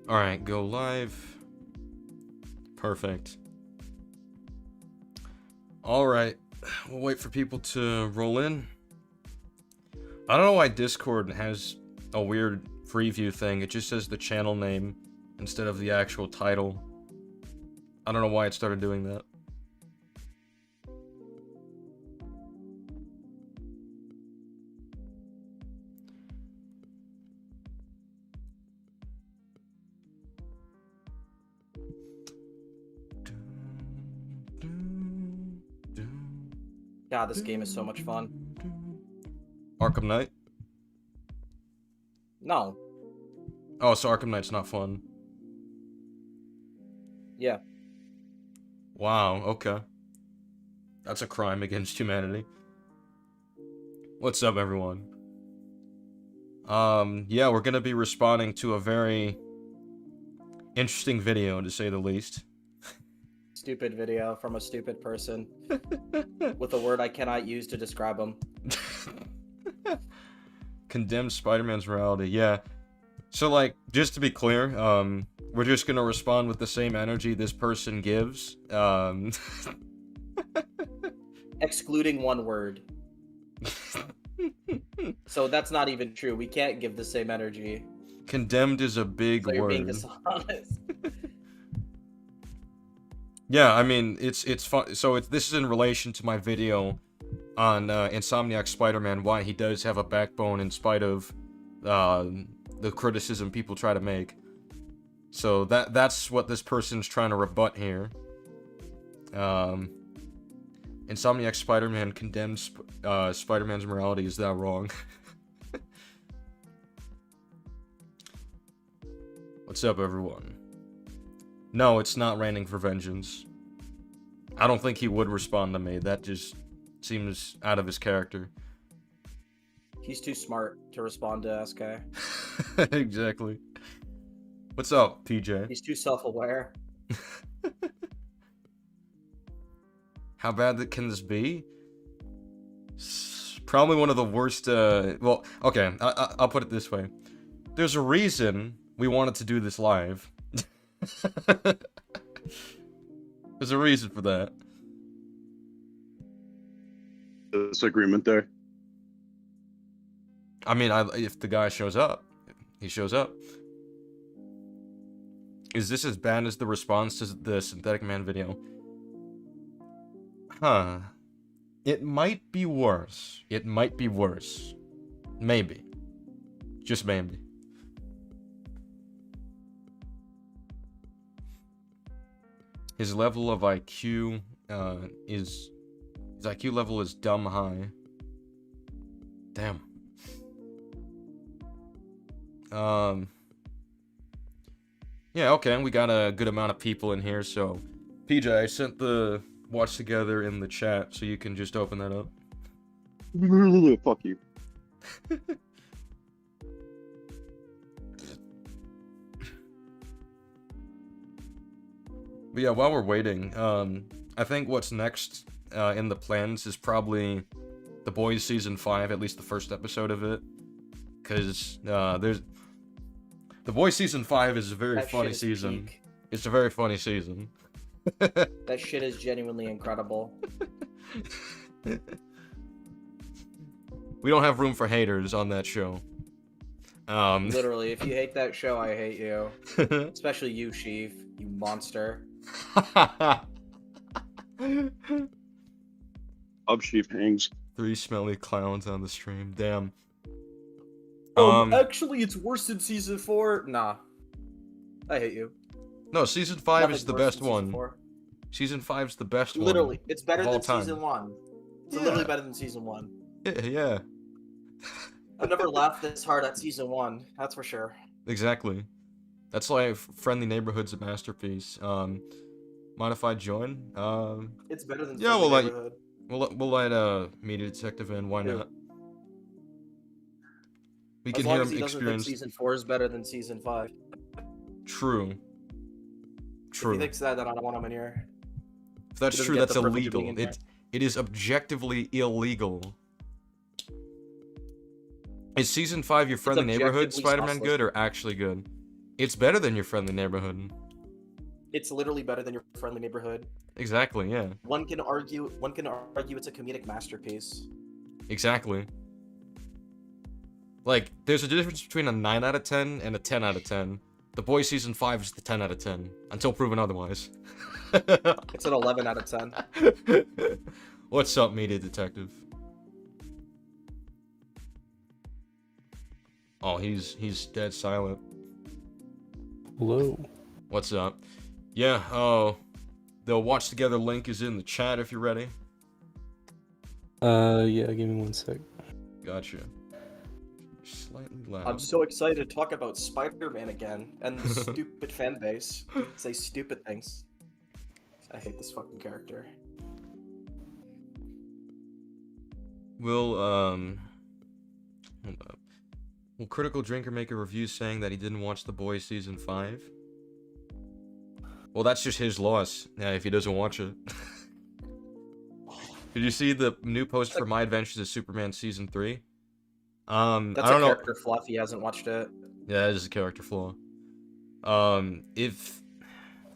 Alright, go live. Perfect. Alright, we'll wait for people to roll in. I don't know why Discord has a weird preview thing. It just says the channel name instead of the actual title. I don't know why it started doing that. God, this game is so much fun. Arkham Knight? No. Oh, so Arkham Knight's not fun. Yeah. Wow, okay. That's a crime against humanity. What's up, everyone? Yeah, we're gonna be responding to a very interesting video, to say the least. Stupid video from a stupid person with a word I cannot use to describe him. Condemned Spider-Man's morality, yeah. So, like, just to be clear, we're just gonna respond with the same energy this person gives. Excluding one word. So that's not even true. We can't give the same energy. Condemned is a big So you're word. being dishonest. Yeah, I mean, it's fun. So this is in relation to my video on Insomniac Spider-Man, why he does have a backbone in spite of the criticism people try to make. So that's what this person's trying to rebut here. Insomniac Spider-Man condemns Spider-Man's morality. Is that wrong? What's up, everyone? No, it's not raining for vengeance. I don't think he would respond to me. That just seems out of his character. He's too smart to respond to SK. Exactly. What's up, PJ? He's too self-aware. How bad can this be? Probably one of the worst, well, okay, I'll put it this way. There's a reason we wanted to do this live. There's a reason for that. Disagreement there. I mean, if the guy shows up, he shows up. Is this as bad as the response to the Synthetic Man video? Huh. It might be worse. It might be worse. Maybe. Just maybe. His level of IQ, his IQ level is dumb high. Damn. Yeah, okay, we got a good amount of people in here, so... PJ, I sent the watch together in the chat, so you can just open that up. Fuck you. But yeah, while we're waiting, I think what's next in the plans is probably The Boys Season 5, at least the first episode of it. Because there's... The Boys Season 5 is a very funny season. Peak. It's a very funny season. That shit is genuinely incredible. We don't have room for haters on that show. Literally, if you hate that show, I hate you. Especially you, Sheev, you monster. Up sheep hangs. 3 smelly clowns on the stream. Damn. Actually, it's worse than season 4. Nah. I hate you. No, season 5 Nothing's is the worse best than season one. 4. Season 5's the best one. Literally, it's better of all than time. season 1. It's Yeah. literally better than season 1. Yeah. I've never laughed this hard at season 1. That's for sure. Exactly. That's why Friendly Neighborhood's a masterpiece. Modified join? It's better than Yeah, Friendly we'll Neighborhood. we'll let Media Detective in, why Yeah. not? We As can long hear as him he doesn't think experience... season 4 is better than season 5. True. If True. he thinks that, then I don't want him in here. If that's he doesn't true, get that's the privilege of being illegal. in It is objectively illegal. Is season 5 your Friendly Neighborhood objectively Spider-Man sauceless. good or actually good? It's better than Your Friendly Neighborhood. It's literally better than Your Friendly Neighborhood. Exactly, yeah. One can argue it's a comedic masterpiece. Exactly. Like, there's a difference between a 9 out of 10 and a 10 out of 10. The Boys Season 5 is the 10 out of 10, until proven otherwise. It's an 11 out of 10. What's up, Media Detective? Oh, he's dead silent. Hello. What's up? Yeah, the Watch Together link is in the chat if you're ready. Yeah, give me 1 sec. Gotcha. Slightly loud. I'm so excited to talk about Spider-Man again and the stupid fan base. Say stupid things. I hate this fucking character. Will, hold up. Will Critical Drinker make a review saying that he didn't watch The Boys Season 5? Well, that's just his loss, yeah, if he doesn't watch it. Did you see the new post for My Adventures as Superman Season 3? That's I don't a know. character flaw if he hasn't watched it. Yeah, that is a character flaw. If...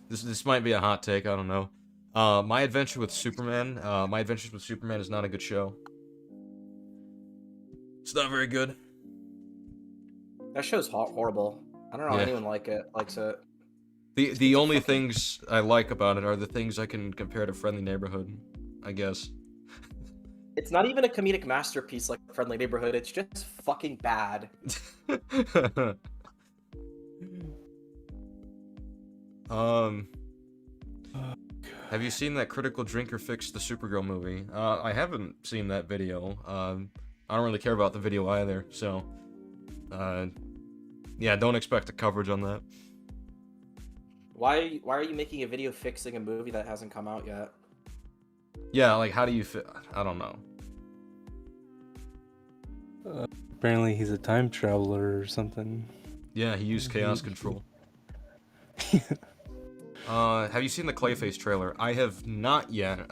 This might be a hot take, I don't know. My Adventures with Superman is not a good show. It's not very good. That show's horrible. I don't know how Yeah. anyone likes it. The only things I like about it are the things I can compare to Friendly Neighborhood, I guess. It's not even a comedic masterpiece like Friendly Neighborhood. It's just fucking bad. Have you seen that Critical Drinker fixed the Supergirl movie? I haven't seen that video. I don't really care about the video either, so... yeah, don't expect a coverage on that. Why are you making a video fixing a movie that hasn't come out yet? Yeah, like, how do you I don't know. Apparently he's a time traveler or something. Yeah, he used Chaos Control. Have you seen the Clayface trailer? I have not yet,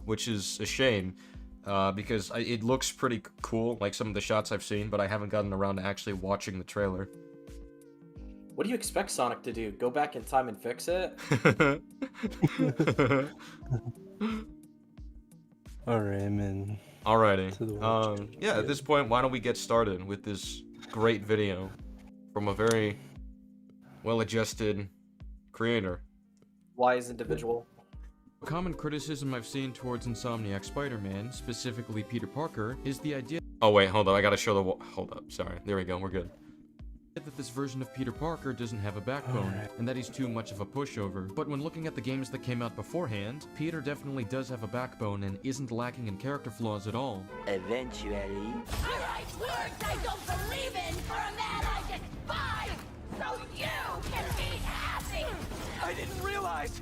which is a shame, because it looks pretty cool, like some of the shots I've seen, but I haven't gotten around to actually watching the trailer. What do you expect Sonic to do? Go back in time and fix it? Alright, I'm in. Alrighty. Yeah, at this point, why don't we get started with this great video from a very well-adjusted creator. Wise individual. A common criticism I've seen towards Insomniac Spider-Man, specifically Peter Parker, is the idea— Oh wait, hold up, I gotta show the hold up, sorry. There we go, we're good. That this version of Peter Parker doesn't have a backbone, and that he's too much of a pushover. But when looking at the games that came out beforehand, Peter definitely does have a backbone and isn't lacking in character flaws at all. Eventually. I write words I don't believe in for a man I despise, so you can be happy! I didn't realize!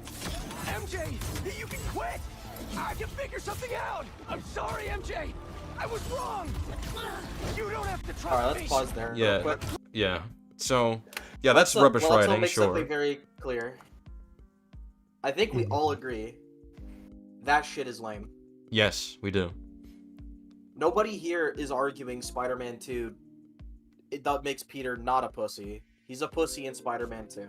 MJ, you can quit! I can figure something out! I'm sorry, MJ! I was wrong! You don't have to trust Alright, me! let's pause there. Yeah. Real quick. Yeah. So, yeah, that's rubbish Well, let's writing, make sure. something very clear. I think we all agree that shit is lame. Yes, we do. Nobody here is arguing Spider-Man 2. That makes Peter not a pussy. He's a pussy in Spider-Man 2.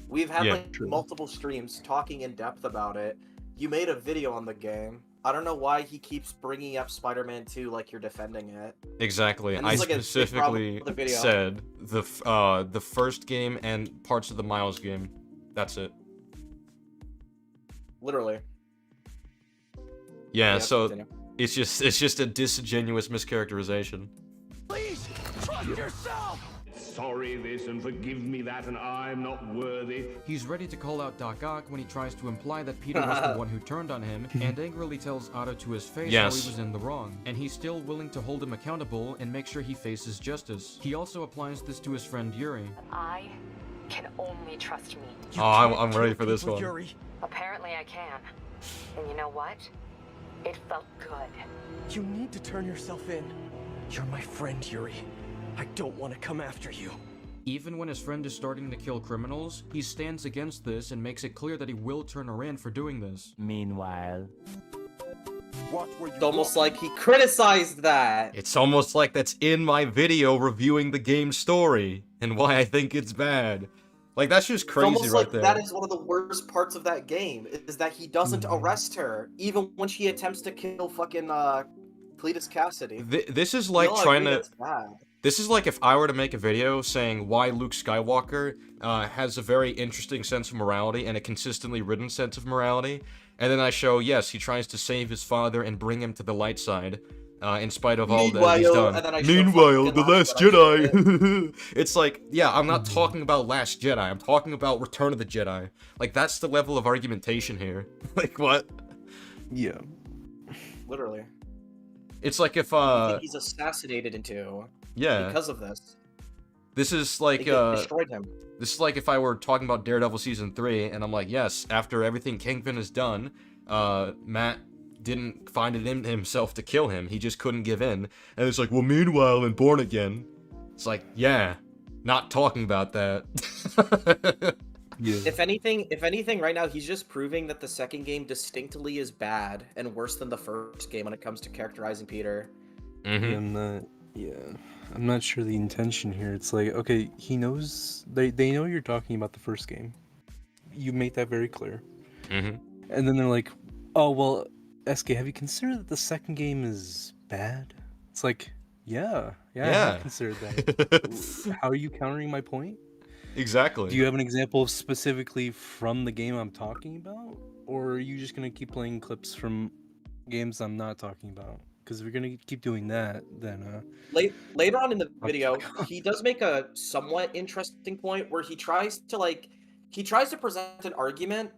We've had like multiple streams talking in depth about it. You made a video on the game. I don't know why he keeps bringing up Spider-Man 2 like you're defending it. Exactly. And I this is, like, a big problem specifically with the video. said the first game and parts of the Miles game. That's it. Literally. Yeah, Yeah, so continue. it's just a disingenuous mischaracterization. Please, trust yourself! Sorry this and forgive me that, and I'm not worthy. He's ready to call out Doc Ock when he tries to imply that Peter was the one who turned on him, and angrily tells Otto to his face how he was in the wrong. And he's still willing to hold him accountable and make sure he faces justice. He also applies this to his friend Yuri. I can only trust me. You I'm can't ready kill for this people, one. Yuri. Apparently I can. And you know what? It felt good. You need to turn yourself in. You're my friend, Yuri. I don't want to come after you. Even when his friend is starting to kill criminals, he stands against this and makes it clear that he will turn her in for doing this. Meanwhile. It's almost like he criticized that. It's almost like that's in my video reviewing the game story. and why I think it's bad. Like, that's just It's crazy almost right like there. that is one of the worst parts of that game, is that he doesn't Mhm. arrest her, even when she attempts to kill fucking, Cletus Cassidy. This is We like all trying agree to... that's bad. This is like if I were to make a video saying why Luke Skywalker has a very interesting sense of morality and a consistently written sense of morality, and then I show, yes, he tries to save his father and bring him to the light side, in spite of all that he's Meanwhile, done. and then I show Meanwhile, fucking The Last Jedi Jedi! It's like, yeah, I'm not talking about Last Jedi, I'm talking about Return of the Jedi. Like, that's the level of argumentation here. Like, what? Yeah. Literally. It's like if, I think he's assassinated into yeah, because of this. this is They like, destroyed him. this is like if I were talking about Daredevil Season 3, and I'm like, yes, after everything Kingpin has done, Matt didn't find it in himself to kill him, he just couldn't give in. And it's like, well, meanwhile, in Born Again, it's like, yeah, not talking about that. Yeah. If anything, right now he's just proving that the second game distinctly is bad and worse than the first game when it comes to characterizing Peter. Mm-hmm. I'm not sure the intention here. It's like, okay, he knows they know you're talking about the first game. You made that very clear. Mm-hmm. And then they're like, oh well, SK, have you considered that the second game is bad? It's like, yeah, I have considered that. How are you countering my point? Exactly. Do you have an example specifically from the game I'm talking about? Or are you just going to keep playing clips from games I'm not talking about? Because if you're going to keep doing that, then... Later on in the video, he does make a somewhat interesting point where he tries to present an argument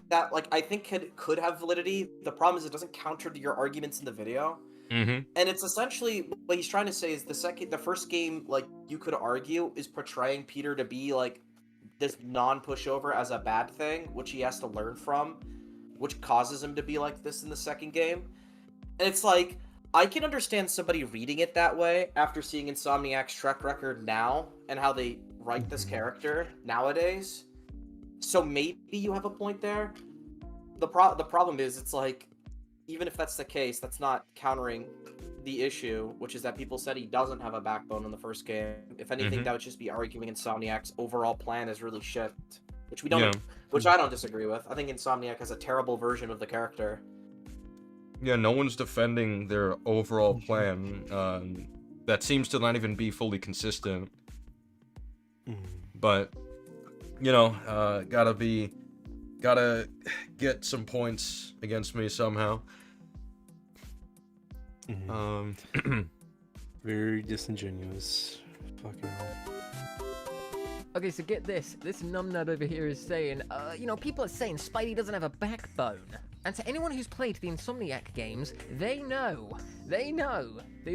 that, like, I think could have validity. The problem is it doesn't counter to your arguments in the video. Mm-hmm. And it's essentially what he's trying to say is the first game, like, you could argue, is portraying Peter to be like this non-pushover as a bad thing, which he has to learn from, which causes him to be like this in the second game. And it's like, I can understand somebody reading it that way after seeing Insomniac's track record now and how they write this character nowadays. So maybe you have a point there. The problem is, it's like, even if that's the case, that's not countering the issue, which is that people said he doesn't have a backbone in the first game. If anything, that would just be arguing Insomniac's overall plan is really shit, which we don't, which I don't disagree with. I think Insomniac has a terrible version of the character. Yeah, no one's defending their overall plan. That seems to not even be fully consistent. But, you know, gotta get some points against me somehow. Very disingenuous. Fucking hell. Okay, so get this. This numbnut over here is saying, you know, people are saying Spidey doesn't have a backbone. And to anyone who's played the Insomniac games, they know. They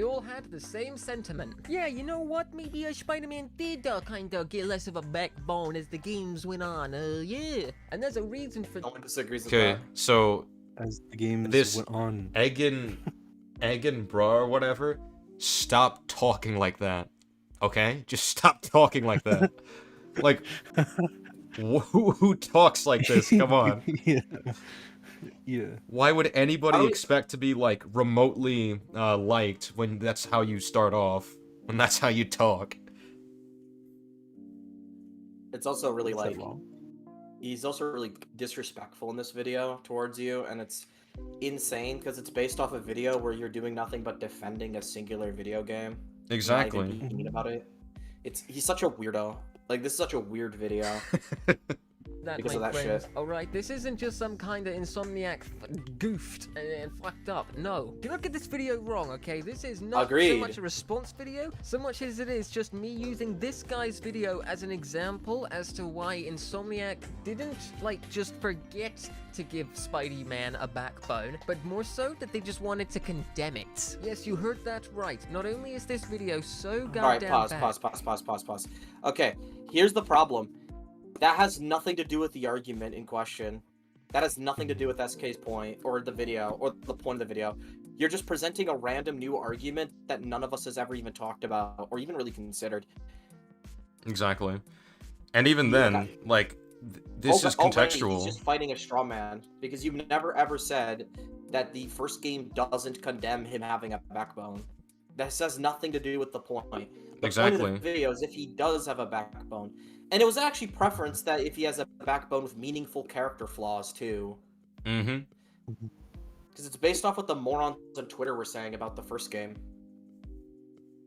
all had the same sentiment. Yeah, you know what? Maybe Spider-Man did kinda get less of a backbone as the games went on. Yeah. And there's a reason for... No one disagrees with Okay, that. so... As the games went on. Egan bra or whatever, stop talking like that. Okay? Just stop talking like that. Like, who talks like this? Come on. Yeah. Why would anybody expect to be, like, remotely liked when that's how you start off? When that's how you talk? It's also really, like, he's also really disrespectful in this video towards you, and it's insane because it's based off a video where you're doing nothing but defending a singular video game. Exactly. Not even being mean about it. He's such a weirdo. Like, this is such a weird video. That, because my of that friends. shit. Alright, this isn't just some kind of Insomniac goofed and fucked up. No. Do not get this video wrong, okay? This is not so much a response video, so much as it is just me using this guy's video as an example as to why Insomniac didn't, like, just forget to give Spidey-Man a backbone, but more so that they just wanted to condemn it. Yes, you heard that right. Not only is this video so goddamn Alright, pause. Okay, here's the problem. That has nothing to do with the argument in question. That has nothing to do with SK's point, or the video, or the point of the video. You're just presenting a random new argument that none of us has ever even talked about, or even really considered. Exactly. And even then, like, this is contextual. He's just fighting a straw man, because you've never ever said that the first game doesn't condemn him having a backbone. This has nothing to do with the point. exactly. point of the video is if he does have a backbone. And it was actually preference that if he has a backbone with meaningful character flaws, too. Mm-hmm. Because it's based off what the morons on Twitter were saying about the first game.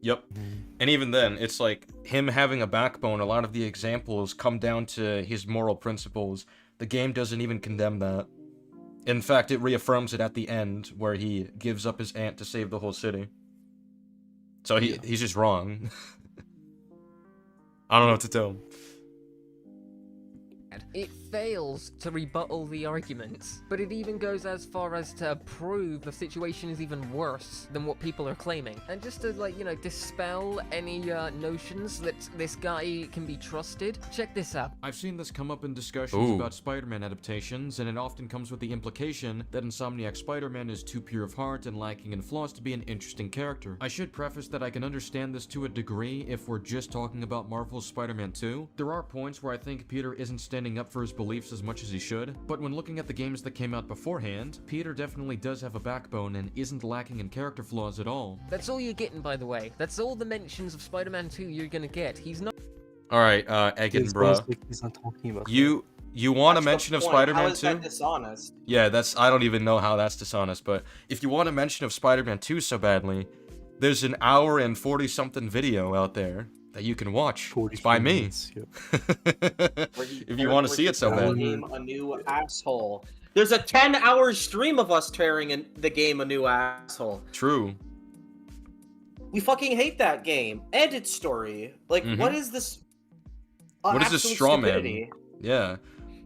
Yep. And even then, it's like, him having a backbone, a lot of the examples come down to his moral principles. The game doesn't even condemn that. In fact, it reaffirms it at the end, where he gives up his aunt to save the whole city. So he's just wrong. I don't know what to tell him. It fails to rebuttal the arguments, but it even goes as far as to prove the situation is even worse than what people are claiming. And just to, like, you know, dispel any notions that this guy can be trusted, check this out. I've seen this come up in discussions about Spider-Man adaptations, and it often comes with the implication that Insomniac Spider-Man is too pure of heart and lacking in flaws to be an interesting character. I should preface that I can understand this to a degree if we're just talking about Marvel's Spider-Man 2. There are points where I think Peter isn't standing up for his beliefs as much as he should, but when looking at the games that came out beforehand, Peter definitely does have a backbone and isn't lacking in character flaws at all. That's all you're getting, by the way. That's all the mentions of Spider-Man 2 you're gonna get. He's not... Alright, Egan, bruh. He's not talking about You want a mention of Spider-Man 2? How is that dishonest? Yeah, I don't even know how that's dishonest, but if you want a mention of Spider-Man 2 so badly, there's an hour and 40-something video out there that you can watch. It's by me. Minutes, yep. If you want to see it so bad. A new asshole. There's a 10-hour stream of us tearing in the game a new asshole. True. We fucking hate that game and its story. Like, what is this? What is this straw man? Yeah.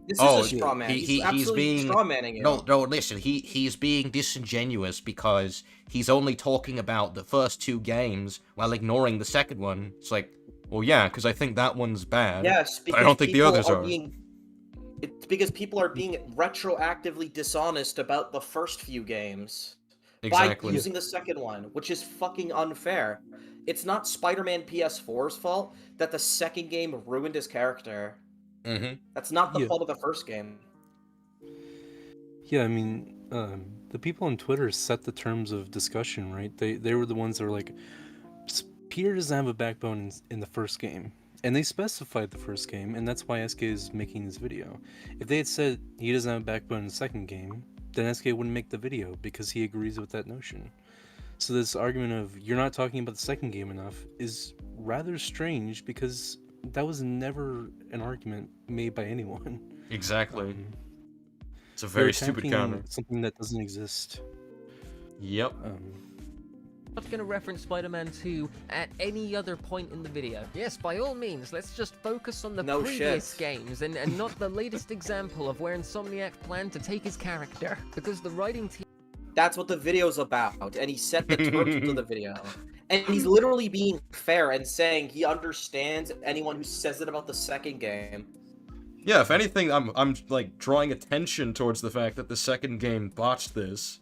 This is a straw man. He's being straw manning it. No, listen. He's being disingenuous because he's only talking about the first 2 games while ignoring the second one. It's like, well, yeah, because I think that one's bad. Yes, because I don't think the others are. It's because people are being retroactively dishonest about the first few games. Exactly. By using the second one, which is fucking unfair. It's not Spider-Man PS4's fault that the second game ruined his character. That's not the fault of the first game. Yeah, I mean, the people on Twitter set the terms of discussion, right? They were the ones that were like, Peter doesn't have a backbone in the first game. And they specified the first game, and that's why SK is making this video. If they had said he doesn't have a backbone in the second game, then SK wouldn't make the video, because he agrees with that notion. So this argument of, you're not talking about the second game enough, is rather strange, because that was never an argument made by anyone. Exactly. It's a very stupid counter. Something that doesn't exist. Yep. Not going to reference Spider-Man 2 at any other point in the video. Yes, by all means, let's just focus on the previous games and not the latest example of where Insomniac planned to take his character, because the writing team... That's what the video's about, and he set the terms of the video. And he's literally being fair and saying he understands anyone who says it about the second game. Yeah, if anything, I'm like drawing attention towards the fact that the second game botched this.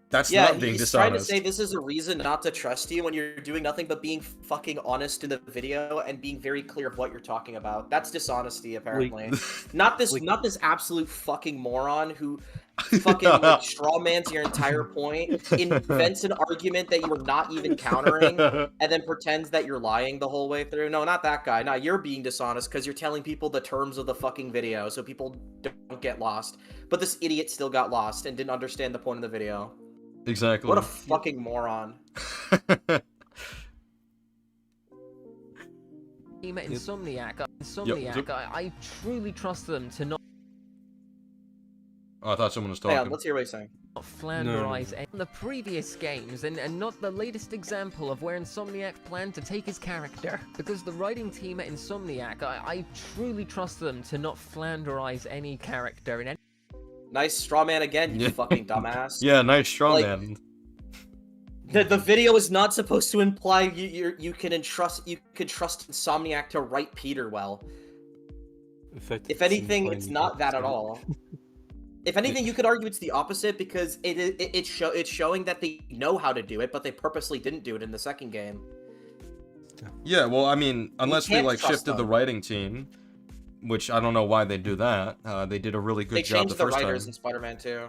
That's not being dishonest. He's trying to say this is a reason not to trust you when you're doing nothing but being fucking honest in the video and being very clear of what you're talking about. That's dishonesty, apparently. Not this absolute fucking moron who fucking like strawmans your entire point, invents an argument that you were not even countering, and then pretends that you're lying the whole way through. No, not that guy. No, you're being dishonest because you're telling people the terms of the fucking video so people don't get lost. But this idiot still got lost and didn't understand the point of the video. Exactly. What a fucking moron. Insomniac, I truly trust them to not... Oh, I thought someone was talking. Yeah, let's hear what he's saying. Flanderize the previous games and not the latest example of where Insomniac planned to take his character, because the writing team at Insomniac, I truly trust them to not Flanderize any character in any... Nice straw man again, you fucking dumbass. Yeah, nice straw man. The video is not supposed to imply you can trust Insomniac to write Peter well. If anything, it's not that at all. If anything, you could argue it's the opposite, because it's showing that they know how to do it, but they purposely didn't do it in the second game. Yeah, well, I mean, unless we like shifted the writing team, which I don't know why they do that. They did a really good job the first time. They changed the writers in Spider-Man 2.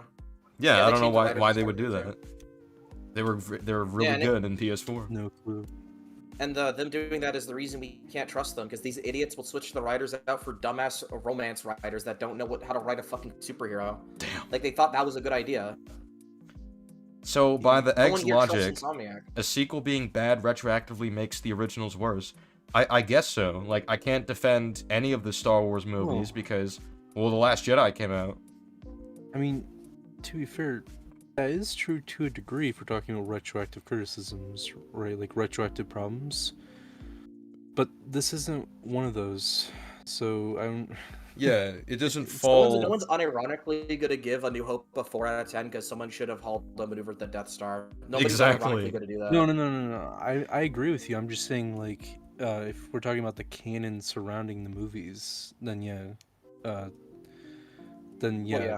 Yeah, I don't know why they would do that. They were really good in PS4. No clue. And them doing that is the reason we can't trust them, because these idiots will switch the writers out for dumbass romance writers that don't know how to write a fucking superhero. Damn. Like, they thought that was a good idea. So, by the Egg's logic, Insomniac. a sequel being bad retroactively makes the originals worse. I guess so. Like, I can't defend any of the Star Wars movies because, well, The Last Jedi came out. I mean, to be fair, that is true to a degree if we're talking about retroactive criticisms, right? Like, retroactive problems. But this isn't one of those, so I don't... Yeah, it doesn't fall... No one's unironically gonna give A New Hope a 4 out of 10 because someone should have halted the maneuver at the Death Star. Nobody's unironically gonna do that. No. I agree with you. I'm just saying, like, if we're talking about the canon surrounding the movies, then yeah,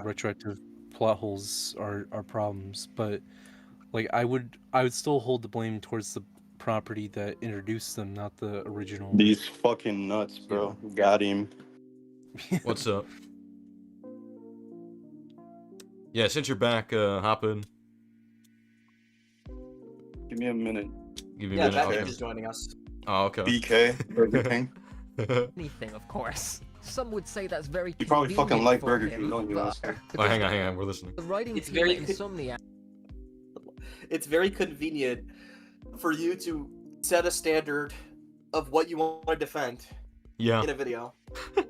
retroactive plot holes are problems. But like, I would still hold the blame towards the property that introduced them, not the original. These fucking nuts, bro. Yeah. Got him. What's up? Yeah, since you're back, hop in. Give me a minute. Give me a minute. Yeah, just joining us. Oh, okay. BK, Burger King. Anything, of course. Some would say that's very. You probably fucking like Burger King, don't you? Oh, hang on, we're listening. The writing it's team very at Insomniac. It's very convenient for you to set a standard of what you want to defend. Yeah. In a video.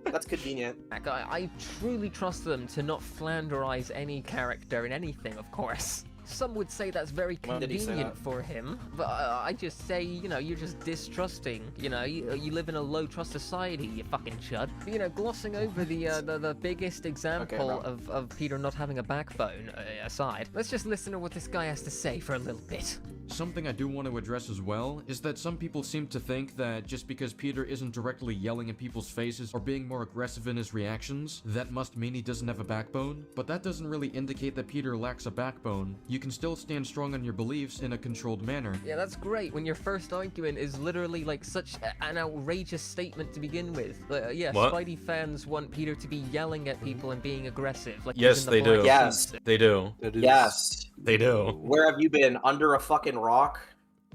That's convenient. I truly trust them to not flanderize any character in anything, of course. Some would say that's very convenient for him, but I just say, you know, you're just distrusting. You know, you live in a low-trust society, you fucking chud. You know, glossing over the biggest example of Peter not having a backbone aside, let's just listen to what this guy has to say for a little bit. Something I do want to address as well is that some people seem to think that just because Peter isn't directly yelling in people's faces or being more aggressive in his reactions, that must mean he doesn't have a backbone. But that doesn't really indicate that Peter lacks a backbone. You can still stand strong on your beliefs in a controlled manner. Yeah, that's great when your first argument is literally like such an outrageous statement to begin with. Yeah, what? Spidey fans want Peter to be yelling at people and being aggressive. Like, yes, they do. Yes, they do. Yes, they do. Where have you been? Under a fucking rock?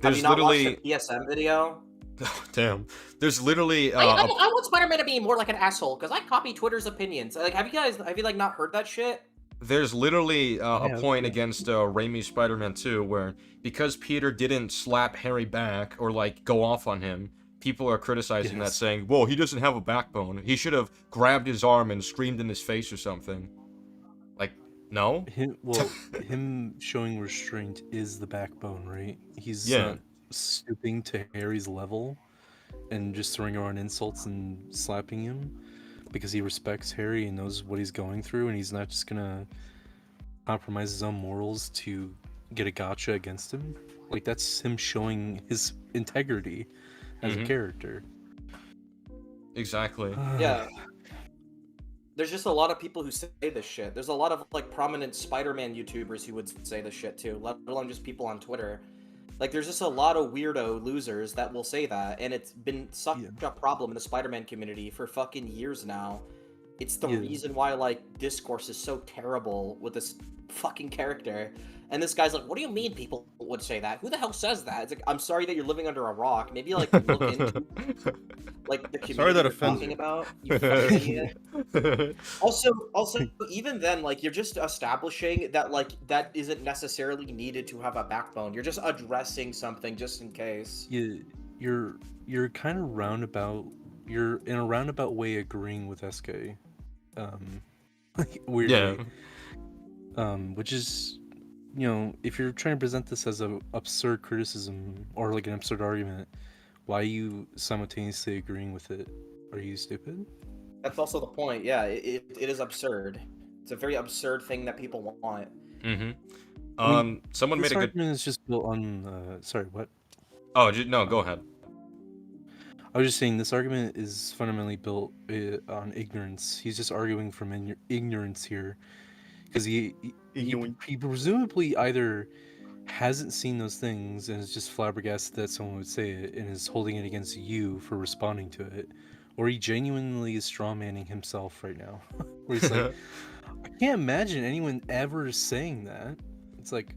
Have you not watched the PSM video? Oh, damn. There's literally I want Spider-Man to be more like an asshole because I copy Twitter's opinions. Like, have you like not heard that shit? There's literally a point against Raimi's Spider-Man 2 where because Peter didn't slap Harry back or like go off on him, people are criticizing that, saying, "Whoa, he doesn't have a backbone. He should have grabbed his arm and screamed in his face or something." Like, no. Him showing restraint is the backbone, right? He's not stooping to Harry's level and just throwing around insults and slapping him because he respects Harry and knows what he's going through, and he's not just gonna compromise his own morals to get a gotcha against him. Like, that's him showing his integrity as a character. Exactly. Yeah. There's just a lot of people who say this shit. There's a lot of like prominent Spider-Man YouTubers who would say this shit too, let alone just people on Twitter. Like, there's just a lot of weirdo losers that will say that, and it's been such a problem in the Spider-Man community for fucking years now. It's the reason why, like, discourse is so terrible with this fucking character. And this guy's like, what do you mean people would say that? Who the hell says that? It's like, I'm sorry that you're living under a rock. Maybe, like, look into, like, the community you're talking about. You fucking idiot. Also, even then, like, you're just establishing that, like, that isn't necessarily needed to have a backbone. You're just addressing something just in case. You're kind of roundabout. You're in a roundabout way agreeing with SK. Weirdly. Yeah. Which is, you know, if you're trying to present this as an absurd criticism or like an absurd argument, why are you simultaneously agreeing with it? Are you stupid? That's also the point. Yeah, it is absurd. It's a very absurd thing that people want. Someone made a good argument is just built on. Sorry, what? Oh no, go ahead. I was just saying this argument is fundamentally built on ignorance. He's just arguing from ignorance here, because he presumably either hasn't seen those things and is just flabbergasted that someone would say it and is holding it against you for responding to it, or he genuinely is strawmanning himself right now. Where he's like, I can't imagine anyone ever saying that. It's like,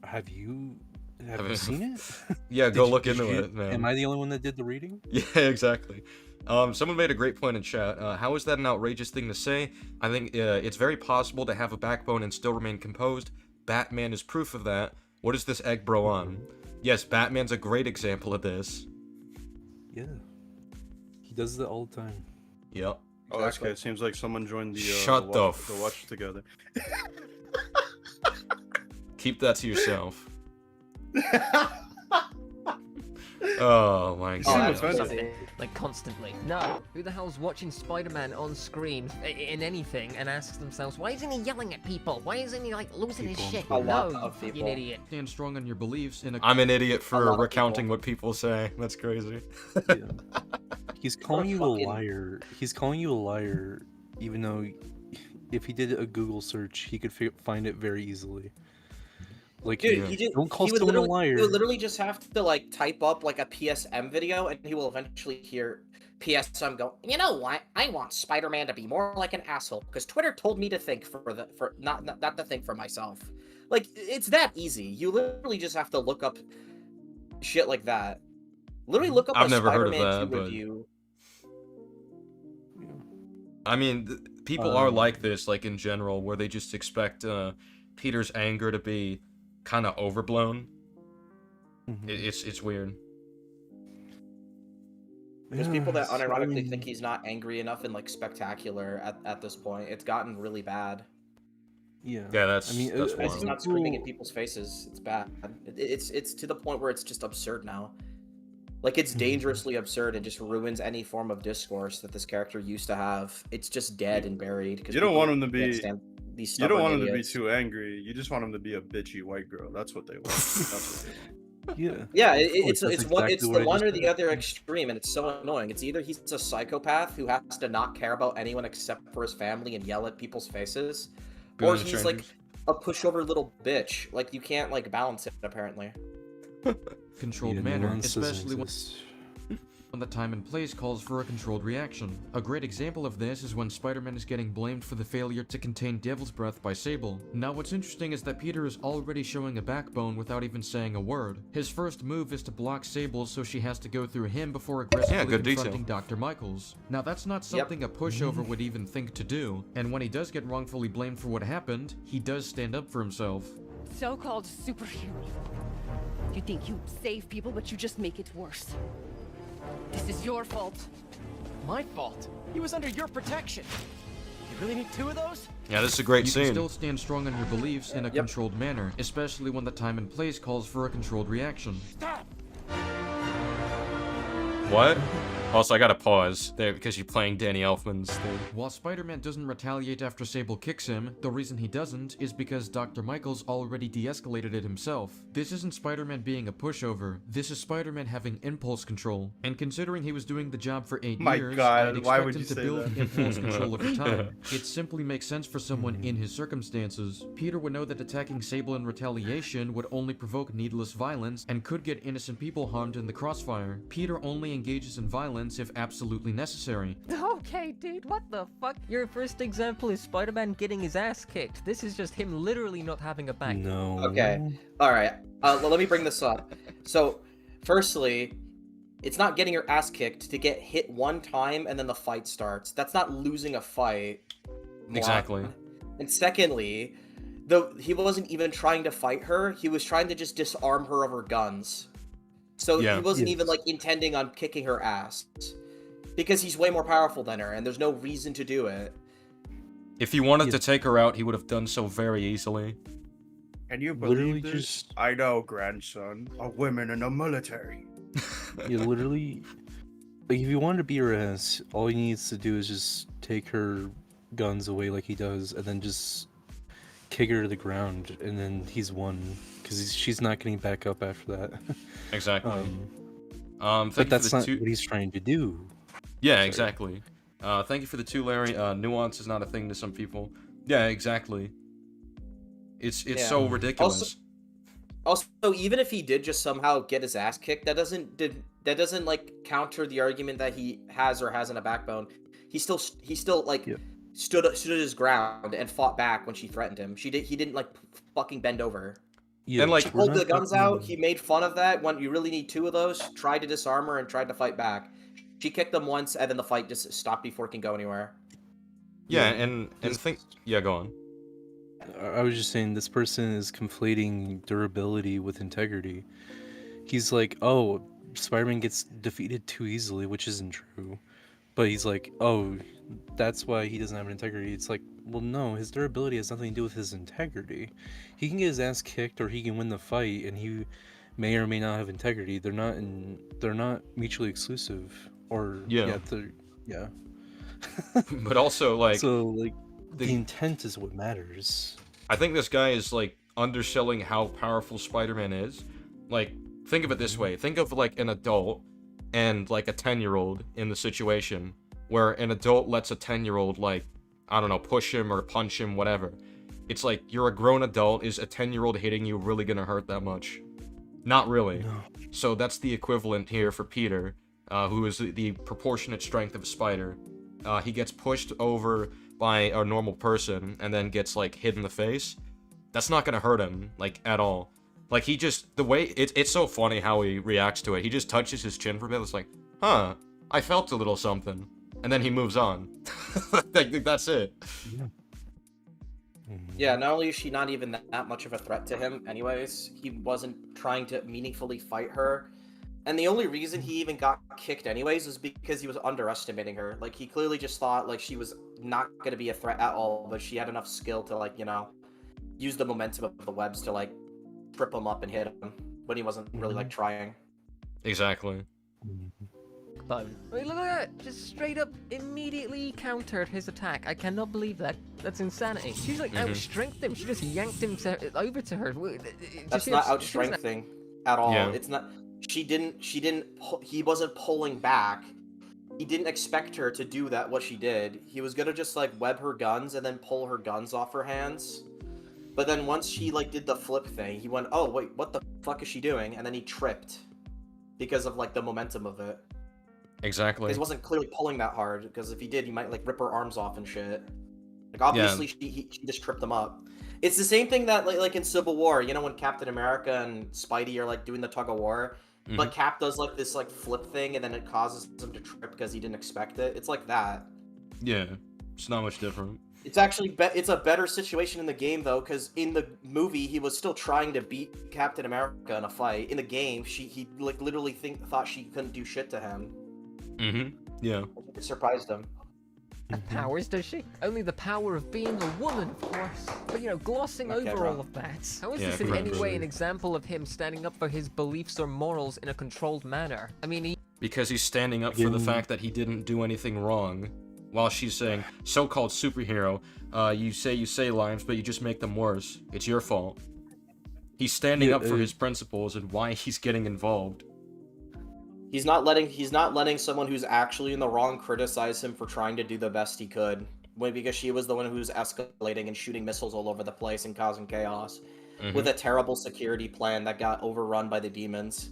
have you Have you seen it? Yeah, go look into it, man. Am I the only one that did the reading? Yeah, exactly. Someone made a great point in chat. How is that an outrageous thing to say? I think it's very possible to have a backbone and still remain composed. Batman is proof of that. What is this egg bro on? Yes, Batman's a great example of this. Yeah. He does that all the time. Yep. Oh, that's good. It seems like someone joined the Shut the watch together. Keep that to yourself. Oh my god. Like constantly. No. Who the hell's watching Spider-Man on screen in anything and asks themselves, why isn't he yelling at people? Why isn't he like losing his shit? A lot No, of you fucking people. idiot. Stand strong on your beliefs. I'm an idiot for recounting what people say. That's crazy. Yeah. He's calling you fucking- a liar. He's calling you a liar, even though if he did a Google search, he could find it very easily. Like, Dude, he just, don't call he would someone a literally, liar. He would literally just have to like type up like a PSM video, and he will eventually hear PSM go, you know what? I want Spider-Man to be more like an asshole because Twitter told me to think not to think for myself. Like, it's that easy. You literally just have to look up shit like that. Literally look up I've a never heard of Spider-Man that, 2 but- review. I mean, people are like this, like in general, where they just expect Peter's anger to be kind of overblown. It's weird. There's people that Yeah, unironically think he's not angry enough and like spectacular at this point. It's gotten really bad. Yeah. Yeah, that's As wild. he's not screaming in people's faces, it's bad. It's to the point where it's just absurd now. Like, it's dangerously absurd and just ruins any form of discourse that this character used to have. It's just dead and buried. You don't want him to can't be. stand these You don't stubborn want him to be idiots. too angry. You just want him to be a bitchy white girl. That's what they want. That's what they want. Yeah. Yeah, That's it's exactly the what I one just or the said. other extreme, and it's so annoying. It's either he's a psychopath who has to not care about anyone except for his family and yell at people's faces, or Good he's like a pushover little bitch. Like, you can't like balance it apparently. Controlled Yeah, manner, nuances especially exist. when the time and place calls for a controlled reaction. A great example of this is when Spider-Man is getting blamed for the failure to contain Devil's Breath by Sable. Now what's interesting is that Peter is already showing a backbone without even saying a word. His first move is to block Sable so she has to go through him before aggressively good confronting detail. Dr. Michaels. Now that's not something a pushover would even think to do, and when he does get wrongfully blamed for what happened, he does stand up for himself. So-called superhero. You think you save people, but you just make it worse. This is your fault. My fault. He was under your protection. You really need two of those? Yeah, this is a great You scene. can Still stand strong on your beliefs in a controlled manner, especially when the time and place calls for a controlled reaction. Stop! What? Also, I gotta pause there because you're playing Danny Elfman's thing. While Spider-Man doesn't retaliate after Sable kicks him, the reason he doesn't is because Dr. Michaels already de-escalated it himself. This isn't Spider-Man being a pushover, this is Spider-Man having impulse control. And considering he was doing the job for 8 My years, God, I'd why expect would him you to say build that? impulse control over time. It simply makes sense for someone in his circumstances. Peter would know that attacking Sable in retaliation would only provoke needless violence and could get innocent people harmed in the crossfire. Peter only engages in violence if absolutely necessary. Okay, dude, what the fuck? Your first example is Spider-Man getting his ass kicked. This is just him literally not having a back. No. Okay. All right. Let me bring this up. So, firstly, it's not getting your ass kicked to get hit one time and then the fight starts. That's not losing a fight. Exactly. One. And secondly, he wasn't even trying to fight her. He was trying to just disarm her of her guns. So Yeah. he wasn't even like intending on kicking her ass. Because he's way more powerful than her, and there's no reason to do it. If he wanted to take her out, he would have done so very easily. Can you Literally believe this? I know, grandson. Of women in the military. You literally, like, if you wanted to beat her ass, all he needs to do is just take her guns away like he does, and then just kick her to the ground, and then he's won, because she's not getting back up after that. Exactly. But Thank that's you not for the what he's trying to do. Yeah, Sorry. exactly. Thank you for the 2, Larry. Nuance is not a thing to some people. Yeah, exactly. It's so ridiculous. Also, even if he did just somehow get his ass kicked, that doesn't like counter the argument that he has or hasn't a backbone. He still like stood his ground and fought back when she threatened him. He didn't like fucking bend over. Yeah, and like she pulled the guns out. He made fun of that. When you really need 2 of those, tried to disarm her and tried to fight back. She kicked them once, and then the fight just stopped before it can go anywhere. yeah, and think. Yeah, go on. I was just saying, this person is conflating durability with integrity. He's like, oh, Spider-Man gets defeated too easily, which isn't true. But he's like, oh, that's why he doesn't have integrity. It's like, well, no, his durability has nothing to do with his integrity. He can get his ass kicked, or he can win the fight, and he may or may not have integrity. They're not mutually exclusive. Or yeah. But also, like, so like the intent is what matters. I think this guy is like underselling how powerful Spider-Man is. Like, think of it this way. Think of like an adult and like a 10-year-old in the situation where an adult lets a 10-year-old, like, I don't know, push him or punch him, whatever. It's like, you're a grown adult. Is a 10-year-old hitting you really gonna hurt that much? Not really. No. So that's the equivalent here for Peter, who is the proportionate strength of a spider. He gets pushed over by a normal person and then gets, like, hit in the face. That's not gonna hurt him, like, at all. Like, he just, the way, it's so funny how he reacts to it. He just touches his chin for a bit. It's like, huh, I felt a little something. And then he moves on. That's it. Yeah, not only is she not even that much of a threat to him anyways, he wasn't trying to meaningfully fight her. And the only reason he even got kicked anyways is because he was underestimating her. Like, he clearly just thought, like, she was not going to be a threat at all, but she had enough skill to, like, you know, use the momentum of the webs to, like, trip him up and hit him when he wasn't really, like, trying. Exactly. Bone. Wait, look at that! Just straight up immediately countered his attack. I cannot believe that. That's insanity. She's like outstrengthed him. She just yanked him over to her. That's not outstrengthing at all. Yeah. It's not. He wasn't pulling back. He didn't expect her to do that, what she did. He was gonna just, like, web her guns and then pull her guns off her hands. But then once she, like, did the flip thing, he went, oh, wait, what the fuck is she doing? And then he tripped because of, like, the momentum of it. Exactly. He wasn't clearly pulling that hard, because if he did, he might, like, rip her arms off and shit. Like, obviously, she just tripped them up. It's the same thing that, like in Civil War, you know, when Captain America and Spidey are, like, doing the tug of war, but Cap does, like, this, like, flip thing, and then it causes him to trip because he didn't expect it. It's like that. Yeah, it's not much different. It's actually it's a better situation in the game, though, because in the movie he was still trying to beat Captain America in a fight. In the game, he like literally thought she couldn't do shit to him. Yeah. It surprised him. Powers, does she? Only the power of being a woman, of course. But, you know, glossing over all of that. How is this in any way an example of him standing up for his beliefs or morals in a controlled manner? I mean, because he's standing up for the fact that he didn't do anything wrong. While she's saying, so-called superhero, you say lines, but you just make them worse. It's your fault. He's standing up for his principles and why he's getting involved. He's not letting someone who's actually in the wrong criticize him for trying to do the best he could. Because she was the one who was escalating and shooting missiles all over the place and causing chaos. With a terrible security plan that got overrun by the demons.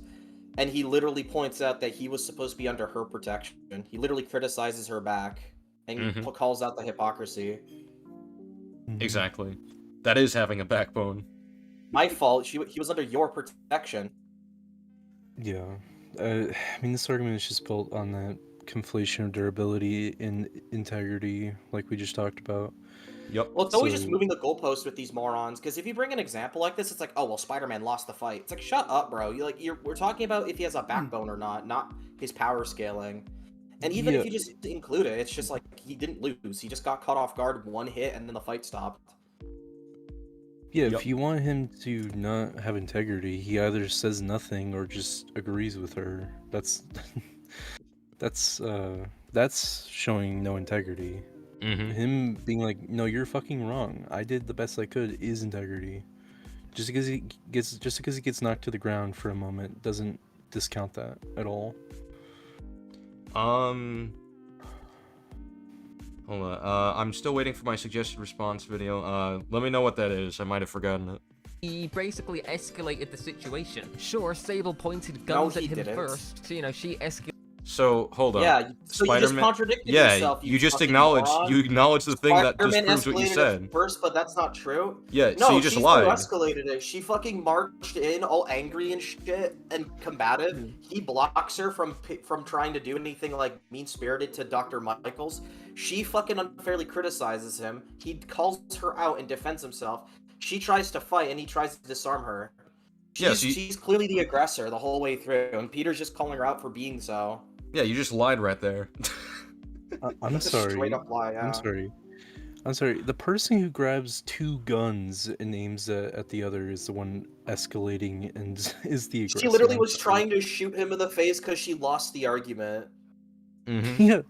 And he literally points out that he was supposed to be under her protection. He literally criticizes her back. And calls out the hypocrisy. Exactly. That is having a backbone. My fault. He was under your protection. Yeah. I mean, this argument is just built on that conflation of durability and integrity, like we just talked about. Yep. Well, it's always just moving the goalpost with these morons, because if you bring an example like this, it's like, oh, well, Spider-Man lost the fight. It's like, shut up, bro. We're talking about if he has a backbone or not his power scaling. And even if you just include it, it's just like, he didn't lose. He just got caught off guard, one hit, and then the fight stopped. Yeah, if you want him to not have integrity, he either says nothing or just agrees with her. That's showing no integrity. Him being like, no, you're fucking wrong. I did the best I could is integrity. Just because he gets knocked to the ground for a moment doesn't discount that at all. Hold on. I'm still waiting for my suggested response video. Let me know what that is. I might have forgotten it. He basically escalated the situation. Sure, Sable pointed guns at him first. So, you know, she escalated. So hold on. Yeah, so you just contradicted yourself. You just fucking acknowledge moron. you acknowledge the thing that Spider-Man disproves what you escalated said. it first, but that's not true. Yeah, No, so you just she lied. still escalated it. She fucking marched in all angry and shit and combative. He blocks her from trying to do anything like mean-spirited to Dr. Michaels. She fucking unfairly criticizes him. He calls her out and defends himself. She tries to fight and he tries to disarm her. She's clearly the aggressor the whole way through, and Peter's just calling her out for being so. Yeah, you just lied right there. I'm sorry. Straight up lie, yeah. I'm sorry. The person who grabs 2 guns and aims at the other is the one escalating and is the aggressor. She literally was trying to shoot him in the face because she lost the argument. Mm-hmm. Yeah.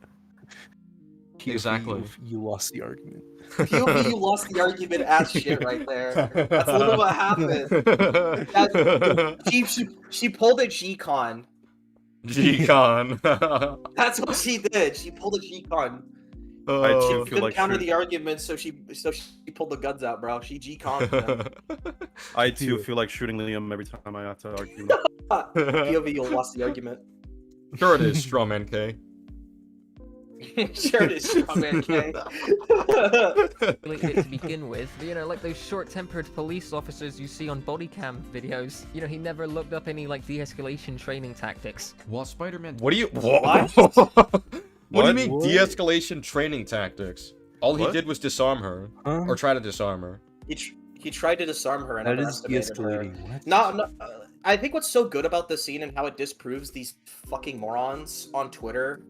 Exactly. You lost the argument. POV, you lost the argument as shit right there. That's literally what happened. She pulled a G-Con. G-Con. That's what she did. She pulled a G-Con. I She couldn't counter the argument, so she pulled the guns out, bro. She G-Conned them. I too feel like shooting Liam every time I have to argue. POV, you lost the argument. Sure it is, Strawman K. Sure it is, Strawman K. To begin with, you know, like those short-tempered police officers you see on body cam videos. You know, he never looked up any like de-escalation training tactics. While Spider-Man, what do you? What do you mean de-escalation training tactics? All he did was disarm her, or try to disarm her. He tried to disarm her and That is underestimated her. de-escalating. No, I think what's so good about this scene and how it disproves these fucking morons on Twitter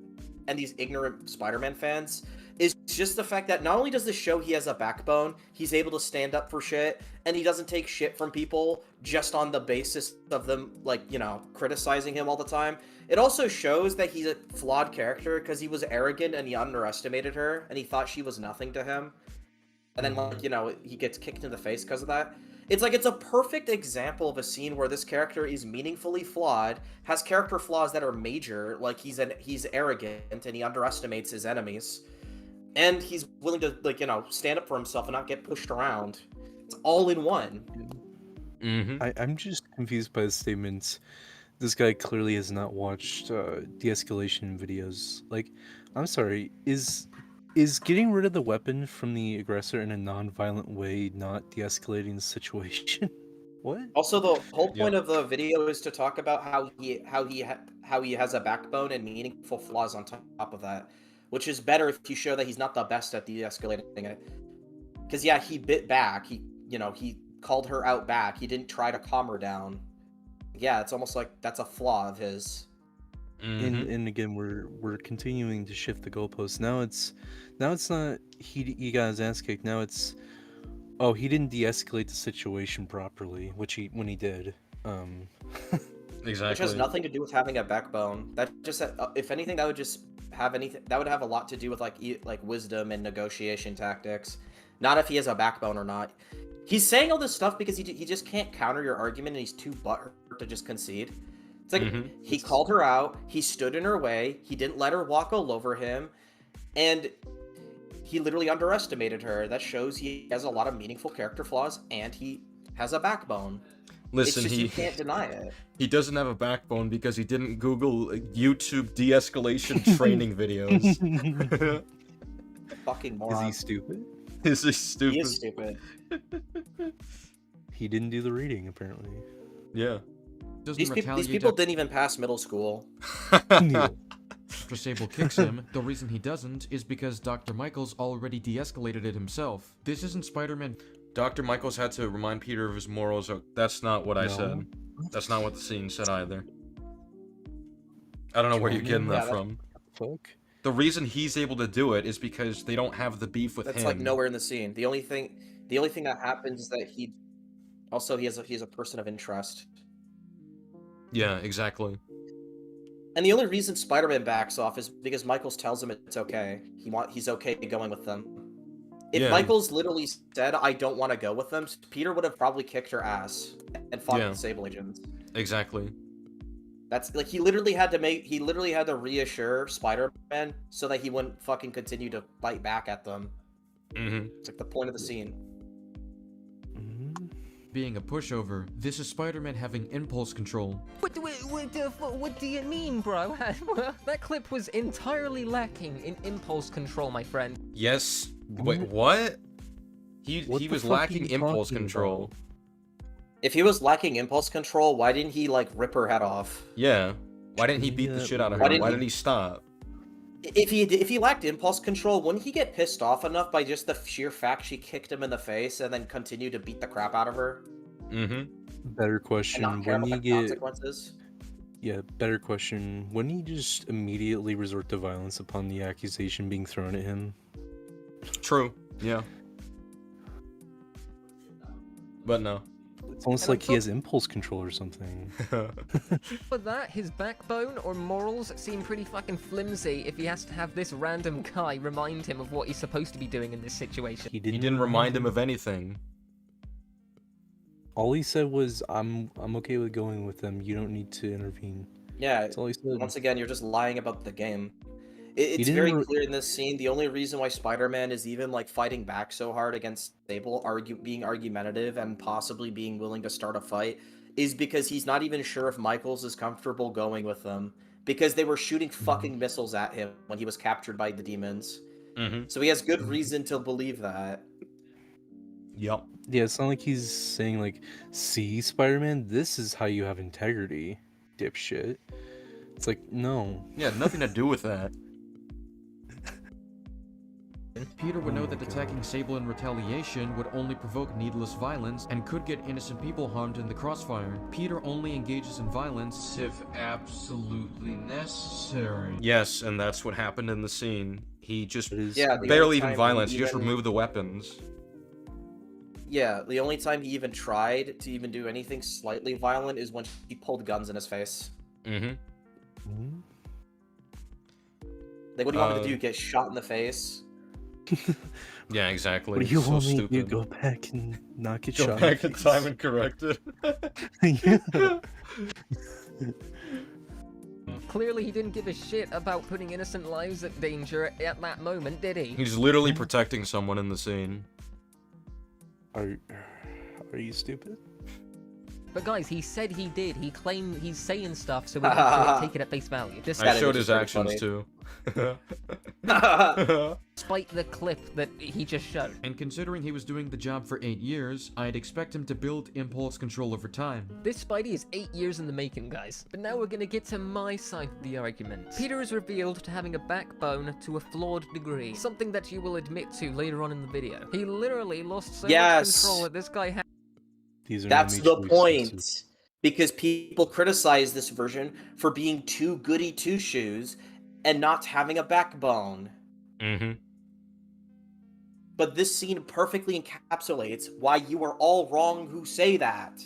and these ignorant Spider-Man fans is just the fact that not only does this show he has a backbone, he's able to stand up for shit, and he doesn't take shit from people just on the basis of them, like, you know, criticizing him all the time. It also shows that he's a flawed character because he was arrogant and he underestimated her, and he thought she was nothing to him. And then, like, you know, he gets kicked in the face because of that. It's like, it's a perfect example of a scene where this character is meaningfully flawed, has character flaws that are major, like he's arrogant and he underestimates his enemies. And he's willing to, like, you know, stand up for himself and not get pushed around. It's all in one. Mm-hmm. I'm just confused by the statements. This guy clearly has not watched de-escalation videos. Like, I'm sorry, is getting rid of the weapon from the aggressor in a non-violent way not de-escalating the situation? What? Also, the whole point of the video is to talk about how he has a backbone and meaningful flaws on top of that, which is better if you show that he's not the best at de-escalating it. Because yeah, he bit back. He called her out back. He didn't try to calm her down. Yeah, it's almost like that's a flaw of his. Mm-hmm. And again, we're continuing to shift the goalposts. Now it's not he got his ass kicked. Now it's he didn't de-escalate the situation properly, when he did. Exactly. Which has nothing to do with having a backbone. That just if anything, that would just have that would have a lot to do with like wisdom and negotiation tactics, not if he has a backbone or not. He's saying all this stuff because he just can't counter your argument and he's too butthurt to just concede. It's like, he called her out, he stood in her way, he didn't let her walk all over him, and he literally underestimated her. That shows he has a lot of meaningful character flaws and he has a backbone. Listen, you can't deny it. He doesn't have a backbone because he didn't Google YouTube de-escalation training videos. Fucking moron. Is he stupid? Is he stupid? He is stupid. He didn't do the reading, apparently. Yeah. These people didn't even pass middle school. After Sable kicks him, the reason he doesn't is because Dr. Michaels already de-escalated it himself. This isn't Spider-Man. Dr. Michaels had to remind Peter of his morals. That's not what I said. That's not what the scene said either. I don't know where you're getting that from. Fuck. The reason he's able to do it is because they don't have the beef with him. That's like nowhere in the scene. The only thing that happens is that he has a person of interest. Yeah, exactly. And the only reason Spider-Man backs off is because Michaels tells him it's okay. He's okay going with them. If Michaels literally said, "I don't want to go with them," Peter would have probably kicked her ass and fought the Sable agents. Exactly. That's like he literally had to reassure Spider-Man so that he wouldn't fucking continue to bite back at them. Mm-hmm. It's like the point of the scene. being a pushover. This is Spider-Man having impulse control. What do you mean, bro? That clip was entirely lacking in impulse control, my friend. Yes. Wait, what? He was lacking impulse control. About? If he was lacking impulse control, why didn't he like rip her head off? Yeah. Why didn't he beat the shit out of her? Why didn't he stop? If he lacked impulse control, wouldn't he get pissed off enough by just the sheer fact she kicked him in the face and then continue to beat the crap out of her? Mm-hmm. Better question. And not care When about you the get consequences? Yeah, better question. When you just immediately resort to violence upon the accusation being thrown at him? True. Yeah. But no. It's almost like he has impulse control or something. For that, his backbone or morals seem pretty fucking flimsy if he has to have this random guy remind him of what he's supposed to be doing in this situation. He didn't remind him of anything. All he said was, I'm okay with going with them. You don't need to intervene. Yeah, That's all he said. Once again, you're just lying about the game. It's very clear in this scene, the only reason why Spider-Man is even, like, fighting back so hard against Sable, being argumentative, and possibly being willing to start a fight, is because he's not even sure if Michaels is comfortable going with them. Because they were shooting fucking missiles at him when he was captured by the demons. So he has good reason to believe that. Yep. Yeah, it's not like he's saying, like, see, Spider-Man, this is how you have integrity, dipshit. It's like, no. Yeah, nothing to do with that. Peter would know that attacking Sable in retaliation would only provoke needless violence and could get innocent people harmed in the crossfire. Peter only engages in violence if absolutely necessary. Yes, and that's what happened in the scene. He just Yeah, barely even violence, he just removed the weapons. Yeah, the only time he even tried to even do anything slightly violent is when he pulled guns in his face. Mm-hmm. Like, what do you want me to do? Get shot in the face? Yeah, exactly. What do you so want me stupid. to go back and not get Go shot? back in time and correct it. Yeah. Clearly he didn't give a shit about putting innocent lives at danger at that moment, did he? He's literally protecting someone in the scene. Are you stupid? But guys, he said he did. He claimed he's saying stuff, so we have to take it at face value. I showed his actions too. Despite the clip that he just showed. And considering he was doing the job for 8 years, I'd expect him to build impulse control over time. This Spidey is 8 years in the making, guys. But now we're gonna get to my side of the argument. Peter is revealed to having a backbone to a flawed degree, something that you will admit to later on in the video. He literally lost so much control that this guy had. That's the point. Because people criticize this version for being too goody two-shoes and not having a backbone. Mm-hmm. But this scene perfectly encapsulates why you are all wrong who say that.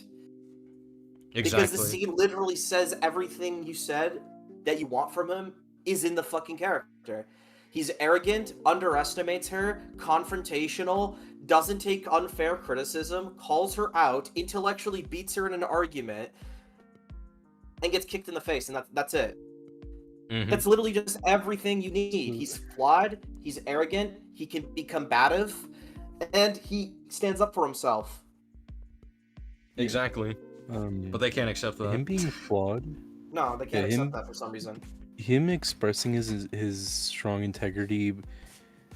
Exactly. Because the scene literally says everything you said that you want from him is in the fucking character. He's arrogant, underestimates her, confrontational, doesn't take unfair criticism, calls her out, intellectually beats her in an argument, and gets kicked in the face, and that's it. Mm-hmm. That's literally just everything you need. He's flawed, he's arrogant, he can be combative, and he stands up for himself. Exactly. But they can't accept that. Him being flawed? No, they can't accept that for some reason. Him expressing his strong integrity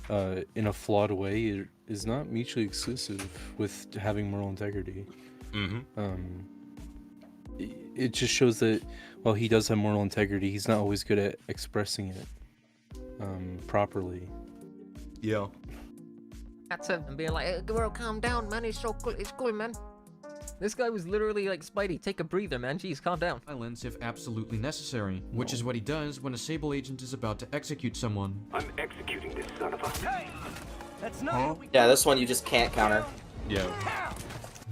in a flawed way is not mutually exclusive with having moral integrity. Mm-hmm. It just shows that while he does have moral integrity, he's not always good at expressing it properly. Yeah. That's him being like, hey, girl, calm down, man. It's so cool. It's cool, man. This guy was literally like, Spidey, take a breather, man. Jeez, calm down. Violence if absolutely necessary, which is what he does when a Sable agent is about to execute someone. I'm executing this son of a... Hey! That's not... Yeah, this one you just can't counter. Yeah.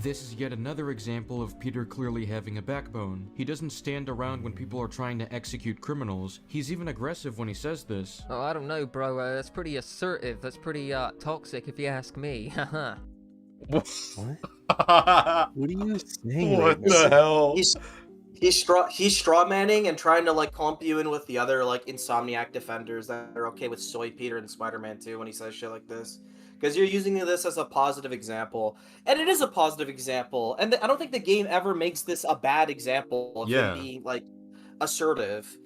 This is yet another example of Peter clearly having a backbone. He doesn't stand around when people are trying to execute criminals. He's even aggressive when he says this. Oh, I don't know, bro. That's pretty assertive. That's pretty, toxic, if you ask me. Haha. What? What are you saying? What the hell? He's straw manning and trying to like clump you in with the other like Insomniac defenders that are okay with Soy Peter and Spider-Man 2 when he says shit like this. Because you're using this as a positive example, and it is a positive example. And I don't think the game ever makes this a bad example of him being like assertive.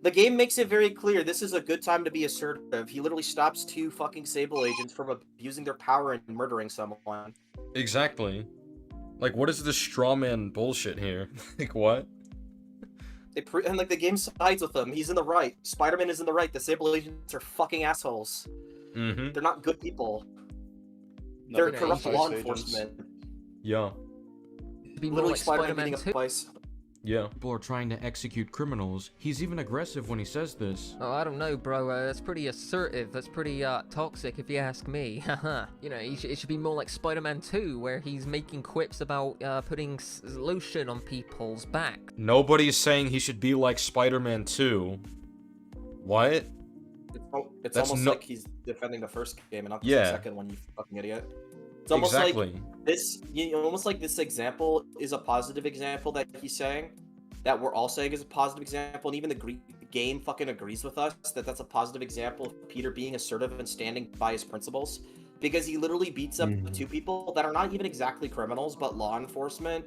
The game makes it very clear this is a good time to be assertive. He literally stops 2 fucking Sable agents from abusing their power and murdering someone. Exactly. Like, what is this straw man bullshit here? Like, what? And like the game sides with him. He's in the right. Spider-Man is in the right. The Sable agents are fucking assholes. Mm-hmm. They're not good people. They're corrupt law enforcement. Yeah. Be more Literally like Spider-Man beating up twice. Yeah. People are trying to execute criminals. He's even aggressive when he says this. Oh, I don't know, bro. That's pretty assertive. That's pretty toxic, if you ask me. Haha. You know, it should be more like Spider-Man 2, where he's making quips about putting lotion on people's back. Nobody's saying he should be like Spider-Man 2. What? It's almost like he's defending the first game and not the second one, you fucking idiot. It's almost like this. Almost like this example is a positive example that he's saying, that we're all saying is a positive example, and even the game fucking agrees with us that that's a positive example of Peter being assertive and standing by his principles, because he literally beats up 2 people that are not even exactly criminals but law enforcement,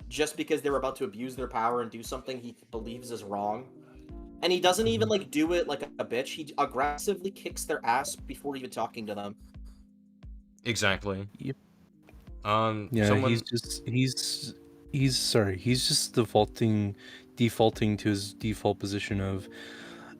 just because they're about to abuse their power and do something he believes is wrong. And he doesn't even like do it like a bitch. He aggressively kicks their ass before even talking to them. Exactly. Yep. Someone... he's just defaulting to his default position of,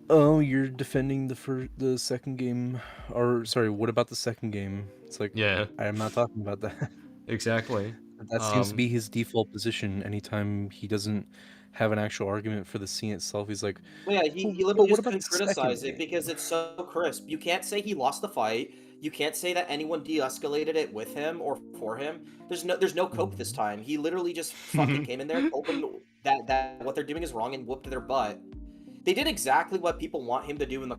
oh, you're defending the second game, or sorry, what about the second game? It's like, I'm not talking about that. Exactly. That seems to be his default position. Anytime he doesn't have an actual argument for the scene itself, he's like, well, yeah, he literally just couldn't criticize it because it's so crisp. You can't say he lost the fight. You can't say that anyone de-escalated it with him or for him. There's no cope this time. He literally just fucking came in there, opened that what they're doing is wrong, and whooped their butt. They did exactly what people want him to do in the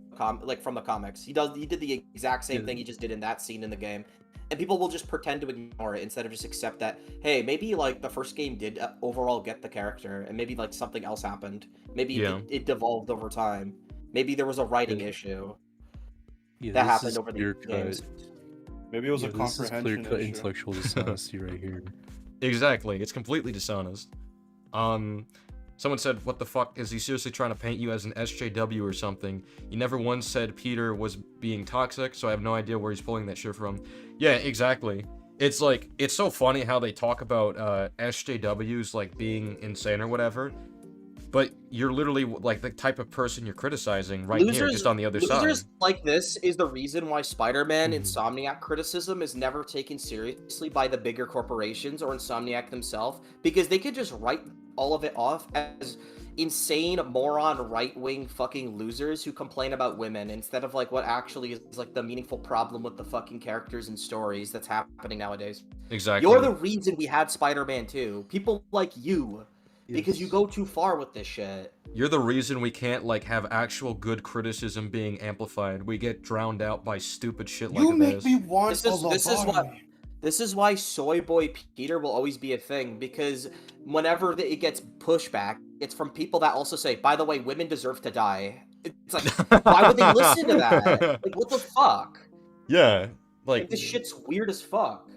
from the comics. He did the exact same thing he just did in that scene in the game. And people will just pretend to ignore it instead of just accept that, hey, maybe like the first game did overall get the character, and maybe like something else happened. Maybe it devolved over time. Maybe there was a writing issue that happened over the games. Maybe it was a comprehension issue. Intellectual dishonesty right here. Exactly. It's completely dishonest. Someone said, what the fuck, is he seriously trying to paint you as an SJW or something? You never once said Peter was being toxic, so I have no idea where he's pulling that shit from. Yeah, exactly. It's like, it's so funny how they talk about SJWs like being insane or whatever, but you're literally like the type of person you're criticizing right here, just on the other side. Losers like this is the reason why Spider-Man Insomniac criticism is never taken seriously by the bigger corporations or Insomniac themselves, because they could just write all of it off as insane moron right-wing fucking losers who complain about women instead of like what actually is like the meaningful problem with the fucking characters and stories that's happening nowadays. Exactly. You're the reason we had Spider-Man 2. People like you, because you go too far with this shit. You're the reason we can't like have actual good criticism being amplified. We get drowned out by stupid shit like this. You make me want This is why Soy Boy Peter will always be a thing, because whenever it gets pushback, it's from people that also say, by the way, women deserve to die. It's like, why would they listen to that? Like, what the fuck? Yeah, like this shit's weird as fuck.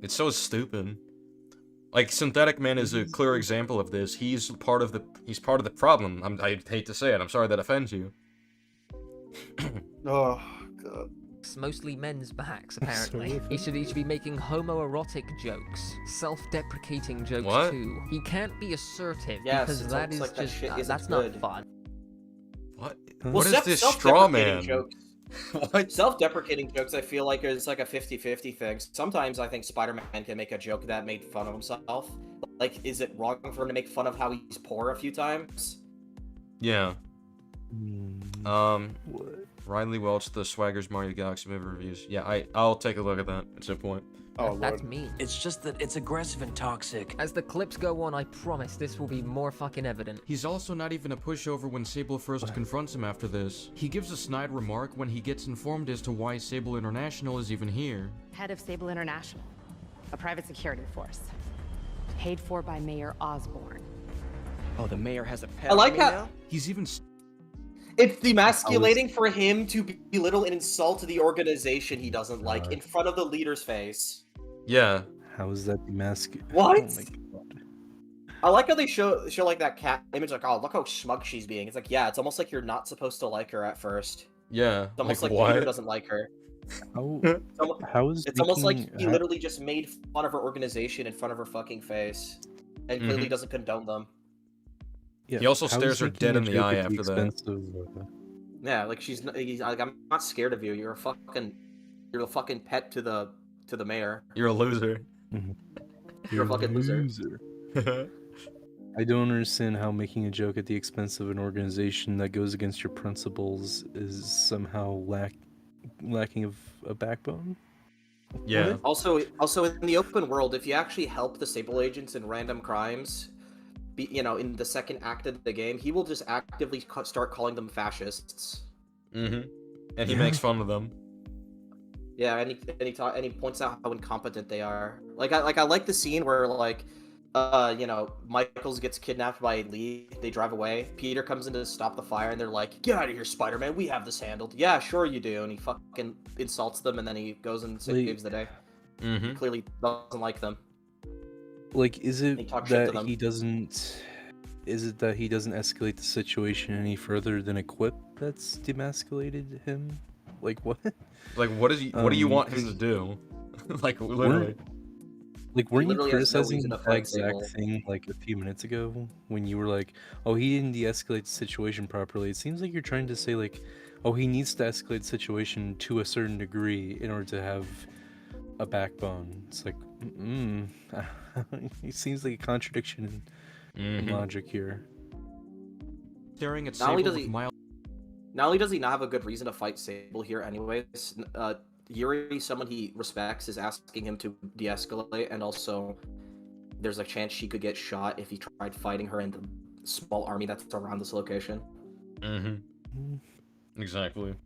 It's so stupid. Like, Synthetic Man is a clear example of this. He's part of the problem. I hate to say it. I'm sorry that offends you. Oh, God. Mostly men's backs, apparently. He should be making homoerotic jokes, self-deprecating jokes too. He can't be assertive because that is like that's not fun. What? Well, what is this straw man? What? Self-deprecating jokes, I feel like is like a 50-50 thing. Sometimes I think Spider-Man can make a joke that made fun of himself. Like, is it wrong for him to make fun of how he's poor a few times? Yeah. Riley Welch, the Swagger's Mario Galaxy movie reviews. Yeah, I'll take a look at that at some point. Oh, that's mean. It's just that it's aggressive and toxic. As the clips go on, I promise this will be more fucking evident. He's also not even a pushover when Sable first confronts him after this. He gives a snide remark when he gets informed as to why Sable International is even here. Head of Sable International, a private security force, paid for by Mayor Osborn. Oh, the mayor has a pet. I like how he's even. It's demasculating for him to belittle and insult the organization he doesn't like in front of the leader's face. Yeah. How is that demasculating? What? Oh my God. I like how they show like that cat image, like, oh, look how smug she's being. It's like, yeah, it's almost like you're not supposed to like her at first. Yeah. It's almost like what? Peter doesn't like her. It's almost like he literally just made fun of her organization in front of her fucking face, and clearly doesn't condone them. Yeah, he also stares her dead in the eye after that. Yeah, like he's like, I'm not scared of you. You're a fucking pet to the mayor. You're a loser. You're a fucking loser. I don't understand how making a joke at the expense of an organization that goes against your principles is somehow lacking of a backbone. Yeah. Also in the open world, if you actually help the Sable agents in random crimes, in the second act of the game, he will just actively start calling them fascists. And he makes fun of them. Yeah, and he points out how incompetent they are. Like I like the scene where Michaels gets kidnapped by Lee. They drive away. Peter comes in to stop the fire, and they're like, "Get out of here, Spider-Man. We have this handled." Yeah, sure you do. And he fucking insults them, and then he goes and saves the day. He clearly doesn't like them. Like, is it that he doesn't? Is it that he doesn't escalate the situation any further than a quip that's demasculated him? Like what? Like what is he? What do you want him to do? Like literally. Weren't you criticizing that exact thing like a few minutes ago when you were like, "Oh, he didn't de-escalate the situation properly"? It seems like you're trying to say like, "Oh, he needs to escalate the situation to a certain degree in order to have a backbone." It's like, it seems like a contradiction in logic here. Staring at Not only Sable does he not have a good reason to fight Sable here, anyways. Yuri, someone he respects, is asking him to de-escalate, and also there's a chance she could get shot if he tried fighting her in the small army that's around this location. Exactly.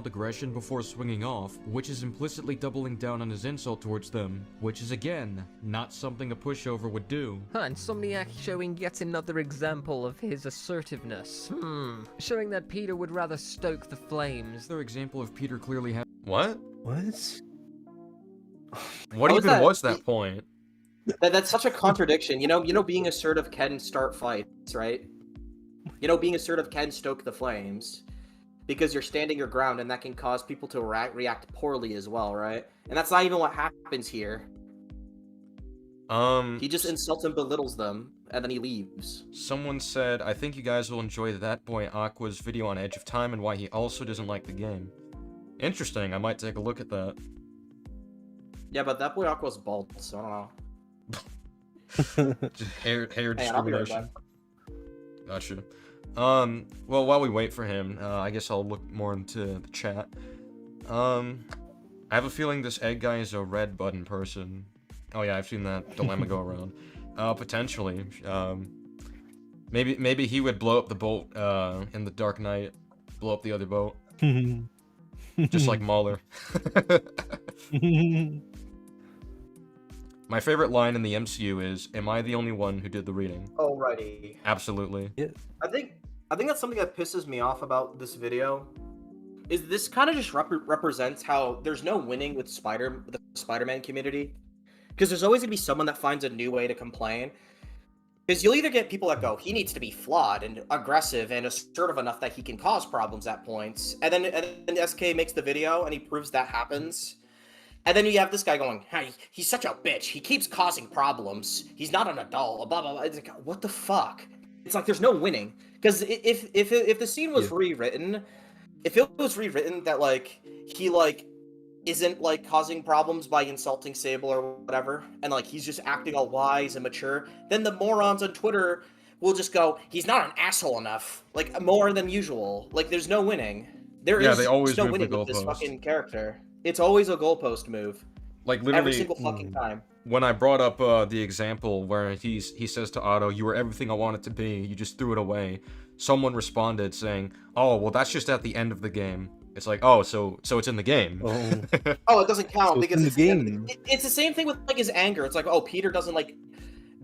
aggression before swinging off, which is implicitly doubling down on his insult towards them, which is again, not something a pushover would do. Insomniac showing yet another example of his assertiveness. Showing that Peter would rather stoke the flames. Another example of Peter clearly having... What? What? What even was that point? That's such a contradiction. You know, being assertive can start fights, right? You know, being assertive can stoke the flames. Because you're standing your ground, and that can cause people to react poorly as well, right? And that's not even what happens here. He just insults and belittles them, and then he leaves. Someone said, I think you guys will enjoy that boy Aqua's video on Edge of Time and why he also doesn't like the game. Interesting, I might take a look at that. Yeah, but that boy Aqua's bald, so I don't know. Just hair discrimination. Gotcha. Well, while we wait for him, I guess I'll look more into the chat. I have a feeling this egg guy is a red button person. Oh yeah, I've seen that dilemma go around. Potentially. Maybe he would blow up the boat, in the Dark Knight. Blow up the other boat. Just like Mahler. My favorite line in the MCU is, "Am I the only one who did the reading?" Alrighty. Absolutely. Yeah. I think that's something that pisses me off about this video. Is this kind of just represents how there's no winning with the Spider-Man community, because there's always gonna be someone that finds a new way to complain. Because you'll either get people that go, he needs to be flawed and aggressive and assertive enough that he can cause problems at points, and then SK makes the video and he proves that happens. And then you have this guy going, hey, he's such a bitch. He keeps causing problems. He's not an adult. Blah blah blah. It's like, what the fuck? It's like there's no winning. Because if the scene was rewritten, if it was rewritten that like he like isn't like causing problems by insulting Sable or whatever, and like he's just acting all wise and mature, then the morons on Twitter will just go, he's not an asshole enough, like more than usual. Like there's no winning. They always no move winning the with this goalpost. fucking character. It's always a goalpost move. Like literally every single fucking time. When I brought up the example where he says to Otto, "You were everything I wanted to be. You just threw it away." Someone responded saying, "Oh, well, that's just at the end of the game." It's like, oh, so it's in the game. Oh, it doesn't count So because it's in the game. It's the same thing with like his anger. It's like, oh, Peter doesn't like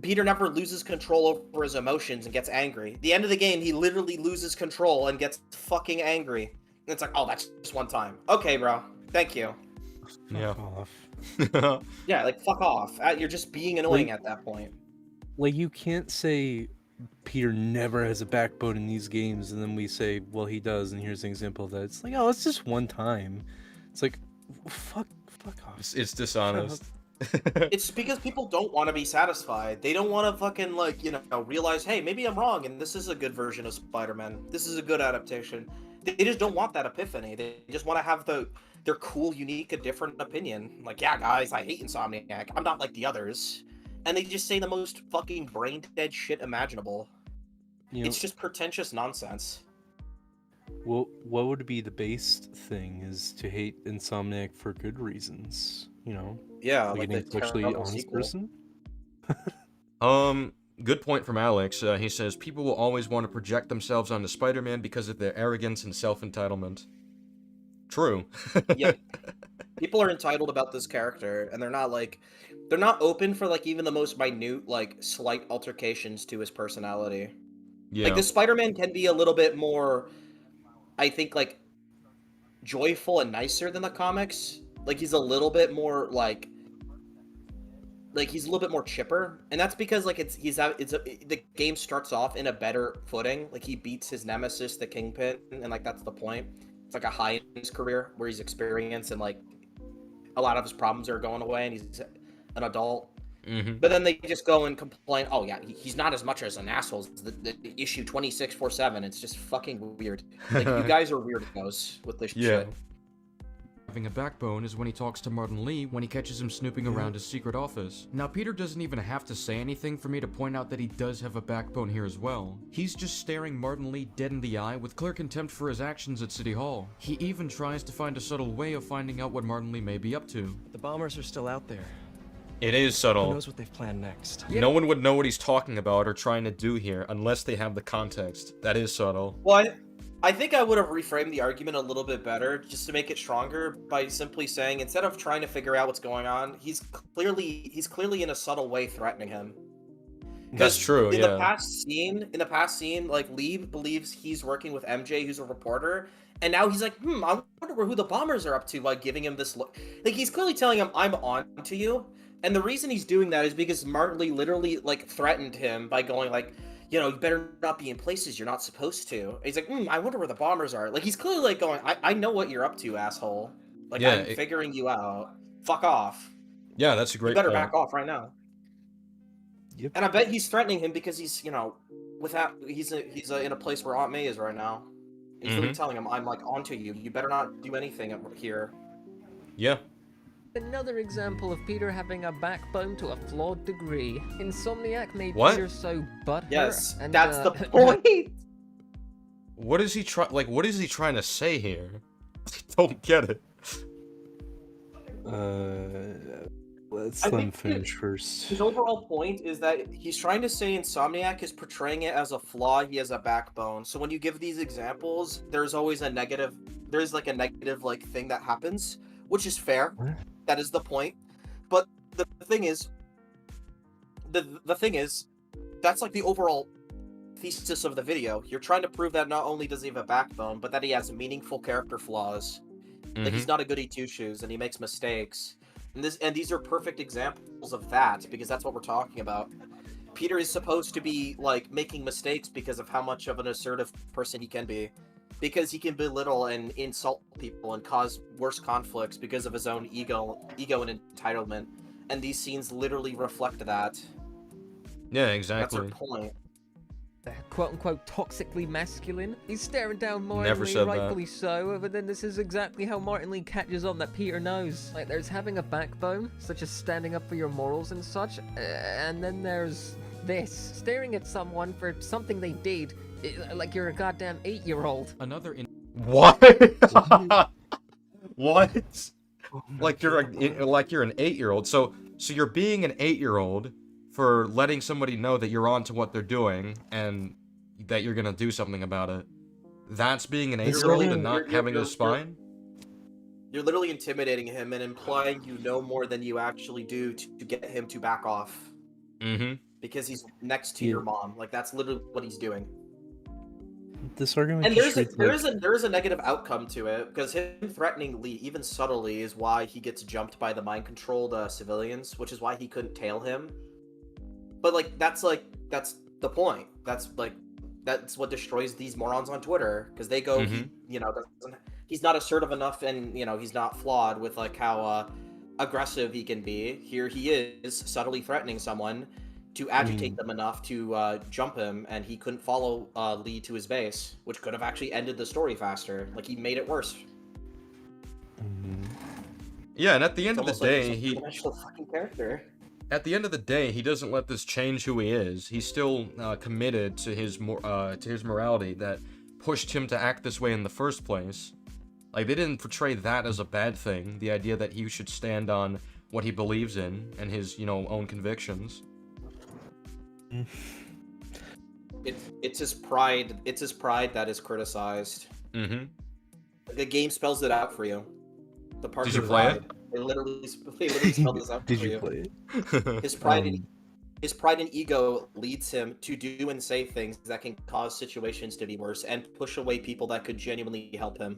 Peter never loses control over his emotions and gets angry. The end of the game, he literally loses control and gets fucking angry. And it's like, oh, that's just one time. Okay, bro. Thank you. Yeah. Yeah, like, fuck off. You're just being annoying at that point. Like, you can't say Peter never has a backbone in these games, and then we say, well, he does, and here's an example of that. It's like, oh, it's just one time. It's like, fuck off. It's dishonest. It's because people don't want to be satisfied. They don't want to fucking, like, you know, realize, hey, maybe I'm wrong, and this is a good version of Spider-Man. This is a good adaptation. They just don't want that epiphany. They just want to have their cool, unique, and different opinion. Like, yeah, guys, I hate Insomniac. I'm not like the others. And they just say the most fucking brain-dead shit imaginable. It's just pretentious nonsense. Well, what would be the base thing is to hate Insomniac for good reasons, you know? Yeah, like an intellectually honest person? Good point from Alex. He says, people will always want to project themselves onto Spider-Man because of their arrogance and self-entitlement. True. Yeah. People are entitled about this character, and they're not open for, like, even the most minute, like, slight altercations to his personality. Yeah. Like, the Spider-Man can be a little bit more, I think, like, joyful and nicer than the comics. Like, he's a little bit more, like he's a little bit more chipper, and that's because, like, the game starts off in a better footing. Like, he beats his nemesis, the Kingpin, and, like, that's the point. It's like a high in his career where he's experienced and, like, a lot of his problems are going away, and he's an adult. Mm-hmm. But then they just go and complain, oh yeah, he's not as much as an asshole as the issue 2647. It's just fucking weird. Like, you guys are weirdos with this shit. Having a backbone is when he talks to Martin Lee when he catches him snooping around his secret office. Now, Peter doesn't even have to say anything for me to point out that he does have a backbone here as well. He's just staring Martin Lee dead in the eye with clear contempt for his actions at City Hall. He even tries to find a subtle way of finding out what Martin Lee may be up to. The bombers are still out there. It is subtle. Who knows what they've planned next? No one would know what he's talking about or trying to do here unless they have the context. That is subtle. Well, I think I would have reframed the argument a little bit better just to make it stronger by simply saying, instead of trying to figure out what's going on, he's clearly in a subtle way threatening him. That's true. In the past scene, like, Lee believes he's working with MJ, who's a reporter, and now he's like, I wonder who the bombers are up to, like, giving him this look. Like, he's clearly telling him, I'm on to you. And the reason he's doing that is because Martin Lee literally, like, threatened him by going, like, you know, you better not be in places you're not supposed to. And he's like, I wonder where the bombers are. Like, he's clearly, like, going, I know what you're up to, asshole. Like, I'm figuring you out. Fuck off. Yeah, that's a great You better point. back off right now. Yep. And I bet he's threatening him because he's, you know, he's in a place where Aunt May is right now. He's really telling him, I'm, like, onto you. You better not do anything here. Yeah. Another example of Peter having a backbone to a flawed degree. Insomniac made What? Peter so butthurt. Yes, and, that's the point. What is he what is he trying to say here? I don't get it. Let's let him finish first. His overall point is that he's trying to say Insomniac is portraying it as a flaw. He has a backbone. So when you give these examples, there's always a negative. There's, like, a negative, like, thing that happens, which is fair. What? That is the point. But the thing is, the thing is, that's, like, the overall thesis of the video. You're trying to prove that not only does he have a backbone, but that he has meaningful character flaws. Like, he's not a goody two-shoes, and he makes mistakes. And these are perfect examples of that, because that's what we're talking about. Peter is supposed to be, like, making mistakes because of how much of an assertive person he can be. Because he can belittle and insult people and cause worse conflicts because of his own ego and entitlement. And these scenes literally reflect that. Yeah, exactly. That's her point. Quote-unquote toxically masculine. He's staring down Martin Never Lee, said rightfully so, but then this is exactly how Martin Lee catches on that Peter knows. Like, there's having a backbone, such as standing up for your morals and such, and then there's this. Staring at someone for something they did, like you're a goddamn 8-year-old. What? What? Like you're an 8-year-old. So you're being an 8-year-old for letting somebody know that you're on to what they're doing and that you're gonna do something about it. That's being an 8-year-old and not having a spine? You're literally intimidating him and implying you know more than you actually do to get him to back off. Mm-hmm. because he's next to your mom. Like that's literally what he's doing. This argument And just there is a negative outcome to it, because him threatening Lee, even subtly, is why he gets jumped by the mind-controlled civilians, which is why he couldn't tail him. But that's the point. That's what destroys these morons on Twitter, because they go, he's not assertive enough, and he's not flawed with like how aggressive he can be. Here he is subtly threatening someone to agitate them enough to jump him, and he couldn't follow Lee to his base, which could have actually ended the story faster. Like, he made it worse. Yeah, and at the end of the day, fucking character. At the end of the day, he doesn't let this change who he is. He's still committed to his morality that pushed him to act this way in the first place. Like, they didn't portray that as a bad thing, the idea that he should stand on what he believes in and his, own convictions. It's his pride. It's his pride that is criticized. Mm-hmm. The game spells it out for you. The part. Did you play it? They literally spelled this out for you. Did you play it? His pride and ego leads him to do and say things that can cause situations to be worse and push away people that could genuinely help him.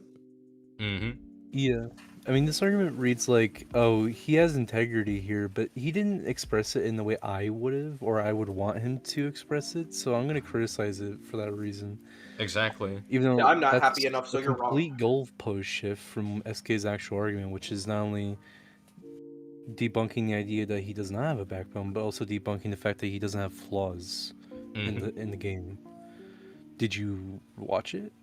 Mm-hmm. Yeah. I mean, this argument reads like, oh, he has integrity here, but he didn't express it in the way I would have, or I would want him to express it, so I'm going to criticize it for that reason. Exactly. Even though I'm not happy enough, so you're wrong. Complete goalpost shift from SK's actual argument, which is not only debunking the idea that he does not have a backbone, but also debunking the fact that he doesn't have flaws in the game. Did you watch it?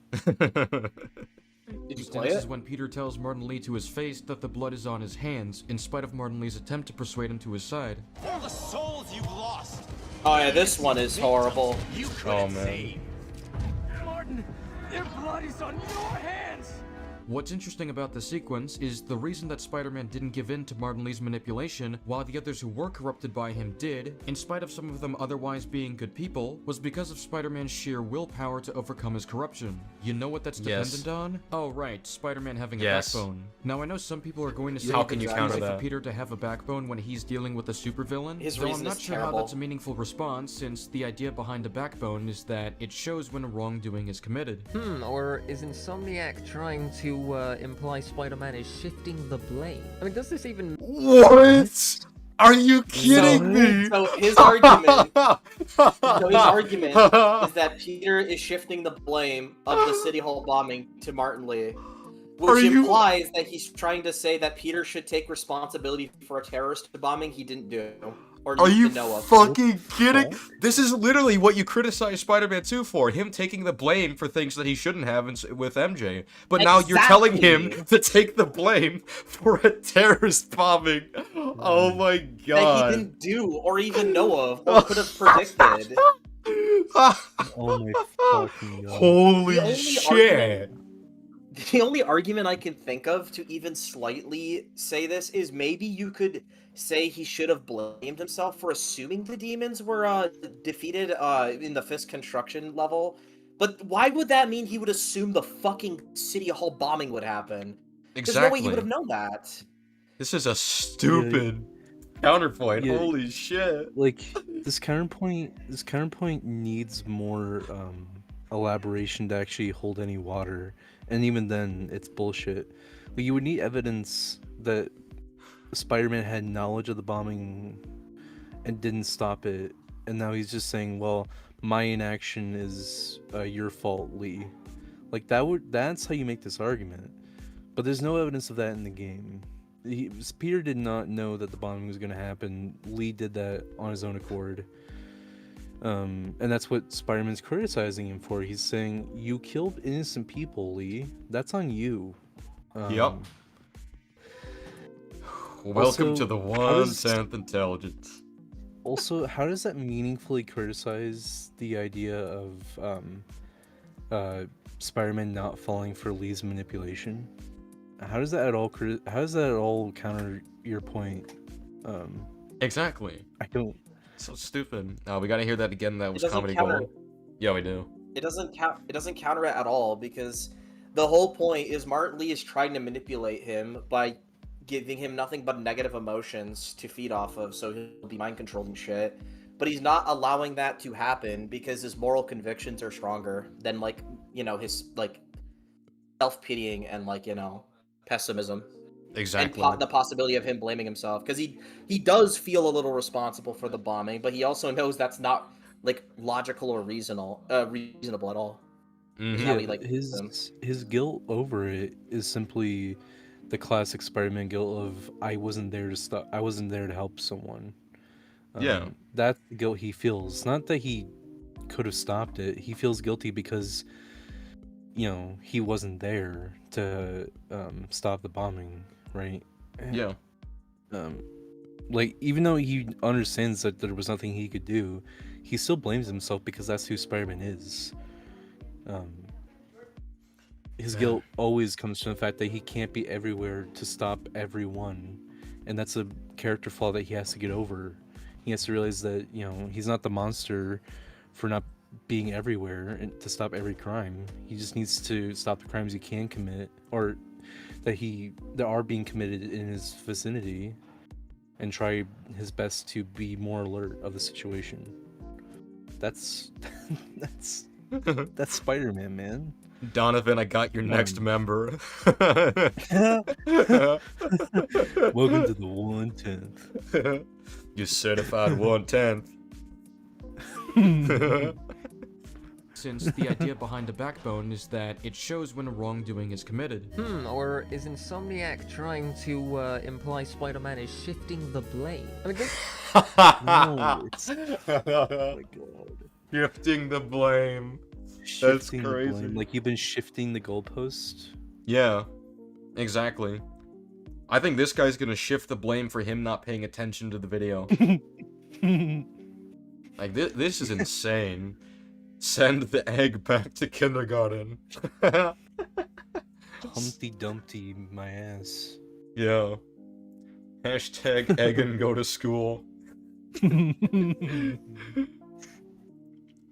Did you play This it? is when Peter tells Martin Lee to his face that the blood is on his hands, in spite of Martin Lee's attempt to persuade him to his side. For the souls you've lost. Oh yeah, this one is horrible. You Oh man. Martin, their blood is on your hands. What's interesting about this sequence is the reason that Spider-Man didn't give in to Martin Lee's manipulation, while the others who were corrupted by him did, in spite of some of them otherwise being good people, was because of Spider-Man's sheer willpower to overcome his corruption. You know what that's dependent on? Oh right, Spider-Man having a backbone. Now I know some people are going to say How can you counter for that? Peter to have a backbone when he's dealing with a supervillain, His though I'm reason not is sure terrible. how that's a meaningful response, since the idea behind a backbone is that it shows when a wrongdoing is committed. Or is Insomniac trying to imply Spider-Man is shifting the blame? I mean, does this even... What? Are you kidding me? So his argument is that Peter is shifting the blame of the City Hall bombing to Martin Lee, which implies that he's trying to say that Peter should take responsibility for a terrorist bombing he didn't do. Or Are you to know of. fucking kidding? This is literally what you criticize Spider-Man 2 for, him taking the blame for things that he shouldn't have with MJ. But now you're telling him to take the blame for a terrorist bombing. Oh my god. That he didn't do, or even know of, or could have predicted. Oh my fucking god. Holy shit. The only argument I can think of to even slightly say this is maybe you could say he should have blamed himself for assuming the demons were defeated in the Fisk construction level. But why would that mean he would assume the fucking City Hall bombing would happen? Exactly. There's no way he would have known that. This is a stupid counterpoint. Yeah. Holy shit. Like, this counterpoint needs more elaboration to actually hold any water. And even then, it's bullshit. Like, you would need evidence that Spider-Man had knowledge of the bombing and didn't stop it, and now he's just saying, well, my inaction is your fault, Lee. Like, that's how you make this argument. But there's no evidence of that in the game. Peter did not know that the bombing was going to happen. Lee did that on his own accord. And that's what Spider-Man's criticizing him for. He's saying, you killed innocent people, Lee. That's on you. Yup. Welcome to the 1/10th intelligence. Also, how does that meaningfully criticize the idea of Spider-Man not falling for Lee's manipulation? How does that at all counter your point? Exactly. I don't. So stupid. We gotta hear that again. That was comedy gold. Yeah, we do. It doesn't counter it at all, because the whole point is Martin Lee is trying to manipulate him by giving him nothing but negative emotions to feed off of, so he'll be mind controlled and shit. but he's not allowing that to happen because his moral convictions are stronger than, like, you know, his, like, self-pitying and, like, you know, pessimism. Exactly. And the possibility of him blaming himself, because he does feel a little responsible for the bombing, but he also knows that's not, like, logical or reasonable at all. Mm-hmm. How Yeah, he, like, his guilt over it is simply the classic Spider-Man guilt of I wasn't there to stop. I wasn't there to help someone. Yeah. That's the guilt he feels. Not that he could have stopped it. He feels guilty because, you know, he wasn't there to stop the bombing, right? Yeah. Like, even though he understands that there was nothing he could do, he still blames himself because that's who Spider-Man is. His guilt always comes from the fact that he can't be everywhere to stop everyone, and that's a character flaw that he has to get over. He has to realize that, you know, he's not the monster for not being everywhere and to stop every crime. He just needs to stop the crimes he can commit, or that are being committed in his vicinity, and try his best to be more alert of the situation. That's that's Spider-Man, man. Donovan, I got your next member. Welcome to the 1/10. You certified 1/10. Since the idea behind the backbone is that it shows when a wrongdoing is committed. Or is Insomniac trying to imply Spider-Man is shifting the blame? I mean, this... No, it's... Oh my god. Shifting the blame. Shifting That's the crazy. blame. Like, you've been shifting the goalpost? Yeah, exactly. I think this guy's gonna shift the blame for him not paying attention to the video. Like, this is insane. Send the egg back to kindergarten. Humpty Dumpty, my ass. Yeah. Hashtag egg and go to school.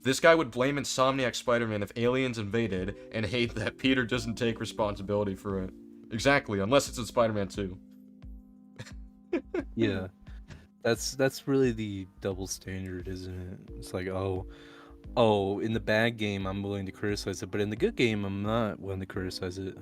This guy would blame Insomniac Spider-Man if aliens invaded, and hate that Peter doesn't take responsibility for it. Exactly, unless it's in Spider-Man 2. Yeah. That's really the double standard, isn't it? It's like, oh, in the bad game I'm willing to criticize it, but in the good game I'm not willing to criticize it.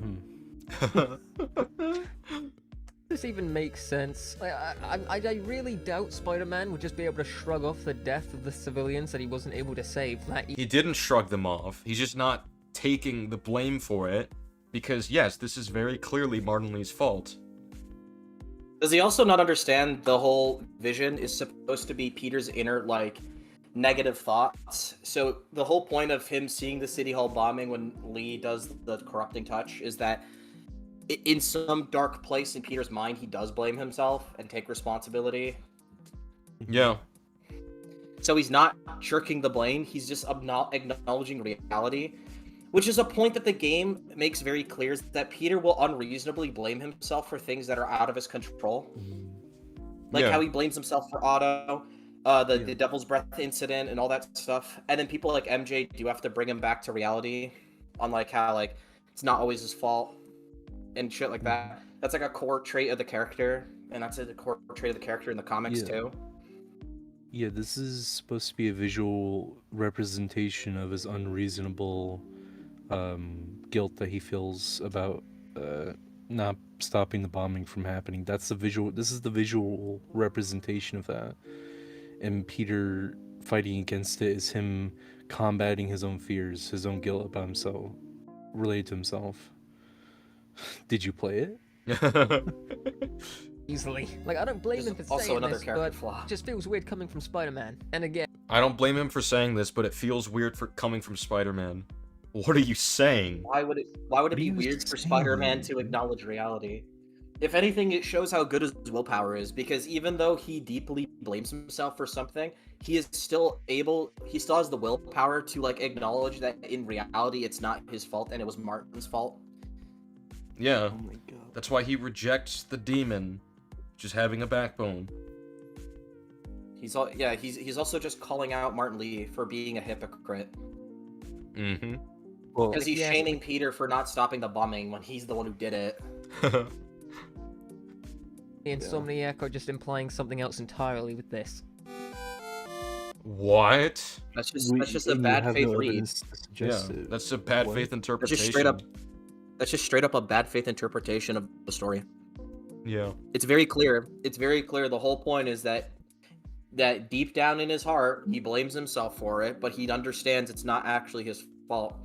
This even makes sense. I really doubt Spider-Man would just be able to shrug off the death of the civilians that he wasn't able to save. He didn't shrug them off. He's just not taking the blame for it, because yes, this is very clearly Martin Lee's fault. Does he also not understand the whole vision is supposed to be Peter's inner, like, negative thoughts? So the whole point of him seeing the City Hall bombing when Lee does the corrupting touch is that in some dark place in Peter's mind, he does blame himself and take responsibility. Yeah. So he's not shirking the blame, he's just acknowledging reality, which is a point that the game makes very clear, is that Peter will unreasonably blame himself for things that are out of his control. Like how he blames himself for Otto, the Devil's Breath incident and all that stuff. And then people like MJ do have to bring him back to reality on, like, how, like, it's not always his fault and shit like that. That's like a core trait of the character, and that's a core trait of the character in the comics too. Yeah, this is supposed to be a visual representation of his unreasonable guilt that he feels about not stopping the bombing from happening. This is the visual representation of that. And Peter fighting against it is him combating his own fears, his own guilt about himself, related to himself. Did you play it? Easily. Like, I don't blame him for saying this, but it just feels weird coming from Spider-Man. And again, I don't blame him for saying this, but it feels weird for coming from Spider-Man. What are you saying? Why would it be weird for Spider-Man to acknowledge reality? If anything, it shows how good his willpower is, because even though he deeply blames himself for something, he still has the willpower to, like, acknowledge that in reality it's not his fault and it was Martin's fault. Yeah. Oh my god. That's why he rejects the demon, just having a backbone. He's also just calling out Martin Lee for being a hypocrite. Mm-hmm. Because he's shaming Peter for not stopping the bombing when he's the one who did it. The Insomniac are just implying something else entirely with this. What? That's just a bad faith read. Yeah, that's a bad faith interpretation. That's just straight up a bad faith interpretation of the story. Yeah. It's very clear. It's very clear. The whole point is that deep down in his heart, he blames himself for it, but he understands it's not actually his fault.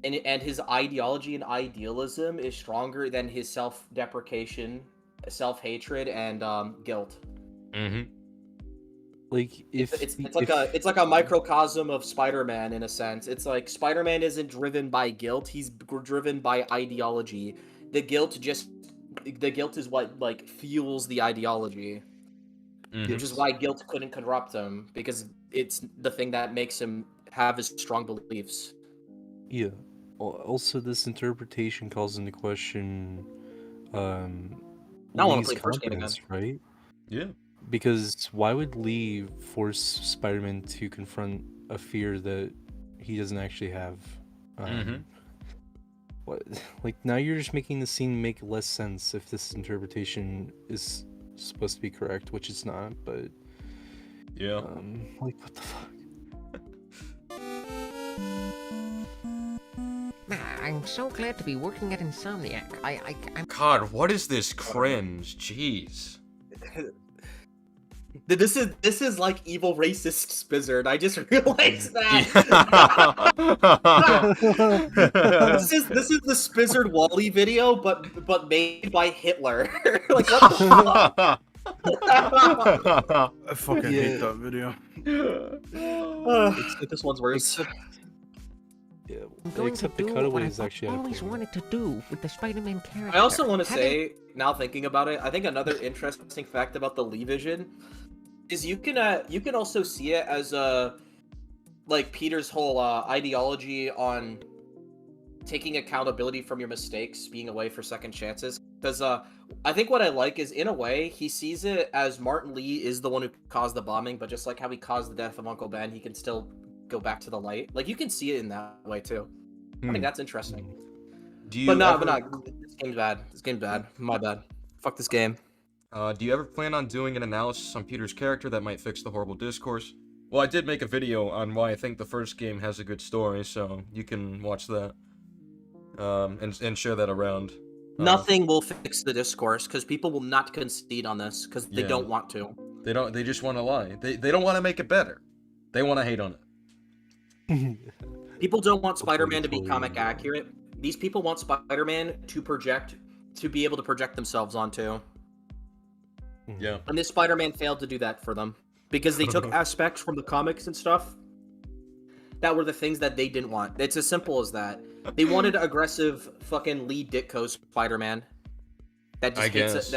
And his ideology and idealism is stronger than his self-deprecation, self-hatred, and guilt. Mm-hmm. Like it's like a microcosm of Spider-Man in a sense. It's like Spider-Man isn't driven by guilt; he's driven by ideology. The guilt is what like fuels the ideology, which is why guilt couldn't corrupt him, because it's the thing that makes him have his strong beliefs. Yeah. Also, this interpretation calls into question Now I want to play first game again, right? Yeah. Because why would Lee force Spider-Man to confront a fear that he doesn't actually have? What? Like, now you're just making the scene make less sense if this interpretation is supposed to be correct, which it's not. But yeah, like, what the fuck? I'm so glad to be working at Insomniac. I'm... God, what is this cringe? Jeez. This is like evil racist Spizzard. I just realized that. this is the Spizzard Wally video, but made by Hitler. Like, what the fuck? I fucking hate that video. This one's worse. Yeah, I'm going except to the do cutaway what is I've actually always wanted to do with the Spider-Man character. I also want to say, now thinking about it, I think another interesting fact about the Lee vision is you can also see it as like Peter's whole ideology on taking accountability from your mistakes, being away for second chances. Because I think what I like is, in a way, he sees it as Martin Lee is the one who caused the bombing, but just like how he caused the death of Uncle Ben, he can still go back to the light. Like, you can see it in that way too. I think that's interesting. But no, this game's bad. This game's bad. My bad. Fuck this game. Do you ever plan on doing an analysis on Peter's character that might fix the horrible discourse? Well, I did make a video on why I think the first game has a good story, so you can watch that and share that around. Nothing will fix the discourse, because people will not concede on this, because they don't want to. They just want to lie. They don't want to make it better. They want to hate on it. People don't want Spider-Man to be comic accurate. These people want Spider-Man to be able to project themselves onto. Yeah. And this Spider-Man failed to do that for them, because they took aspects from the comics and stuff that were the things that they didn't want. It's as simple as that. They wanted aggressive fucking Lee Ditko Spider-Man that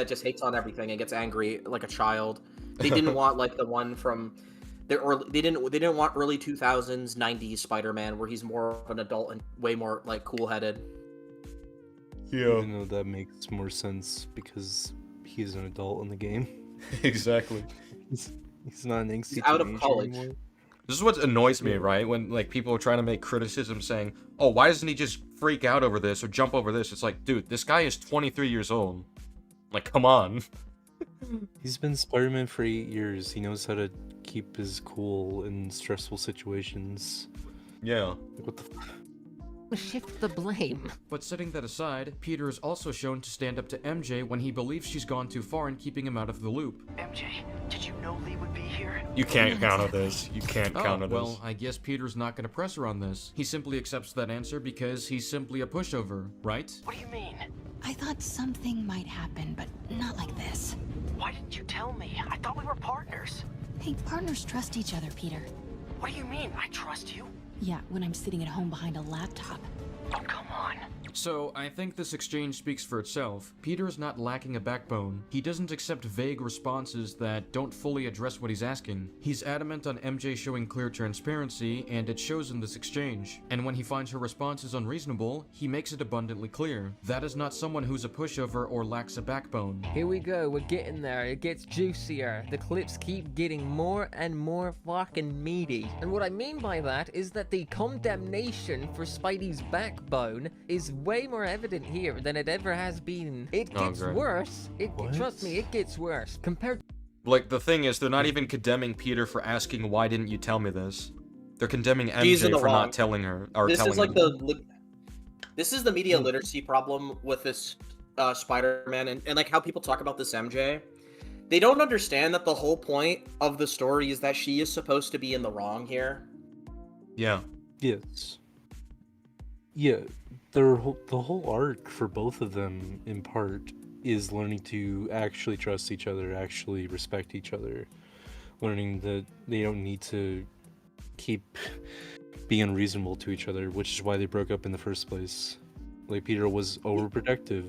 just hates on everything and gets angry like a child. They didn't want like the one from they didn't want early 2000s 90s Spider-Man where he's more of an adult and way more like cool-headed. Yeah. Even though that makes more sense because he's an adult in the game. Exactly. He's not an angsty out of college anymore. This is what annoys me, right? When like people are trying to make criticism saying, "Oh, why doesn't he just freak out over this or jump over this?" It's like, dude, this guy is 23 years old. Like, come on. He's been Spider-Man for 8 years. He knows how to keep his cool in stressful situations. Yeah. Like, what the fuck? Shift the blame. But setting that aside, Peter is also shown to stand up to MJ when he believes she's gone too far in keeping him out of the loop. MJ, did you know Lee would be here? You can't counter this. You can't counter this. Well, I guess Peter's not gonna press her on this. He simply accepts that answer because he's simply a pushover, right? What do you mean? I thought something might happen, but not like this. Why didn't you tell me? I thought we were partners. Hey, partners trust each other, Peter. What do you mean, I trust you? Yeah, when I'm sitting at home behind a laptop. Oh, come on. So, I think this exchange speaks for itself. Peter is not lacking a backbone. He doesn't accept vague responses that don't fully address what he's asking. He's adamant on MJ showing clear transparency, and it shows in this exchange. And when he finds her responses unreasonable, he makes it abundantly clear. That is not someone who's a pushover or lacks a backbone. Here we go, we're getting there. It gets juicier. The clips keep getting more and more fucking meaty. And what I mean by that is that the condemnation for Spidey's backbone is way more evident here than it ever has been. It gets worse. Trust me, it gets worse. Compared Like, the thing is, they're not even condemning Peter for asking, why didn't you tell me this? They're condemning She's in MJ the for wrong. not telling her, or This telling is like him. this is the media literacy problem with this Spider-Man, and like how people talk about this MJ. They don't understand that the whole point of the story is that she is supposed to be in the wrong here. Yeah. Yes. Yeah, the whole arc for both of them, in part, is learning to actually trust each other, actually respect each other, learning that they don't need to keep being unreasonable to each other, which is why they broke up in the first place. Like, Peter was overprotective,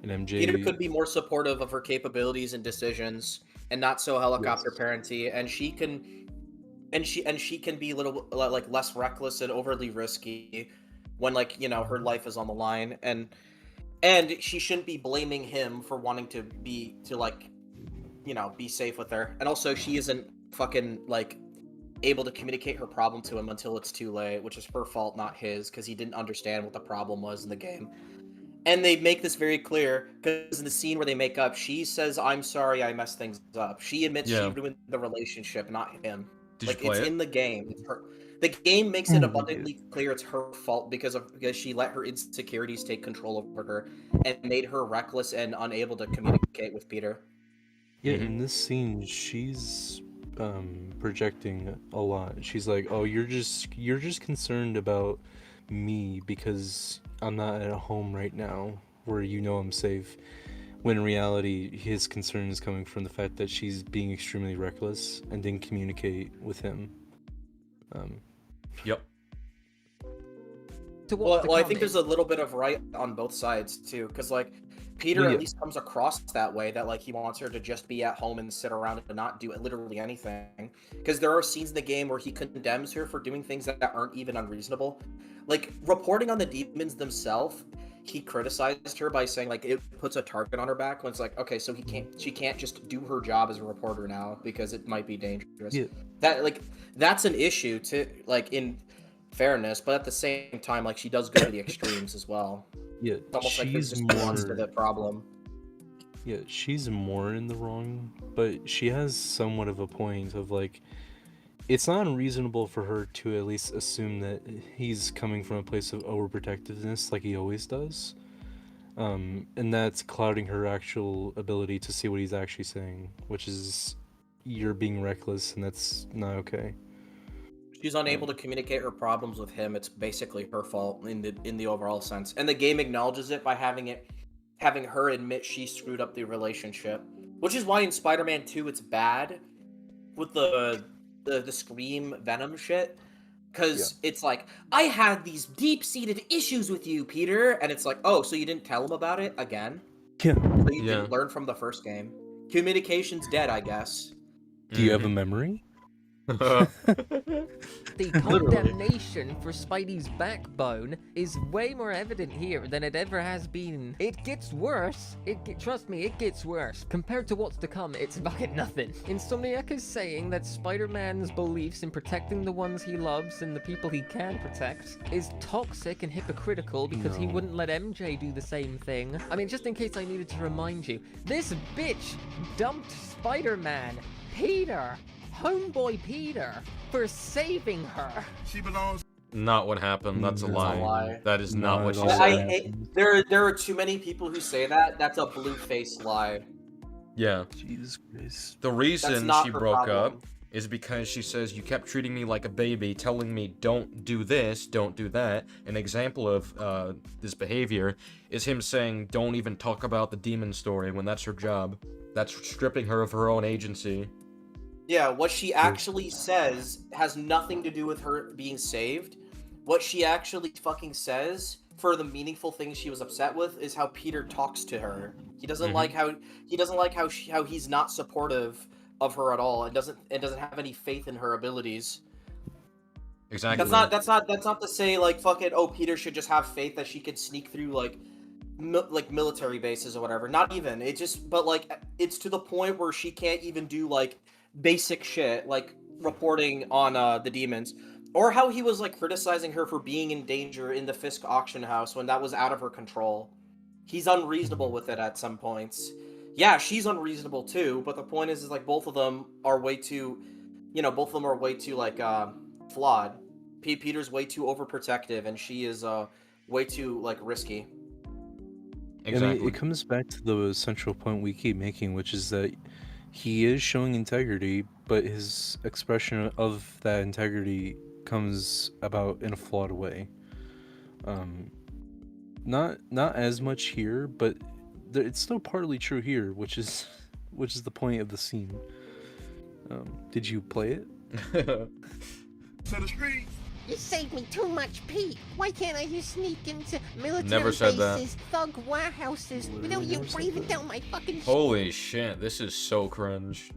and MJ... Peter could be more supportive of her capabilities and decisions, and not so helicopter parenty, and she can be a little like less reckless and overly risky when, like, you know, her life is on the line, and she shouldn't be blaming him for wanting to be safe with her. And also, she isn't fucking like able to communicate her problem to him until it's too late, which is her fault, not his, because he didn't understand what the problem was in the game. And they make this very clear, because in the scene where they make up, she says, "I'm sorry, I messed things up." She admits she ruined the relationship, not him. Did like, you play it's it? in the game. It's her. The game makes it abundantly clear it's her fault because she let her insecurities take control over her and made her reckless and unable to communicate with Peter. Yeah, in this scene, she's projecting a lot. She's like, "Oh, you're just concerned about me because I'm not at home right now where you know I'm safe." When in reality, his concern is coming from the fact that she's being extremely reckless and didn't communicate with him. Yep. Well, I think there's a little bit of right on both sides too, because like Peter at least comes across that way, that like he wants her to just be at home and sit around and not do literally anything. Because there are scenes in the game where he condemns her for doing things that aren't even unreasonable, like reporting on the demons themselves. He criticized her by saying like it puts a target on her back, when it's like, okay, so she can't just do her job as a reporter now because it might be dangerous. Yeah. That's an issue to, like, in fairness, but at the same time, like, she does go to the extremes as well. Yeah, it's almost like there's just nuance to the problem. Yeah, she's more in the wrong, but she has somewhat of a point of like, it's not unreasonable for her to at least assume that he's coming from a place of overprotectiveness like he always does. And that's clouding her actual ability to see what he's actually saying, which is, you're being reckless and that's not okay. She's unable to communicate her problems with him. It's basically her fault in the overall sense. And the game acknowledges it by having her admit she screwed up the relationship. Which is why in Spider-Man 2 it's bad with the Scream Venom shit, because it's like, I had these deep-seated issues with you, Peter, and it's like, oh, so you didn't tell him about it again? Yeah. So you didn't learn from the first game. Communication's dead, I guess. Do you have a memory? The condemnation for Spidey's backbone is way more evident here than it ever has been. It gets worse. Trust me, it gets worse. Compared to what's to come, it's fucking nothing. Insomniac is saying that Spider-Man's beliefs in protecting the ones he loves and the people he can protect is toxic and hypocritical because he wouldn't let MJ do the same thing. I mean, just in case I needed to remind you, this bitch dumped Spider-Man, Peter, homeboy Peter, for saving her. She belongs. Not what happened. That's a lie. That is not what she said. I hate. There are too many people who say that. That's a blue-faced lie. Yeah. Jesus Christ. The reason she broke up is because she says, you kept treating me like a baby, telling me don't do this, don't do that. An example of this behavior is him saying, don't even talk about the demon story when that's her job. That's stripping her of her own agency. Yeah, what she actually says has nothing to do with her being saved. What she actually fucking says, for the meaningful things she was upset with, is how Peter talks to her. He doesn't like how he's not supportive of her at all, and doesn't have any faith in her abilities. Exactly. That's not to say like fucking, oh, Peter should just have faith that she could sneak through like military bases or whatever. Not even. But like, it's to the point where she can't even do like basic shit like reporting on the demons, or how he was like criticizing her for being in danger in the Fisk auction house when that was out of her control. He's unreasonable with it at some points. Yeah, she's unreasonable too, but the point is like both of them are way too, both of them are way too like flawed. Peter's way too overprotective, and she is way too like risky. Exactly. I mean, it comes back to the central point we keep making, which is that he is showing integrity, but his expression of that integrity comes about in a flawed way. Not as much here, but it's still partly true here, which is the point of the scene. Did you play it? To the streets. You saved me too much, Pete. Why can't I just sneak into military Never said that. bases, thug warehouses, without you breathing down my fucking Holy shit, this is so cringe.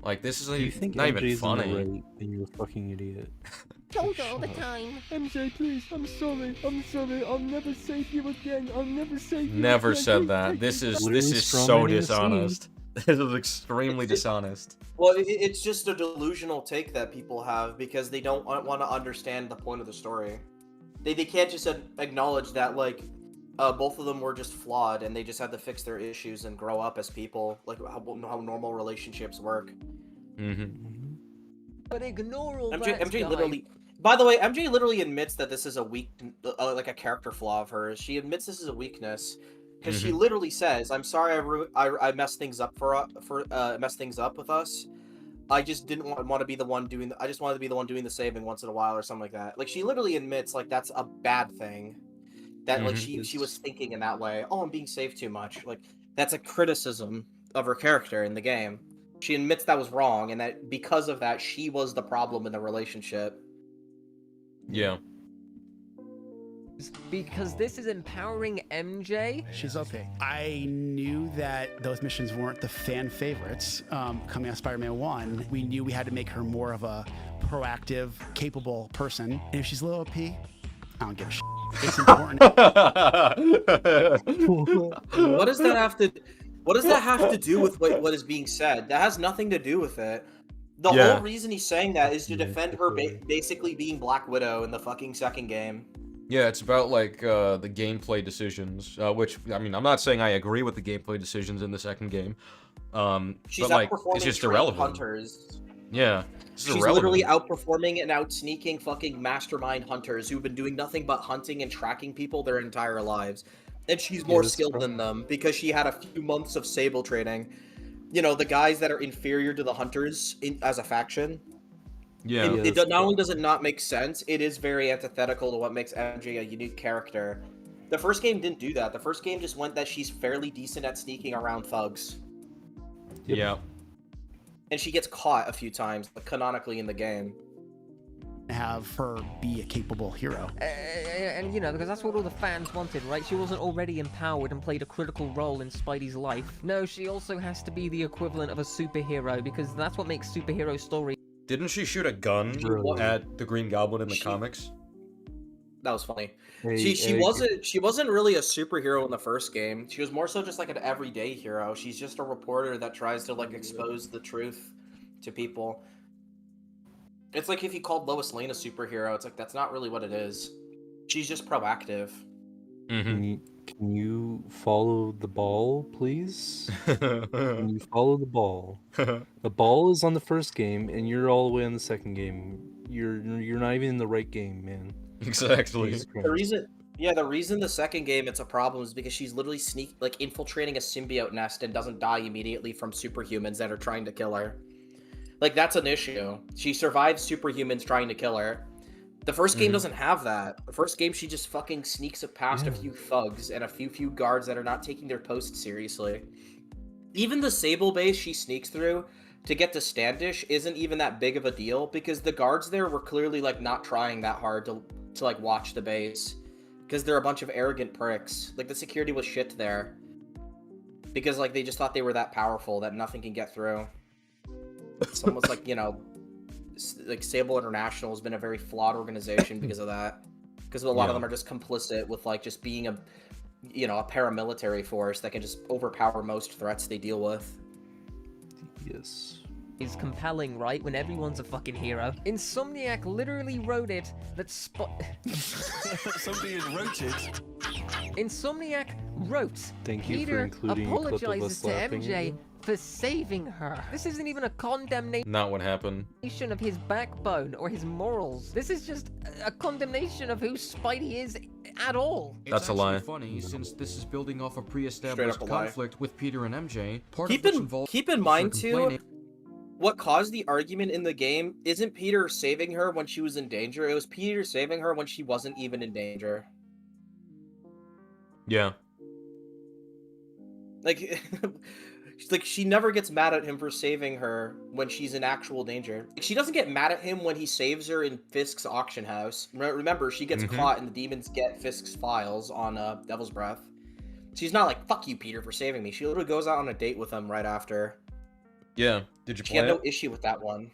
Like, this is Do you think not even MJ's in the funny. right and you're a fucking idiot? shows all the time? MJ, please, I'm sorry. I'll never save you again. I'll never save you Never again. said Please that. take This me is back. this is so dishonest. This is extremely dishonest. Well, it's just a delusional take that people have because they don't want to understand the point of the story. They can't just acknowledge that like both of them were just flawed and they just had to fix their issues and grow up as people, like how normal relationships work. Mm-hmm. But ignore all MJ, that, MJ guy. literally. By the way, MJ literally admits that this is a like a character flaw of hers. She admits this is a weakness because she literally says, "I'm sorry, I messed things up messed things up with us. I just didn't want to be the one doing. I just wanted to be the one doing the saving once in a while or something like that." Like she literally admits like that's a bad thing. That like she was thinking in that way. Oh, I'm being saved too much. Like that's a criticism of her character in the game. She admits that was wrong and that because of that she was the problem in the relationship. Yeah. Because this is empowering MJ. She's okay. I knew that those missions weren't the fan favorites coming out of Spider-Man 1. We knew we had to make her more of a proactive, capable person. And if she's a little OP, I don't give a shit. It's important. What does that have to do with what is being said? That has nothing to do with it. The whole reason he's saying that is to defend her basically being Black Widow in the fucking second game. Yeah, it's about like the gameplay decisions, which I mean, I'm not saying I agree with the gameplay decisions in the second game, She's but like outperforming it's just trained irrelevant. hunters. Yeah, She's literally outperforming and outsneaking fucking mastermind hunters who've been doing nothing but hunting and tracking people their entire lives, and she's more skilled than them because she had a few months of Sable training. You know, the guys that are inferior to the hunters as a faction. Yeah. Not only does it not make sense, it is very antithetical to what makes MJ a unique character. The first game didn't do that. The first game just went that she's fairly decent at sneaking around thugs. Yeah. And she gets caught a few times, canonically in the game. Have her be a capable hero. And you know, because that's what all the fans wanted, right? She wasn't already empowered and played a critical role in Spidey's life. No, she also has to be the equivalent of a superhero, because that's what makes superhero stories. Didn't she shoot a gun at the Green Goblin in the comics? That was funny. She wasn't really a superhero in the first game. She was more so just like an everyday hero. She's just a reporter that tries to like expose the truth to people. It's like if you called Lois Lane a superhero, it's like that's not really what it is. She's just proactive. Can you follow the ball, please? Can you follow the ball? The ball is on the first game, and you're all the way on the second game. You're not even in the right game, man. Exactly. The reason the second game it's a problem is because she's literally infiltrating a symbiote nest and doesn't die immediately from superhumans that are trying to kill her. Like that's an issue. She survives superhumans trying to kill her. The first game doesn't have that. The first game, she just fucking sneaks past a few thugs and a few guards that are not taking their post seriously. Even the Sable base she sneaks through to get to Standish isn't even that big of a deal because the guards there were clearly like not trying that hard to like watch the base because they're a bunch of arrogant pricks. Like the security was shit there because like they just thought they were that powerful that nothing can get through. It's almost like, you know, like Sable International has been a very flawed organization because of that. Because a lot of them are just complicit with like just being a paramilitary force that can just overpower most threats they deal with. Yes. Is compelling, right? When everyone's a fucking hero. Insomniac literally wrote it that Somebody wrote it. Insomniac wrote, Thank you for Peter including a clip of us apologizes to laughing MJ again. for saving her. This isn't even a condemnation Not what happened. of his backbone or his morals. This is just a condemnation of who Spidey is at all. That's a lie. It's funny, since this is building off a Straight pre-established up a lie. conflict with Peter and MJ, part Keep of which in, involves keep in mind, too, complaining. what caused the argument in the game isn't Peter saving her when she was in danger. It was Peter saving her when she wasn't even in danger. Yeah. Like, she never gets mad at him for saving her when she's in actual danger. She doesn't get mad at him when he saves her in Fisk's auction house. Remember, she gets caught and the demons get Fisk's files on Devil's Breath. She's not like, fuck you, Peter, for saving me. She literally goes out on a date with him right after. Yeah. Did you She play had no it? issue with that one.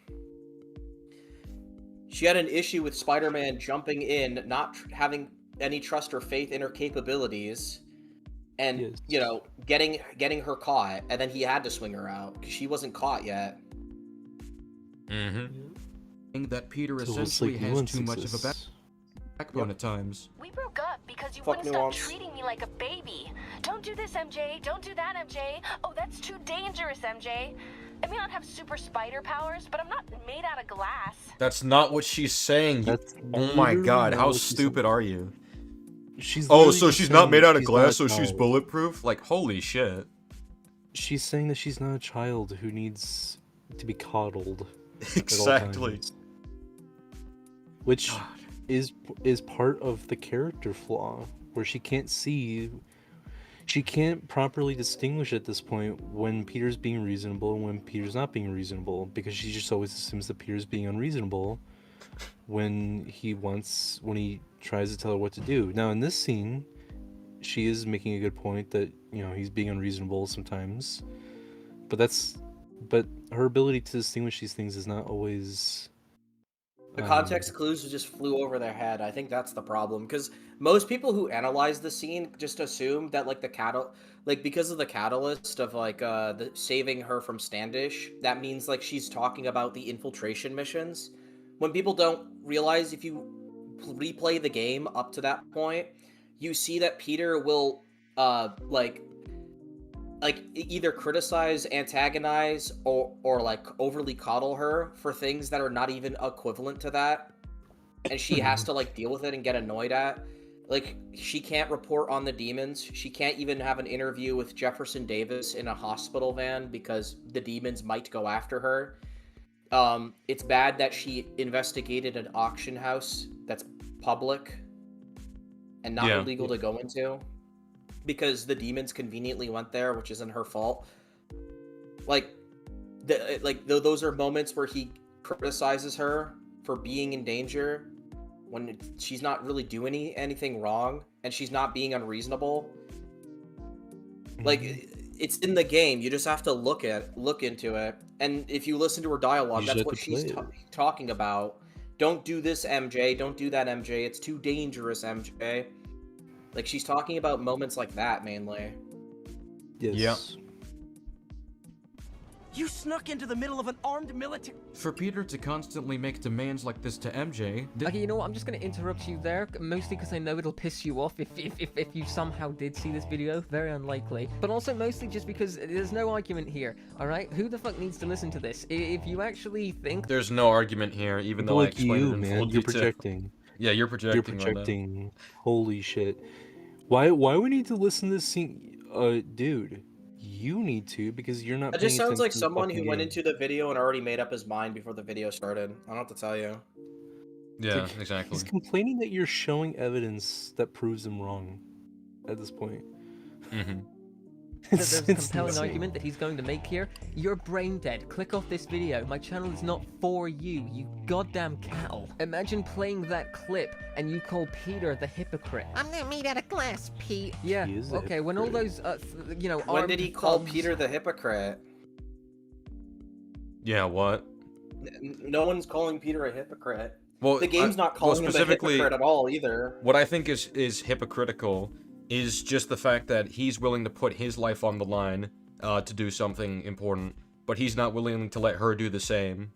She had an issue with Spider-Man jumping in, not having any trust or faith in her capabilities, and you know, getting her caught, and then he had to swing her out because she wasn't caught yet. That Peter So it's essentially like has nuance too much of a exists. backbone at times. We broke up because you Fuck wouldn't stop nuance. treating me like a baby. Don't do this, MJ. Don't do that, MJ. Oh, that's too dangerous, MJ. I may not have super spider powers, but I'm not made out of glass. That's not what she's saying. That's Oh my literally god, not how what she's stupid are you? She's Oh, literally so just she's not saying made that out of she's not glass, a so she's child. bulletproof? Like, holy shit. She's saying that she's not a child who needs to be coddled. at all Exactly. times. Which is part of the character flaw, where she can't properly distinguish at this point when Peter's being reasonable and when Peter's not being reasonable, because she just always assumes that Peter's being unreasonable when he tries to tell her what to do. Now in this scene, she is making a good point that, you know, he's being unreasonable sometimes, but her ability to distinguish these things is not always. The context clues just flew over their head. I think that's the problem, because most people who analyze the scene just assume that like because of the catalyst of like the saving her from Standish, that means like she's talking about the infiltration missions. When people don't realize, if you replay the game up to that point, you see that Peter will either criticize, antagonize, or like overly coddle her for things that are not even equivalent to that, and she has to like deal with it and get annoyed at. Like, she can't report on the demons. She can't even have an interview with Jefferson Davis in a hospital van because the demons might go after her. It's bad that she investigated an auction house that's public and not illegal to go into, because the demons conveniently went there, which isn't her fault. Those are moments where he criticizes her for being in danger when she's not really doing anything wrong, and she's not being unreasonable. Like, it's in the game. You just have to look into it. And if you listen to her dialogue, that's what she's talking about. Don't do this, MJ. Don't do that, MJ. It's too dangerous, MJ. Like, she's talking about moments like that, mainly. Yes. Yeah. You snuck into the middle of an armed military. For Peter to constantly make demands like this to MJ. Okay, you know what? I'm just gonna interrupt you there, mostly because I know it'll piss you off if you somehow did see this video. Very unlikely. But also mostly just because there's no argument here. All right? Who the fuck needs to listen to this? If you actually think There's no argument here, even though I like explained you, it in man, full you're detail. projecting. Yeah, you're projecting. You're projecting. Holy shit. Why we need to listen to this scene? Dude, you need to, because you're not. It just paying sounds like attention to the someone who fucking went game. into the video and already made up his mind before the video started. I don't have to tell you. Yeah, exactly. He's complaining that you're showing evidence that proves him wrong at this point. that there's a compelling argument that he's going to make here, you're brain dead. Click off this video. My channel is not for you, you goddamn cattle. Imagine playing that clip and you call Peter the hypocrite. I'm not made out of glass, Pete. Yeah, okay, when all those, When did he call Peter the hypocrite? Yeah, what? No one's calling Peter a hypocrite. Well, the game's not calling him a hypocrite at all, either. What I think is hypocritical is just the fact that he's willing to put his life on the line to do something important, but he's not willing to let her do the same.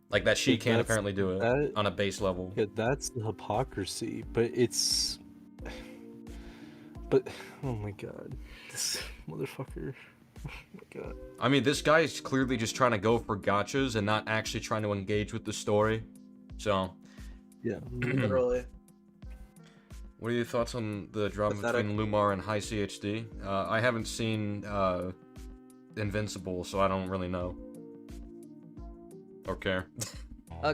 Like, that she can't apparently do it on a base level. Yeah, that's the hypocrisy, but it's... But oh my god, this motherfucker. Oh my god. I mean, this guy is clearly just trying to go for gotchas and not actually trying to engage with the story. So, yeah, literally. What are your thoughts on the drama between Lumar and High CHD? I haven't seen Invincible, so I don't really know. Or care.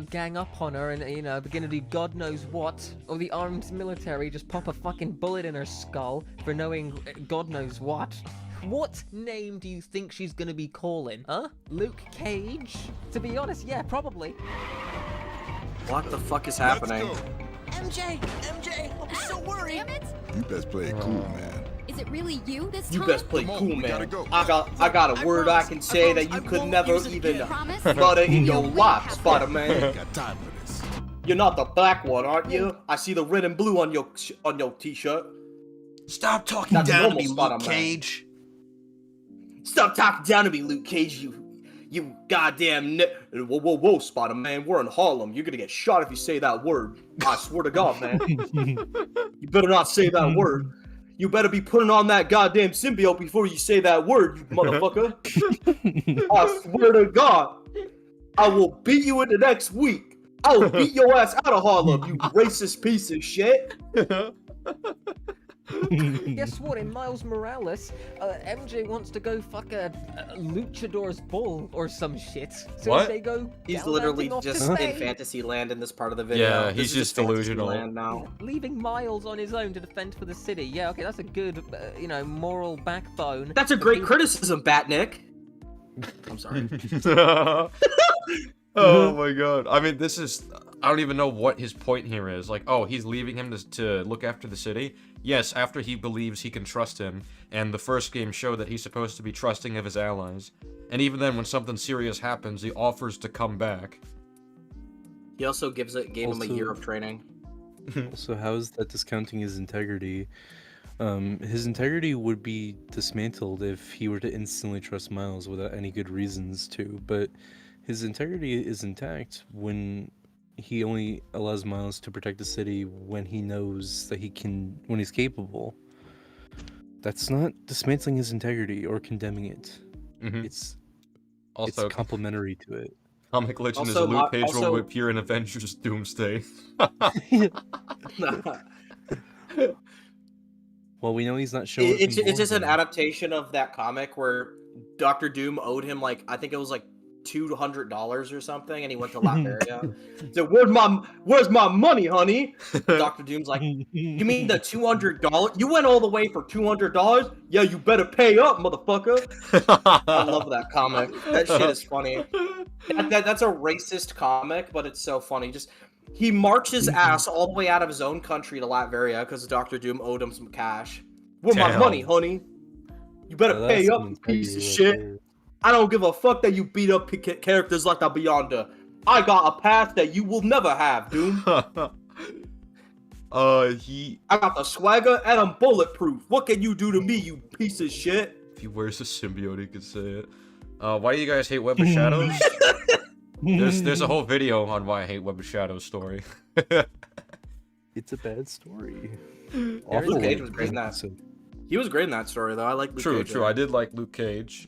Gang up on her and, you know, begin to do God knows what, or the armed military just pop a fucking bullet in her skull for knowing God knows what. What name do you think she's gonna be calling? Huh? Luke Cage? To be honest, yeah, probably. What the fuck is happening? MJ, I'm so worried. Damn it! You best play it cool, man. Is it really you this time? You best play cool, man. I got a word I can say that you could never even butter in your lap, Spider-Man. Got time for this. You're not the black one, aren't you? I see the red and blue on your t-shirt. Stop talking down to me, Luke Cage. Stop talking down to me, Luke Cage. You goddamn whoa, Spider-Man. We're in Harlem. You're gonna get shot if you say that word. I swear to God, man. You better not say that word. You better be putting on that goddamn symbiote before you say that word, you motherfucker. I swear to God, I will beat you in the next week. I will beat your ass out of Harlem, you racist piece of shit. Guess what? In Miles Morales, MJ wants to go fuck a luchador's bull or some shit. So What? they go. He's literally just in fantasy land in this part of the video. Yeah, This he's is just fantasy delusional. land now. Leaving Miles on his own to defend for the city. Yeah, okay, that's a good, you know, moral backbone. That's a great criticism, Batnick. I'm sorry. Oh my god. I mean, this is... I don't even know what his point here is. Like, oh, he's leaving him to look after the city? Yes, after he believes he can trust him, and the first game showed that he's supposed to be trusting of his allies. And even then, when something serious happens, he offers to come back. He also gave him a year of training. So how is that discounting his integrity? His integrity would be dismantled if he were to instantly trust Miles without any good reasons to, but his integrity is intact when he only allows Miles to protect the city when he knows that when he's capable. That's not dismantling his integrity or condemning it. Mm-hmm. It's also complementary to it. Comic Legend is a Luke Cage will appear in Avengers Doomsday. Well, we know he's not showing. It's just an adaptation of that comic where Dr. Doom owed him I think it was $200 or something, and he went to Latveria. So where's my money, honey? Dr. Doom's like, you mean the $200? You went all the way for $200? Yeah, you better pay up, motherfucker. I love that comic. That shit is funny. That's a racist comic, but it's so funny. He marched his ass all the way out of his own country to Latveria because Dr. Doom owed him some cash. Where's my money, honey? You better pay up, you piece of shit. I don't give a fuck that you beat up characters like the Beyonder. I got a path that you will never have, Doom. I got the swagger and I'm bulletproof. What can you do to me, you piece of shit? If he wears a symbiote, he could say it. Why do you guys hate Web of Shadows? There's a whole video on why I hate Web of Shadows story. It's a bad story. Luke Cage was great in that. He was great in that story, though. I like Luke Cage. True. I did like Luke Cage.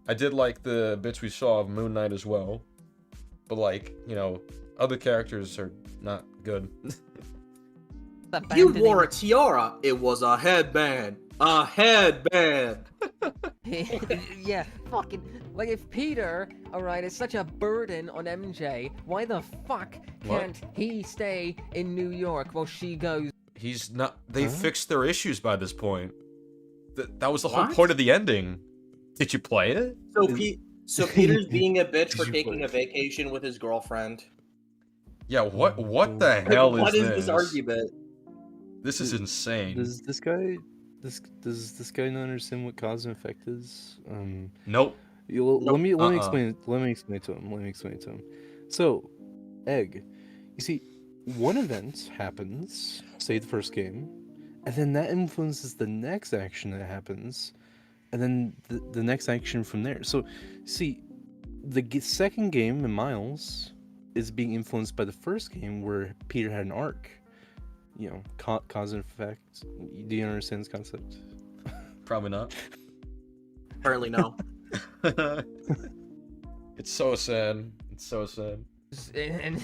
I did like the bits we saw of Moon Knight as well. But, other characters are not good. You wore a tiara. It was a headband. A headband. Yeah, fucking... if Peter, alright, is such a burden on MJ, why the fuck can't he stay in New York while she goes... He's not... They fixed their issues by this point. That was the whole point of the ending. Did you play it? So Peter's being a bitch for taking a vacation with his girlfriend. Yeah, what the hell is this? What is this argument? This is insane. Does this guy not understand what cause and effect is? Nope. Let me explain it. Let me explain it to him. So, Egg, you see, one event happens, say the first game, and then that influences the next action that happens, and then the next action from there. So, see, the second game in Miles is being influenced by the first game where Peter had an arc. cause and effect. Do you understand this concept? Probably not. Apparently no. It's so sad. It's so sad. And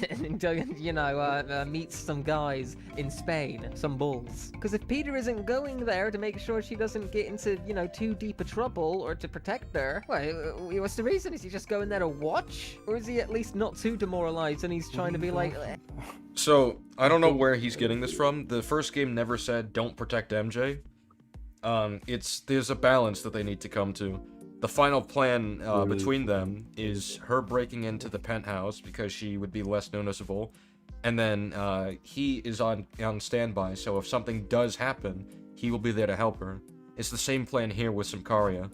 meets some guys in Spain, some bulls. Because if Peter isn't going there to make sure she doesn't get into, too deep a trouble or to protect her, what's the reason? Is he just going there to watch? Or is he at least not too demoralized and he's trying to be like... So, I don't know where he's getting this from. The first game never said, don't protect MJ. There's a balance that they need to come to. The final plan between them is her breaking into the penthouse because she would be less noticeable, and then he is on standby, so if something does happen, he will be there to help her. It's the same plan here with Symkaria.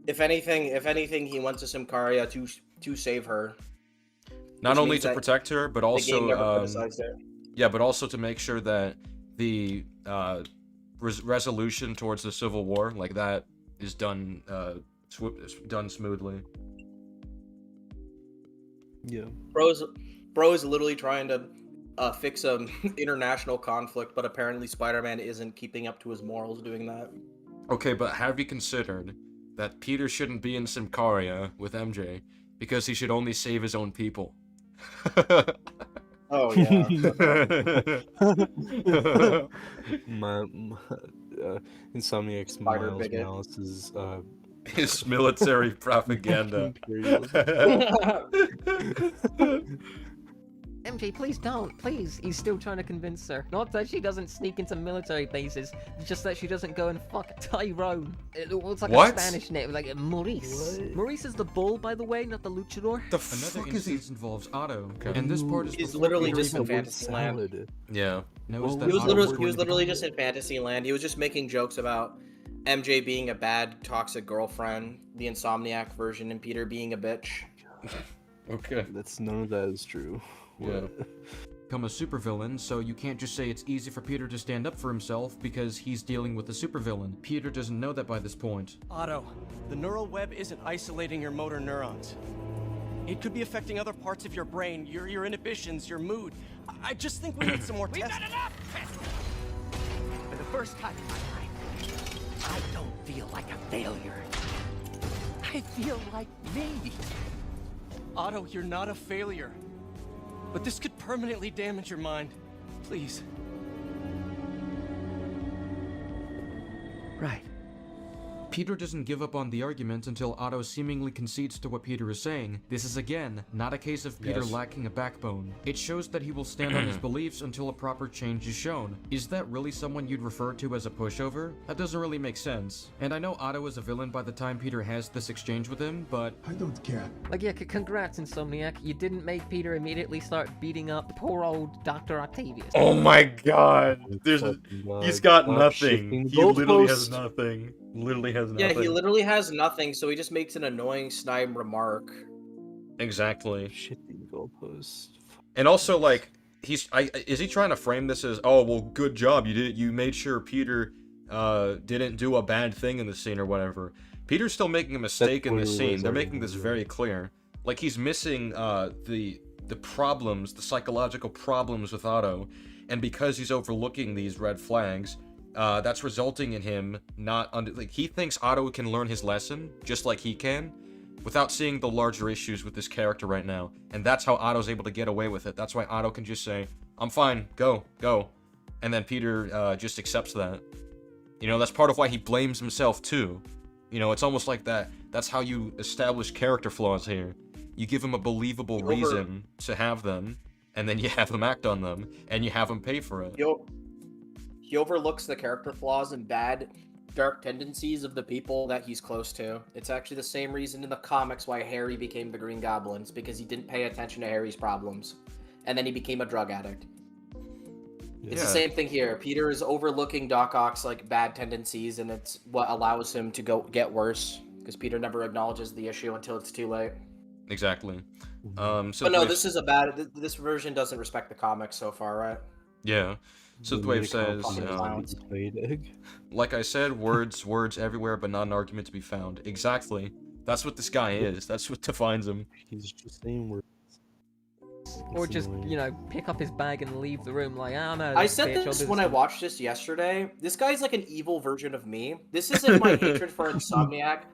If anything, he went to Symkaria to save her. Not only to protect her, but also but also to make sure that the resolution towards the Civil War, like that, is done smoothly. Yeah. Bro is literally trying to fix a international conflict, but apparently Spider-Man isn't keeping up to his morals doing that. Okay, but have you considered that Peter shouldn't be in Symkaria with MJ because he should only save his own people? Oh yeah. Insomniac's Miles Morales is his military propaganda. MJ, please don't. Please. He's still trying to convince her. Not that she doesn't sneak into military bases, just that she doesn't go and fuck Tyrone. It's like what? A Spanish name, like Maurice. What? Maurice is the bull, by the way, not the luchador. Another instance involves Otto, and this part is he's literally just in Fantasyland. Yeah. He was literally just in Fantasyland. He was just making jokes about MJ being a bad, toxic girlfriend, the Insomniac version, and Peter being a bitch. Okay. None of that is true. Yeah. Become a supervillain, so you can't just say it's easy for Peter to stand up for himself because he's dealing with a supervillain. Peter doesn't know that by this point. Otto, the neural web isn't isolating your motor neurons. It could be affecting other parts of your brain, your inhibitions, your mood. I just think we need some more tests. We've got enough! For the first time in my life, I don't feel like a failure. I feel like me. Otto, you're not a failure. But this could permanently damage your mind. Please. Right. Peter doesn't give up on the argument until Otto seemingly concedes to what Peter is saying. This is again not a case of Peter lacking a backbone. It shows that he will stand on his beliefs until a proper change is shown. Is that really someone you'd refer to as a pushover? That doesn't really make sense. And I know Otto is a villain by the time Peter has this exchange with him, but I don't care. Like, yeah, congrats, Insomniac. You didn't make Peter immediately start beating up poor old Dr. Octavius. Oh my god. He's got nothing. He literally has nothing. Literally has nothing. Yeah, he literally has nothing, so he just makes an annoying snide remark. Exactly. Shitting goalpost. And also, like, is he trying to frame this as, oh, well, good job, you made sure Peter didn't do a bad thing in the scene or whatever. Peter's still making a mistake in this scene. They're making this very clear. Like, he's missing the problems, the psychological problems with Otto, and because he's overlooking these red flags, that's resulting in him he thinks Otto can learn his lesson just like he can without seeing the larger issues with this character right now, and that's how Otto's able to get away with it. That's why Otto can just say, I'm fine, go, and then Peter just accepts that. That's part of why he blames himself too. It's almost like that's how you establish character flaws here. You give him a believable reason to have them, and then you have him act on them, and you have him pay for it. He overlooks the character flaws and bad, dark tendencies of the people that he's close to. It's actually the same reason in the comics why Harry became the Green Goblin, because he didn't pay attention to Harry's problems. And then he became a drug addict. It's the same thing here. Peter is overlooking Doc Ock's bad tendencies, and it's what allows him to get worse, because Peter never acknowledges the issue until it's too late. Exactly. But no, this version doesn't respect the comics so far, right? Yeah. So the wave says, like I said, words everywhere, but not an argument to be found. Exactly. That's what this guy is. That's what defines him. He's just saying words. words, or just, you know, pick up his bag and leave the room like, oh no. I said this when I watched this yesterday. This guy's like an evil version of me. This isn't my hatred for Insomniac.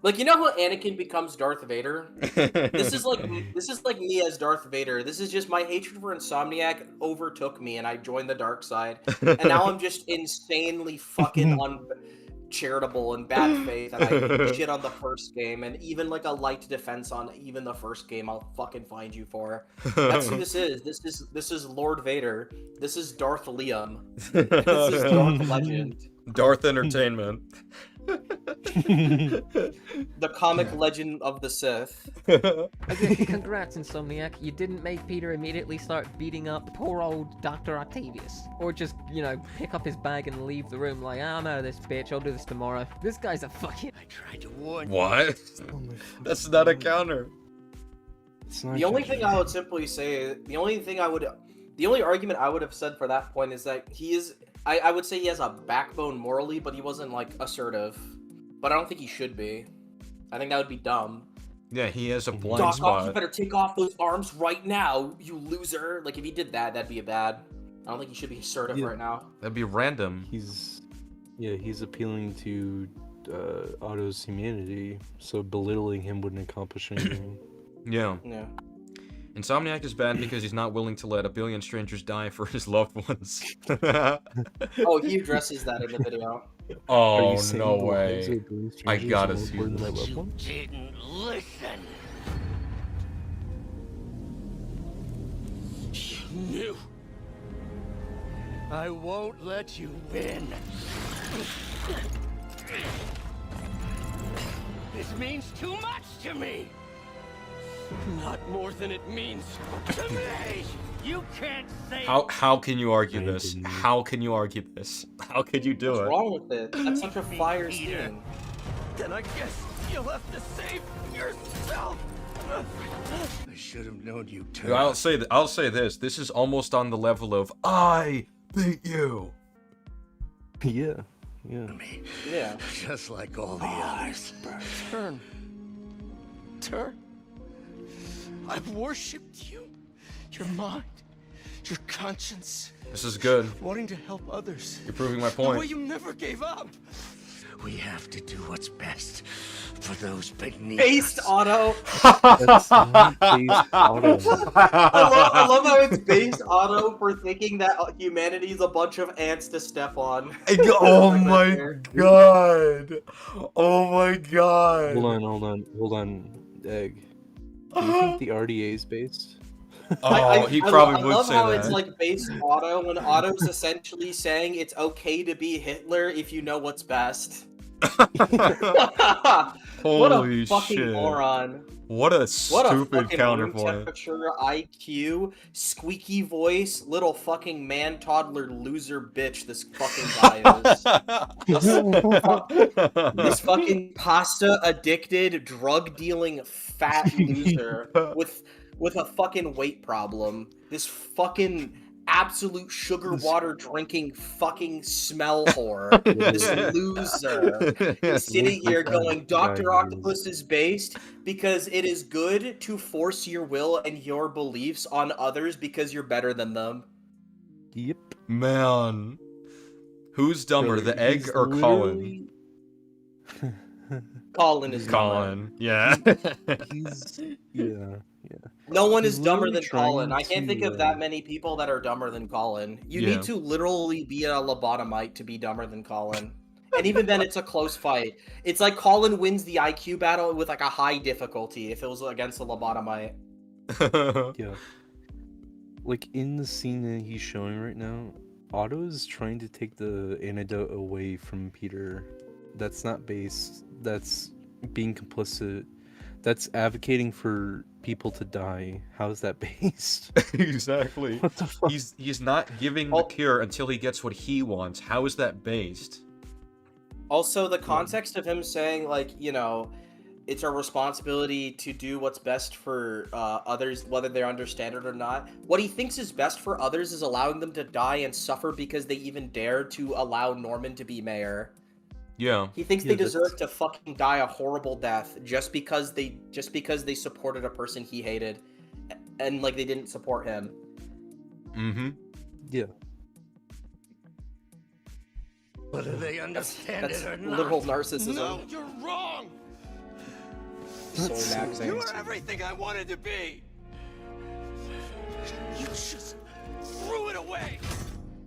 Like, you know how Anakin becomes Darth Vader? This is like me as Darth Vader. This is just my hatred for Insomniac overtook me and I joined the dark side. And now I'm just insanely fucking uncharitable and bad faith and I shit on the first game, and even like a light defense on even the first game I'll fucking find you for. That's who this is. This is Lord Vader. This is Darth Liam. This is Darth Legend. Darth Entertainment. The comic legend of the Sith. Okay, congrats, Insomniac. You didn't make Peter immediately start beating up poor old Dr. Octavius. Or just, you know, pick up his bag and leave the room like, oh no, this bitch, I'll do this tomorrow. This guy's a fucking... I tried to warn you. What? That's not a counter. The only thing I would simply say, the only argument I would have said for that point is that he is... I would say he has a backbone morally, but he wasn't, like, assertive. But I don't think he should be. I think that would be dumb. Yeah, he has a blind spot. Doc Ock, you better take off those arms right now, you loser. Like, if he did that, that'd be a bad. I don't think he should be assertive right now. That'd be random. He's appealing to Otto's humanity, so belittling him wouldn't accomplish anything. Yeah. Yeah. Insomniac is bad because he's not willing to let a billion strangers die for his loved ones. Oh, he addresses that in the video. Oh, no way. I gotta see this. You didn't listen. You knew. I won't let you win. This means too much to me. Not more than it means to me. You can't say. How can you argue this? How can you argue this? How could you do it? What's wrong with it? That's such a fire scene. Then I guess you'll have to save yourself. I should have known you too. I'll say this. This is almost on the level of I beat you. Yeah. Yeah. Just like all the others. Turn. I've worshipped you, your mind, your conscience. This is good. Wanting to help others. You're proving my The way point. you never gave up. We have to do what's best for those beneath Based us. Otto. That's not based Otto. I love how it's based Otto for thinking that humanity's a bunch of ants to step on. Oh my god. Oh my god. Hold on, Egg. Do you think the RDA is based? Oh, he probably would say that. I love how it's like based Otto when Otto's essentially saying it's okay to be Hitler if you know what's best. What a fucking moron. What a stupid counterpoint. Room temperature, IQ, squeaky voice, little fucking man toddler loser bitch this fucking guy is. This fucking pasta addicted, drug dealing fat loser with a fucking weight problem. This fucking absolute sugar water drinking fucking smell whore. This loser is sitting here going, Dr. Octopus is based because it is good to force your will and your beliefs on others because you're better than them. Yep. Man. Who's dumber, the egg or Colin? Colin is Colin. Yeah. Yeah. No one is dumber than Colin. I can't think of that many people that are dumber than Colin. You need to literally be a lobotomite to be dumber than Colin. And even then, it's a close fight. It's like Colin wins the IQ battle with like a high difficulty if it was against a lobotomite. Yeah. Like in the scene that he's showing right now, Otto is trying to take the antidote away from Peter. That's not based. That's being complicit. That's advocating for people to die. How is that based? Exactly. What the fuck? He's not giving the cure until he gets what he wants. How is that based? Also, the context of him saying, like, you know, it's our responsibility to do what's best for others, whether they understand it or not. What he thinks is best for others is allowing them to die and suffer because they even dare to allow Norman to be mayor. Yeah. He thinks they deserve to fucking die a horrible death just because they supported a person he hated. and like they didn't support him. Mm-hmm. Yeah. Whether they understand That's it or not. literal narcissism. No, you're wrong. So relaxing. You are everything I wanted to be. You just threw it away.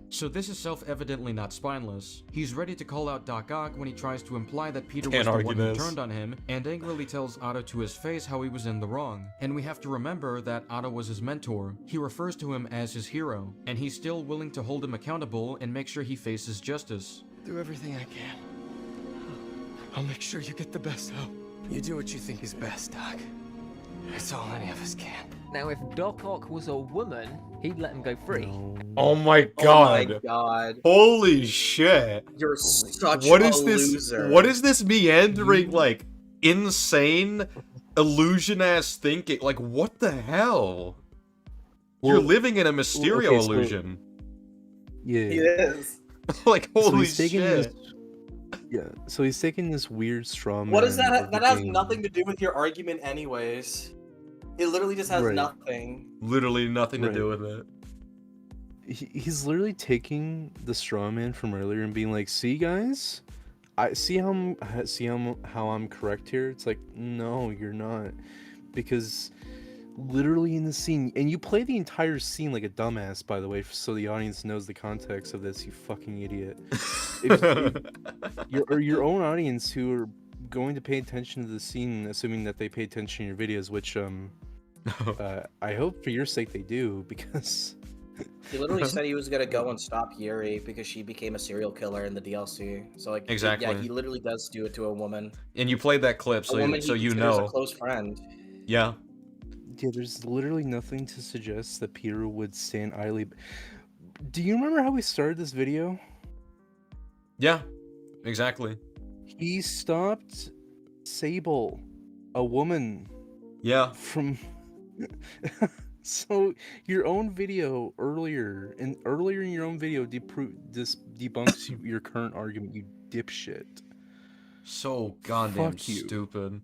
So this is self-evidently not spineless. He's ready to call out Doc Ock when he tries to imply that Peter was Can't the argue one who this. turned on him, and angrily tells Otto to his face how he was in the wrong. And we have to remember that Otto was his mentor. He refers to him as his hero, and he's still willing to hold him accountable and make sure he faces justice. Do everything I can. I'll make sure you get the best help. You do what you think is best, Doc. It's all any of us can. Now, if Doc Ock was a woman, he'd let him go free. Oh my god. Oh my god. Holy shit. You're such What a is this? loser. What is this meandering, like, insane, illusion-ass thinking? Like, what the hell? You're living in a Mysterio okay, so- illusion. Yeah. He is. Like, So holy he's taking shit. Yeah, so he's taking this weird straw man. What is that? of the That has game. nothing to do with your argument, anyways. It literally just has Right. nothing. Literally nothing to Right. do with it. He's literally taking the straw man from earlier and being like, "See, guys, I see how I'm correct here." It's like, no, you're not, because literally in the scene, and you play the entire scene like a dumbass, by the way, so the audience knows the context of this. You fucking idiot. Your own audience who are going to pay attention to the scene, assuming that they pay attention to your videos, which I hope for your sake they do, because He literally said he was gonna go and stop Yuri because she became a serial killer in the DLC. So like, Exactly. yeah, he literally does do it to a woman. And you played that clip, A so woman you, so he you considers know. a close friend. Yeah. yeah, there's literally nothing to suggest that Peter would stand idly. Do you remember how we started this video? Yeah. Exactly. He stopped Sable, a woman. Yeah. From so your own video earlier in your own video debunks your current argument, you dipshit. So goddamn Fuck you. stupid.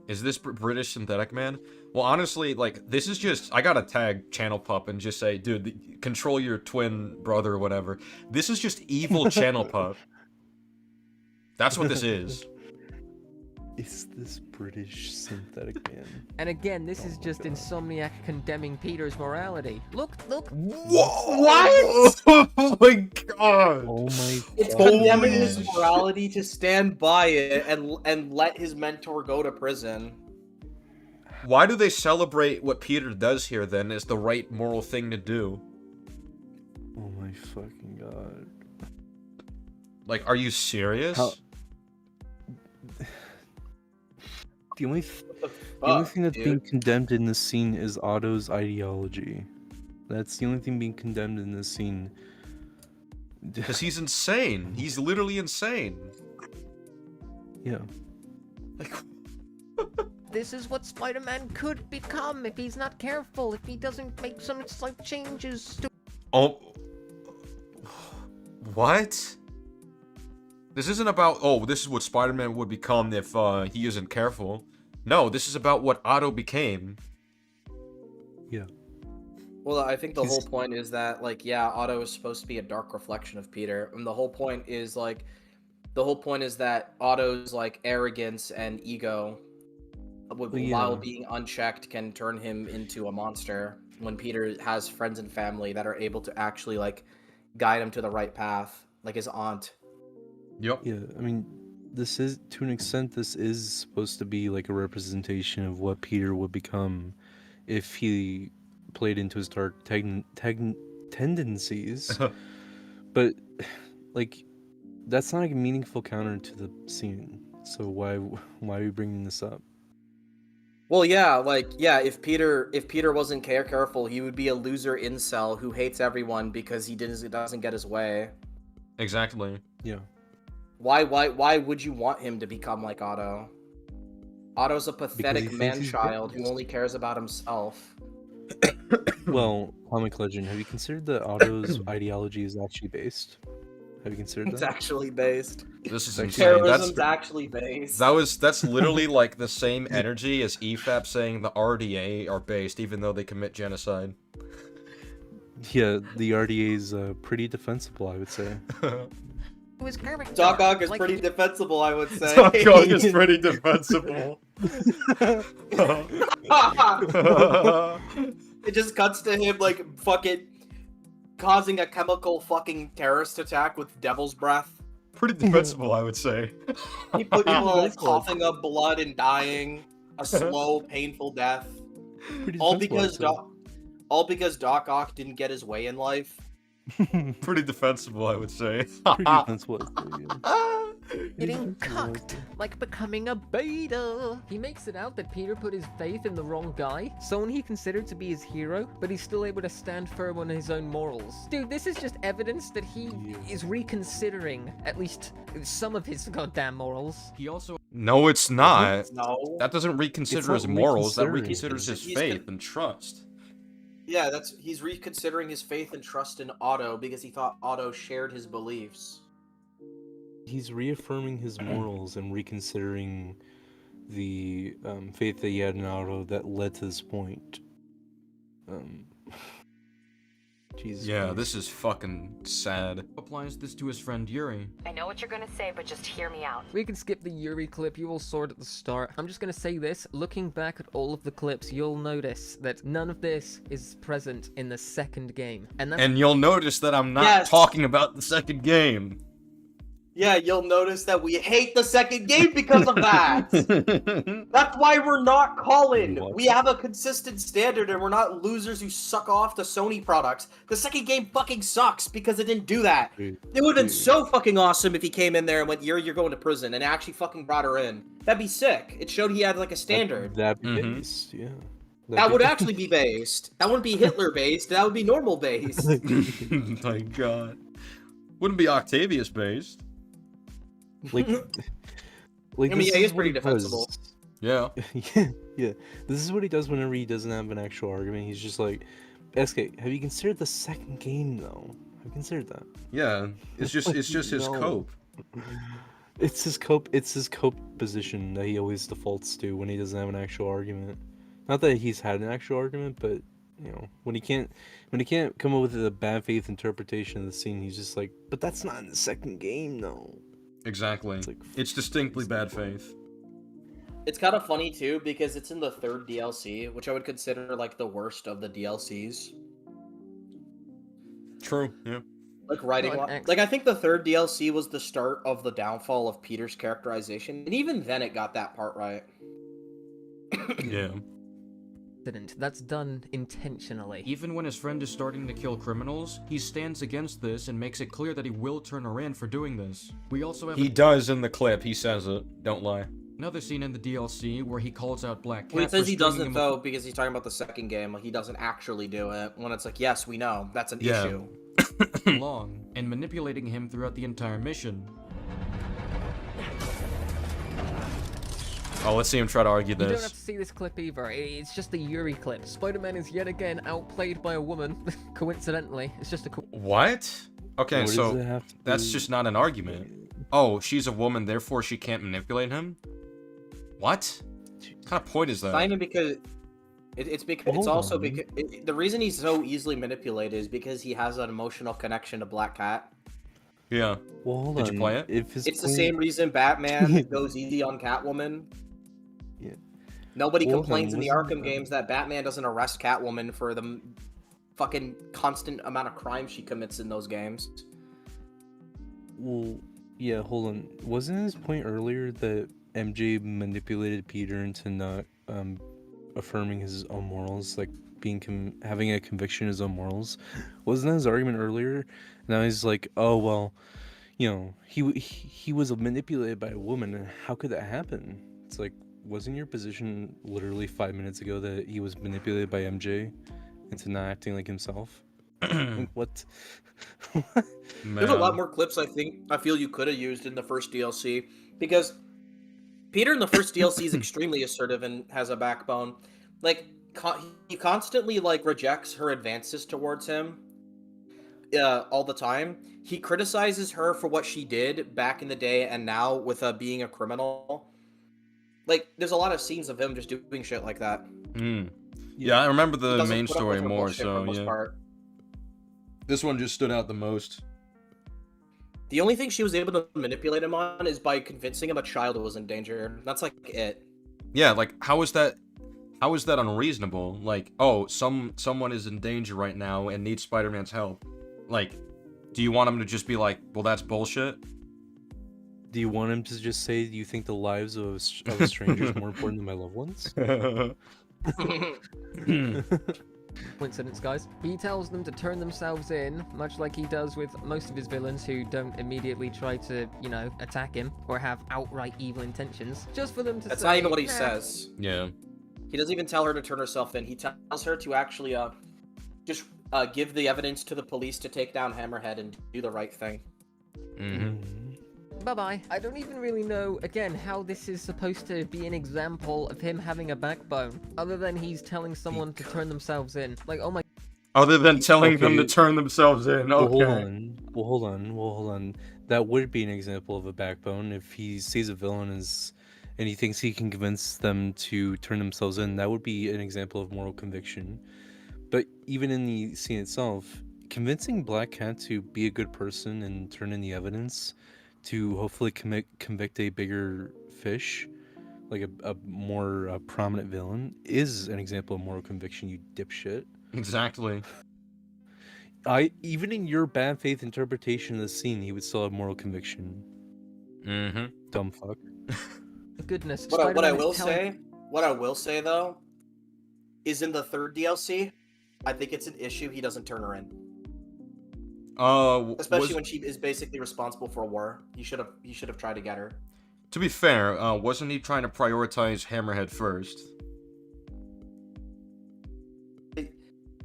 Is this British synthetic man? Well, honestly, like, this is just, I gotta tag Channel Pup and just say, dude, control your twin brother or whatever. This is just evil Channel Pup. That's what this is. Is this British synthetic man? And again, this is just Insomniac condemning Peter's morality. Look. Whoa! What? Oh my god! Oh my It's god. condemning his morality to stand by it and let his mentor go to prison. Why do they celebrate what Peter does here, then, as the right moral thing to do? Oh my fucking god. Like, are you serious? The only thing that's being condemned in this scene is Otto's ideology. That's the only thing being condemned in this scene. Because he's insane. He's literally insane. Yeah. This is what Spider-Man could become if he's not careful, if he doesn't make some slight changes to... Oh. What? This isn't about, oh, this is what Spider-Man would become if he isn't careful. No, this is about what Otto became. Yeah. Well, I think the whole point is that, like, yeah, Otto is supposed to be a dark reflection of Peter, and the whole point is that Otto's, like, arrogance and ego, while being unchecked, can turn him into a monster when Peter has friends and family that are able to actually, like, guide him to the right path, like his aunt. Yep. Yeah, I mean, this is, to an extent, this is supposed to be like a representation of what Peter would become if he played into his dark tendencies. But, like, that's not a meaningful counter to the scene. So why are we bringing this up? Well, yeah, like, yeah, if Peter wasn't careful, he would be a loser incel who hates everyone because he doesn't get his way. Exactly. Yeah. Why would you want him to become like Otto? Otto's a pathetic man-child who only cares about himself. Well, Comic Legend, have you considered that Otto's ideology is actually based? Have you considered that? It's actually based. This is insane. Terrorism's actually based. That's literally like the same energy as EFAP saying the RDA are based, even though they commit genocide. Yeah, the RDA is pretty defensible, I would say. Doc Ock is pretty defensible, I would say. Doc Ock is pretty defensible. It just cuts to him like fucking causing a chemical fucking terrorist attack with devil's breath. Pretty defensible, I would say. People coughing up blood and dying a slow, painful death. All because Doc Ock didn't get his way in life. Pretty defensible, I would say. Pretty defensible. Getting cucked, like becoming a beta. He makes it out that Peter put his faith in the wrong guy, someone he considered to be his hero, but he's still able to stand firm on his own morals. Dude, this is just evidence that he is reconsidering at least some of his goddamn morals. He also... No, it's not. No. That doesn't reconsider his morals, that reconsiders his faith and trust. Yeah, he's reconsidering his faith and trust in Otto because he thought Otto shared his beliefs. He's reaffirming his morals and reconsidering the faith that he had in Otto that led to this point. Jesus yeah, Christ. this is fucking sad. Applies this to his friend Yuri. I know what you're gonna say, but just hear me out. We can skip the Yuri clip you all saw it at the start. I'm just gonna say this, looking back at all of the clips, you'll notice that none of this is present in the second game. And you'll notice that I'm not talking about the second game. Yeah, you'll notice that we hate the second game because of that. That's why we're not calling. We have a consistent standard and we're not losers who suck off to Sony products. The second game fucking sucks because it didn't do that. It would have been so fucking awesome if he came in there and went, you're going to prison, and actually fucking brought her in. That'd be sick. It showed he had like a standard. That'd be based, yeah. That would actually be based. That wouldn't be Hitler based. That would be normal based. My god. Wouldn't be Octavius based. Like I mean, yeah, he's pretty defensible. Yeah. Yeah. This is what he does whenever he doesn't have an actual argument. He's just like, SK, have you considered the second game though? Have you considered that? Yeah. It's just his cope. It's his cope position that he always defaults to when he doesn't have an actual argument. Not that he's had an actual argument, but you know, when he can't come up with a bad faith interpretation of the scene, he's just like, but that's not in the second game though. Exactly. It's distinctly bad faith. It's kind of funny too because it's in the third DLC, which I would consider like the worst of the DLCs. True. Yeah. Like like I think the third DLC was the start of the downfall of Peter's characterization, and even then it got that part right. Yeah. That's done intentionally. Even when his friend is starting to kill criminals, he stands against this and makes it clear that he will turn her in for doing this. We also have He does in the clip, he says it. Don't lie. Another scene in the DLC where he calls out Black Cat. Well, he says he doesn't though because he's talking about the second game. Like he doesn't actually do it. When it's like, yes, we know that's an issue. Long and manipulating him throughout the entire mission. Oh, let's see him try to argue You don't have this. to see this clip either. It's just the Yuri clip. Spider-Man is yet again outplayed by a woman. Coincidentally, it's just a. What? Okay, What so does it have to that's do- just not an argument. Oh, she's a woman, therefore she can't manipulate him? What? What kind of point is that? Not even because it's because it's also because the reason he's so easily manipulated is because he has an emotional connection to Black Cat. Yeah. Well, hold Did on. you play it? It's the same reason Batman goes easy on Catwoman. Yeah. Nobody Well, complains in the wasn't Arkham games that Batman doesn't arrest Catwoman for the fucking constant amount of crime she commits in those games. Well, yeah, hold on. Wasn't his point earlier that MJ manipulated Peter into not affirming his own morals, like having a conviction in his own morals? Wasn't that his argument earlier? Now he's like, oh well, you know, he was manipulated by a woman, and how could that happen? It's like, wasn't your position literally 5 minutes ago that he was manipulated by MJ into not acting like himself? What? There's a lot more clips I feel you could have used in the first DLC because Peter in the first DLC is extremely assertive and has a backbone. Like he constantly like rejects her advances towards him. all the time. He criticizes her for what she did back in the day and now with being a criminal. Like, there's a lot of scenes of him just doing shit like that. Yeah, I remember the Doesn't main put up story with her more, bullshit for so the most yeah. part. This one just stood out the most. The only thing she was able to manipulate him on is by convincing him a child was in danger. That's like it. Yeah, like how is that unreasonable? Like, oh, someone is in danger right now and needs Spider-Man's help. Like, do you want him to just be like, well, that's bullshit? Do you want him to just say, you think the lives of a stranger is more important than my loved ones? Coincidence, guys. He tells them to turn themselves in, much like he does with most of his villains who don't immediately try to, you know, attack him or have outright evil intentions. Just for them to That's say, not even what he nah. says. Yeah. He doesn't even tell her to turn herself in. He tells her to actually just give the evidence to the police to take down Hammerhead and do the right thing. Bye-bye. I don't even really know, again, how this is supposed to be an example of him having a backbone, other than he's telling someone to turn themselves in. Like, oh my... Other than telling them to turn themselves in, okay. Well, hold on. That would be an example of a backbone. If he sees a villain and he thinks he can convince them to turn themselves in, that would be an example of moral conviction. But even in the scene itself, convincing Black Cat to be a good person and turn in the evidence to hopefully convict a bigger fish, like a more prominent villain, is an example of moral conviction, you dipshit. Exactly. Even in your bad faith interpretation of the scene, he would still have moral conviction. Dumb fuck. Goodness. What I will say though, is in the third DLC, I think it's an issue he doesn't turn her in. Especially when she is basically responsible for a war. He should have tried to get her. To be fair, wasn't he trying to prioritize Hammerhead first?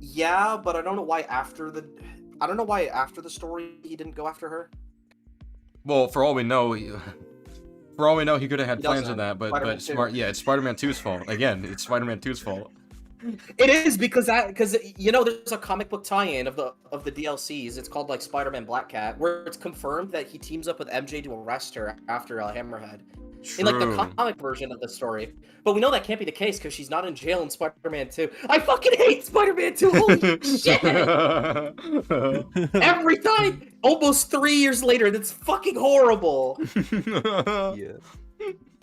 Yeah, but I don't know why after the story he didn't go after her. Well, for all we know, he could have had plans of that, but it's Spider-Man 2's fault. Again, it's Spider-Man 2's fault. It is because you know there's a comic book tie-in of the DLCs. It's called like Spider-Man Black Cat, where it's confirmed that he teams up with MJ to arrest her after Hammerhead. In like the comic version of the story. But we know that can't be the case because she's not in jail in Spider-Man 2. I fucking hate Spider-Man 2. Holy shit! Every time, almost 3 years later, that's fucking horrible. Yeah.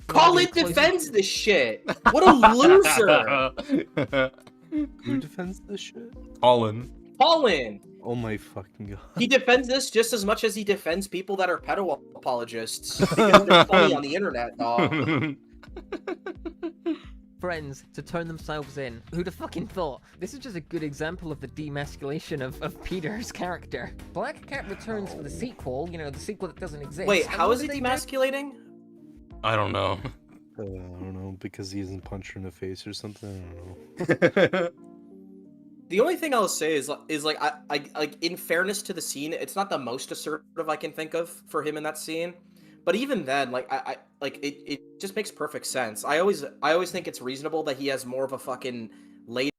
Colin defends this shit. What a loser. Who defends this shit? Colin. Oh my fucking god. He defends this just as much as he defends people that are pedo apologists. Because they're funny on the internet, dog. Friends to turn themselves in. Who'd have fucking thought? This is just a good example of the demasculation of Peter's character. Black Cat returns for the sequel, you know, the sequel that doesn't exist. Wait, how is he demasculating? I don't know. I don't know, because he hasn't punched her in the face or something. I don't know. The only thing I'll say is like I like in fairness to the scene, it's not the most assertive I can think of for him in that scene, but even then, like I like it just makes perfect sense. I always think it's reasonable that he has more of a fucking late.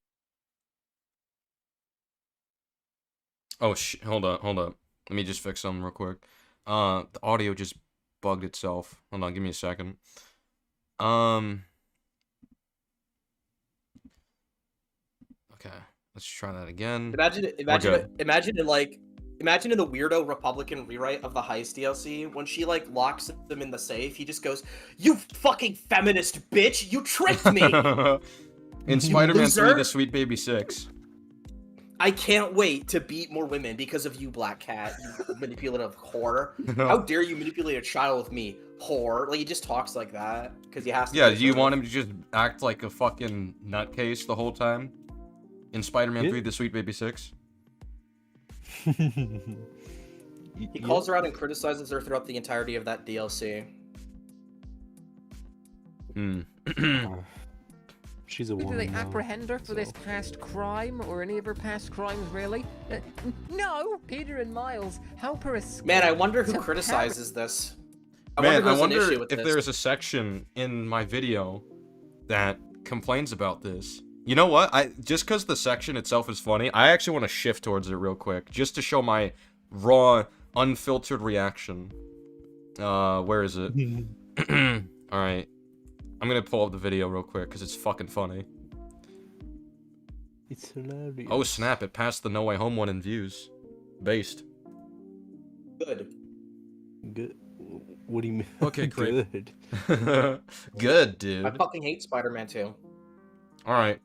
Oh hold up. Let me just fix something real quick. The audio just bugged itself. Hold on, give me a second. Okay. Let's try that again. Imagine in the weirdo Republican rewrite of the Heist DLC, when she like locks them in the safe, he just goes, "You fucking feminist bitch! You tricked me!" In Spider-Man 3, The Sweet Baby 6. I can't wait to beat more women because of you, Black Cat, you manipulative whore. How dare you manipulate a child with me, whore? Like, he just talks like that, because he has to. Yeah, do you want him to just act like a fucking nutcase the whole time? In Spider-Man 3, The Sweet Baby 6? He calls her out and criticizes her throughout the entirety of that DLC. She's a woman. Do they apprehend her for this past crime or any of her past crimes, really? No! Peter and Miles help her escape. Man, I wonder who criticizes this. I wonder if there's a section in my video that complains about this. You know what? Just because the section itself is funny, I actually want to shift towards it real quick, just to show my raw, unfiltered reaction. Where is it? Alright. I'm gonna pull up the video real quick, because it's fucking funny. It's hilarious. Oh snap, it passed the No Way Home one in views. Based. Good. Good. What do you mean? Okay, great. Good. Good, dude. I fucking hate Spider-Man 2. Alright.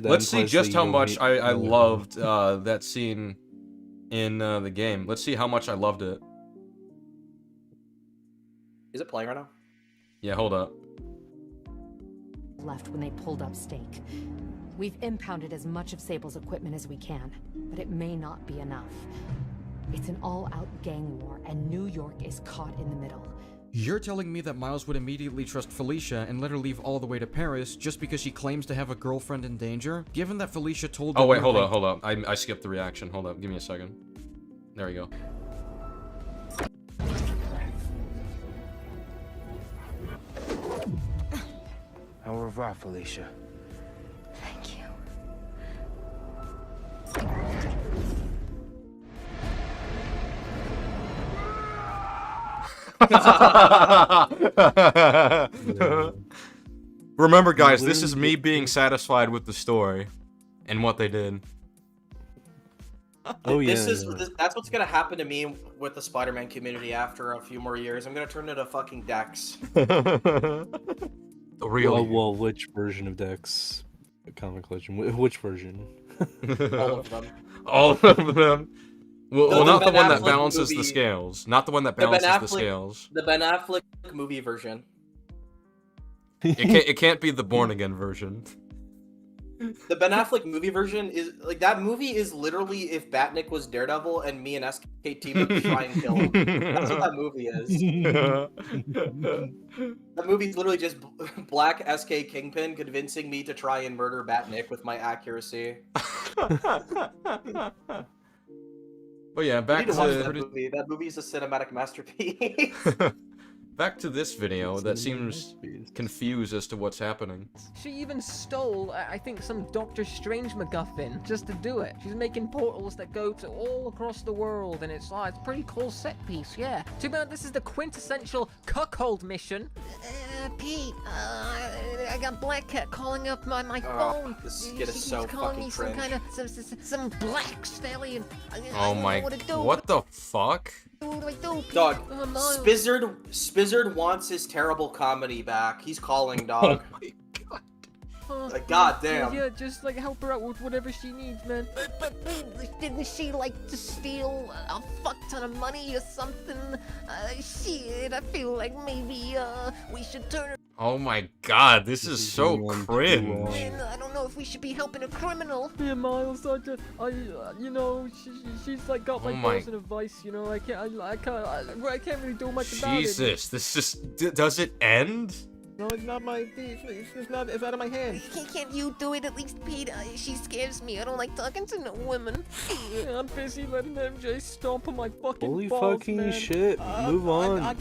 Let's see just how much I loved that scene in the game. Let's see how much I loved it. Is it playing right now? Yeah, hold up. Left when they pulled up stake. We've impounded as much of Sable's equipment as we can, but it may not be enough. It's an all-out gang war, and New York is caught in the middle. You're telling me that Miles would immediately trust Felicia and let her leave all the way to Paris just because she claims to have a girlfriend in danger? Given that Felicia told Oh wait, hold up. I skipped the reaction. Hold up, give me a second. There we go. Au revoir, Felicia. Thank you. Remember, guys, this is me being satisfied with the story and what they did. Oh yeah. That's what's gonna happen to me with the Spider-Man community after a few more years. I'm gonna turn into fucking Dex. The real. Well, which version of Dex? Comic Legend. Which version? All of them. All of them. Well, not the one that Affleck balances the movie- scales. Not the one that balances the scales. The Ben Affleck movie version. It can't be the Born Again version. The Ben Affleck movie version is like that movie is literally if Batnick was Daredevil and me and SKT would try and kill him. That's what that movie is. That movie's literally just black SK Kingpin convincing me to try and murder Batnick with my accuracy. But yeah, back You need to watch that to movie. That movie is a cinematic masterpiece. back to this video that seems confused as to what's happening. She even stole, I think, some Doctor Strange MacGuffin just to do it. She's making portals that go to all across the world, and it's a pretty cool set piece, yeah. Too bad this is the quintessential cuckold mission. Pete, I got Black Cat calling up my phone. This kid is She's so calling fucking me some cringe. kind of some black stallion. I Oh don't my, know what to do. what the fuck? What do I do, Pete? Dog, Miles. Spizzard wants his terrible comedy back. He's calling, dog. Like, goddamn. Yeah, just like help her out with whatever she needs, man. But didn't she like to steal a fuck ton of money or something? Shit, I feel like maybe we should turn her. Oh my god, this is so cringe. Man, I don't know if we should be helping a criminal. Yeah, Miles, you know, she's like got my balls and advice. You know, I can't really do much about it. Jesus, this just does it end? No, it's not my. It's out of my hands. Can't you do it at least, Pete? She scares me. I don't like talking to no women. I'm busy letting MJ stomp on my fucking Holy balls, fucking man. shit! Move on. I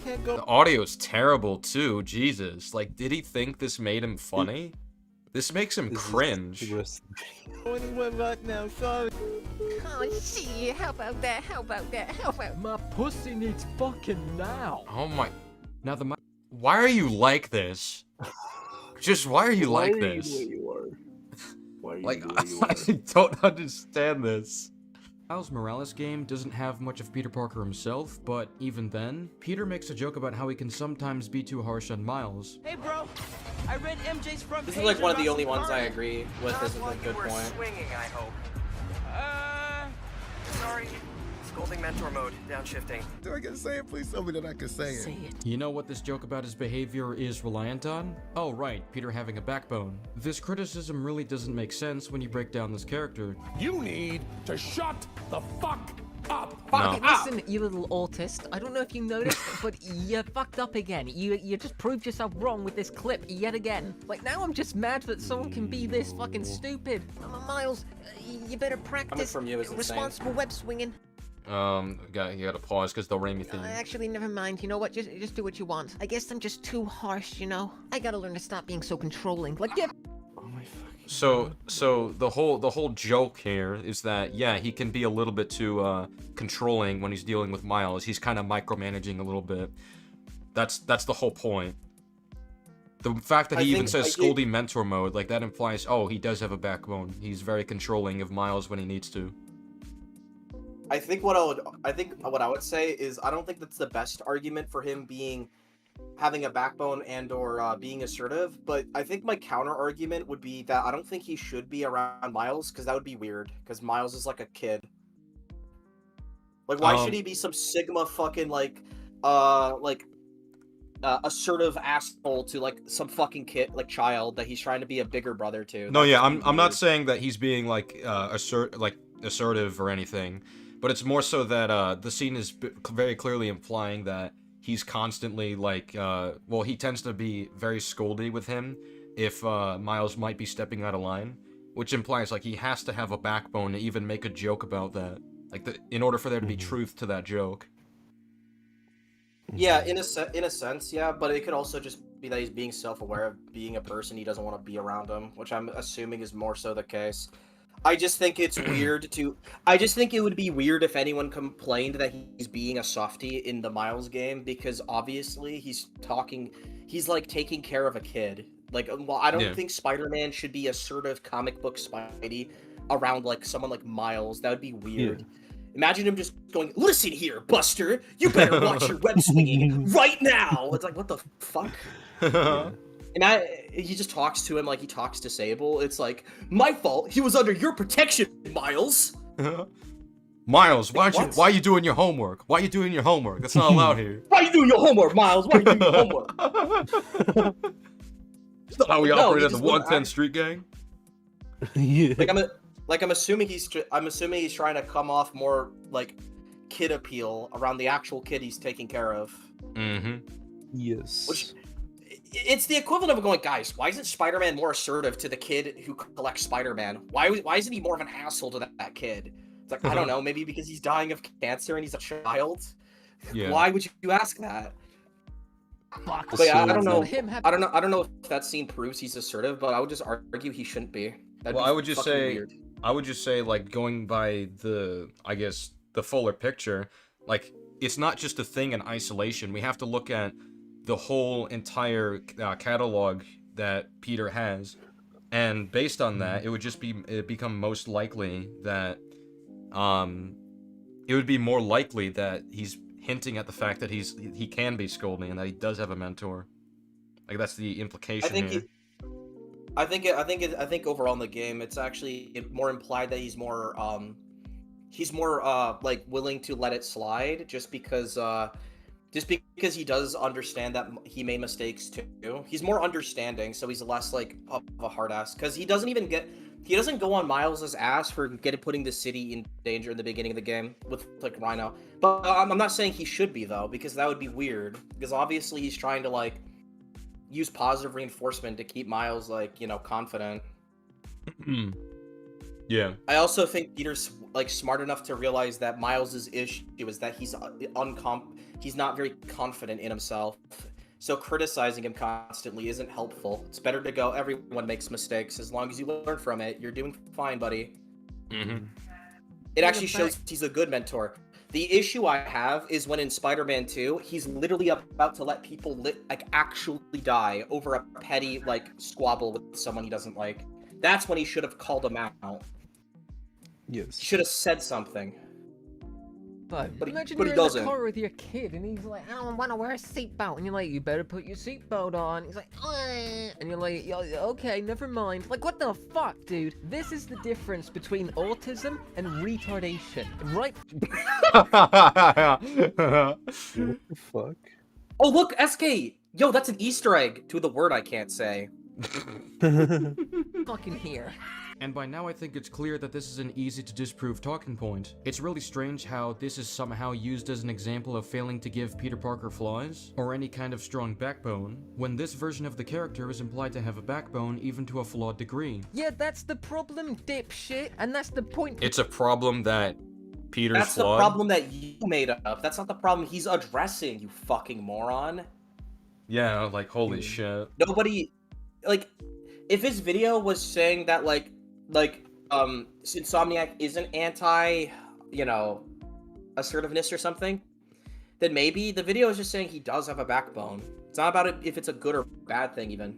can't go. The audio's terrible too, Jesus. Like, did he think this made him funny? This makes him cringe. Anywhere right now, sorry. Oh shit! How about that? How about my pussy needs fucking now? Oh my. Now why are you like this? Just why are you like this? Why are you the way you are? Why are you Like, the way you are? I don't understand this. Miles Morales game doesn't have much of Peter Parker himself, but even then, Peter makes a joke about how he can sometimes be too harsh on Miles. Hey, bro. I read MJ's front This page is like one of the about only some ones I party. agree with. This is a good point. Swinging, I hope. Sorry. Scolding mentor mode. Downshifting. Do I get to say it? Please tell me that I can say it. You know what this joke about his behavior is reliant on? Oh right, Peter having a backbone. This criticism really doesn't make sense when you break down this character. You need to shut the fuck up. Okay, listen, you little autist. I don't know if you noticed, but you fucked up again. You just proved yourself wrong with this clip yet again. Like, now I'm just mad that someone can be this fucking stupid. Miles, you better practice from you is insane. responsible web swinging. You gotta pause because they'll ring me thing. Actually, never mind. You know what? Just do what you want. I guess I'm just too harsh, you know? I gotta learn to stop being so controlling. Like, yeah. Oh my fucking So the whole joke here is that yeah, he can be a little bit too controlling when he's dealing with Miles. He's kind of micromanaging a little bit. That's the whole point. The fact that he even says Scoldy mentor mode, like that implies, oh, he does have a backbone. He's very controlling of Miles when he needs to. I think what I would say is I don't think that's the best argument for him having a backbone and or being assertive, but I think my counter argument would be that I don't think he should be around Miles because that would be weird because Miles is like a kid. Like why should he be some Sigma fucking assertive asshole to like some fucking kid like child that he's trying to be a bigger brother to? No, yeah, I'm not saying that he's being like assertive or anything, but it's more so that the scene is very clearly implying that he's constantly like he tends to be very scoldy with him if Miles might be stepping out of line, which implies like he has to have a backbone to even make a joke about that, like in order for there to be truth to that joke. Yeah, in a sense, yeah, but it could also just be that he's being self-aware of being a person he doesn't want to be around him, which I'm assuming is more so the case. I just think it's weird I just think it would be weird if anyone complained that he's being a softie in the Miles game, because obviously he's like taking care of a kid. Like, well, I don't think Spider-Man should be assertive comic book Spidey around like someone like Miles. That would be weird. Yeah. Imagine him just going, "Listen here, Buster, you better watch your web swinging right now." It's like, what the fuck? And he just talks to him like he talks to Sable. It's like, my fault. He was under your protection, Miles. Miles, why are you doing your homework? Why are you doing your homework? That's not allowed here. Why are you doing your homework, Miles? Why are you doing your homework? Is that how we operate as a 110 street gang? Yeah. I'm assuming he's trying to come off more like kid appeal around the actual kid he's taking care of. Mm-hmm. Yes. Which, it's the equivalent of going, guys, why isn't Spider-Man more assertive to the kid who collects Spider-Man? Why isn't he more of an asshole to that kid? It's like, I don't know, maybe because he's dying of cancer and he's a child? Yeah. Why would you ask that? Fuck. But yeah, I don't know if that scene proves he's assertive, but I would just argue he shouldn't be. I would just say, like, going by the fuller picture, like, it's not just a thing in isolation. We have to look at the whole entire catalog that Peter has, and based on that, it would just become most likely that it would be more likely that he's hinting at the fact that he can be Scoldy and that he does have a mentor. Like, that's the implication here. I think overall in the game, it's actually more implied that he's more like willing to let it slide just because he does understand that he made mistakes too. He's more understanding, so he's less like of a hard ass, because he doesn't go on Miles's ass for putting the city in danger in the beginning of the game with like Rhino. But I'm not saying he should be though, because that would be weird, because obviously he's trying to like use positive reinforcement to keep Miles like, you know, confident. Yeah. I also think Peter's like smart enough to realize that Miles's issue is that he's not very confident in himself. So criticizing him constantly isn't helpful. It's better to go, everyone makes mistakes. As long as you learn from it, you're doing fine, buddy. Mm-hmm. It actually shows he's a good mentor. The issue I have is when in Spider-Man 2, he's literally about to let people actually die over a petty like squabble with someone he doesn't like. That's when he should have called him out. Yes. He should have said something. But imagine you're in the car with your kid and he's like, I don't want to wear a seatbelt. And you're like, you better put your seatbelt on. He's like, and you're like, okay, never mind. Like, what the fuck, dude? This is the difference between autism and retardation, right? What the fuck? Oh, look, SK! Yo, that's an Easter egg to the word I can't say. Fucking here. And by now I think it's clear that this is an easy to disprove talking point. It's really strange how this is somehow used as an example of failing to give Peter Parker flaws, or any kind of strong backbone, when this version of the character is implied to have a backbone even to a flawed degree. Yeah, that's the problem, dipshit, and that's the point. It's a problem that Peter's That's flawed. the problem that you made up. That's not the problem he's addressing, you fucking moron. Yeah, like, holy shit. Nobody, like, if his video was saying that Insomniac isn't anti, assertiveness or something, then maybe the video is just saying he does have a backbone. It's not about it if it's a good or bad thing even.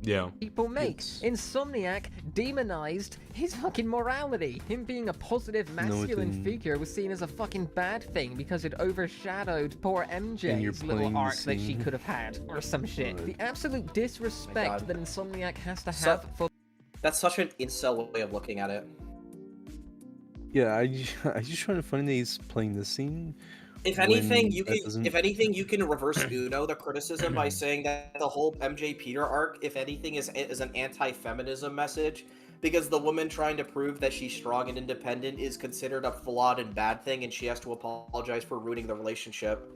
Yeah. People make. Insomniac demonized his fucking morality. Him being a positive masculine figure was seen as a fucking bad thing because it overshadowed poor MJ's little arc that she could have had, or some shit. The absolute disrespect that Insomniac has to have for... That's such an incel way of looking at it. Yeah, I just find it funny that he's playing this scene. If anything, you can reverse Uno the criticism by saying that the whole MJ Peter arc, if anything, is an anti-feminism message, because the woman trying to prove that she's strong and independent is considered a flawed and bad thing, and she has to apologize for ruining the relationship.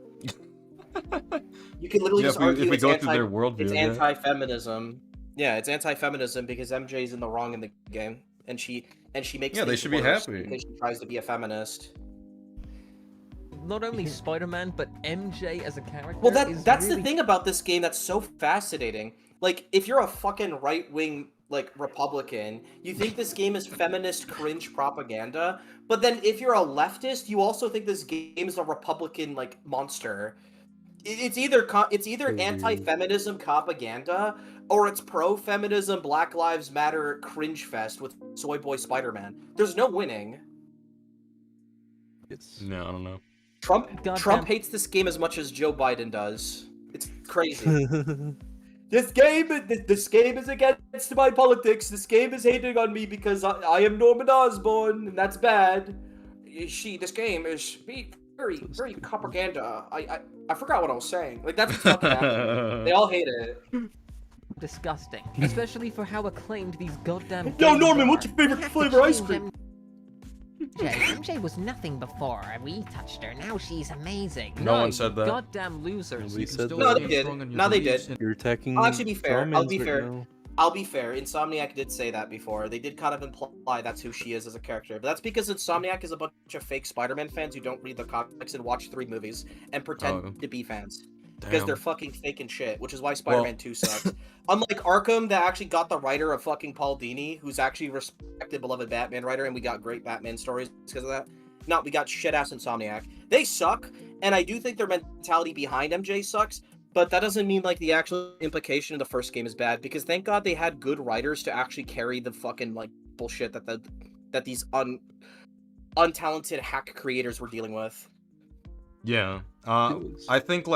You can literally just argue if we go through their worldview, it's anti-feminism. Yeah, it's anti-feminism because MJ's in the wrong in the game, and she makes they should be happy because she tries to be a feminist. Not only Spider-Man, but MJ as a character. Well, that's the thing about this game that's so fascinating. Like, if you're a fucking right-wing, Republican, you think this game is feminist cringe propaganda, but then if you're a leftist, you also think this game is a Republican, monster. It's either anti-feminism propaganda, or it's pro-feminism Black Lives Matter cringe fest with Soy Boy Spider-Man. There's no winning. No, I don't know. Trump hates this game as much as Joe Biden does. It's crazy. This game is against my politics. This game is hating on me because I am Norman Osborn, and that's bad. This game is very, very propaganda. I forgot what I was saying. That's what's fucking happening. They all hate it. Disgusting, especially for how acclaimed these goddamn. Yo, Norman, what's your favorite flavor ice cream? MJ was nothing before. We touched her. Now she's amazing. No one said that. Goddamn losers. No, they did. No, they did. You're attacking. I'll actually be fair. I'll be fair. Now. I'll be fair. Insomniac did say that before. They did kind of imply that's who she is as a character. But that's because Insomniac is a bunch of fake Spider-Man fans who don't read the comics and watch 3 movies and pretend to be fans. Because they're fucking fake and shit, which is why Spider-Man 2 sucks. Unlike Arkham, that actually got the writer of fucking Paul Dini, who's actually a respected, beloved Batman writer, and we got great Batman stories because of that. No, we got shit-ass Insomniac. They suck, and I do think their mentality behind MJ sucks, but that doesn't mean, the actual implication of the first game is bad, because thank God they had good writers to actually carry the fucking, bullshit that these untalented hack creators were dealing with. Yeah. I think,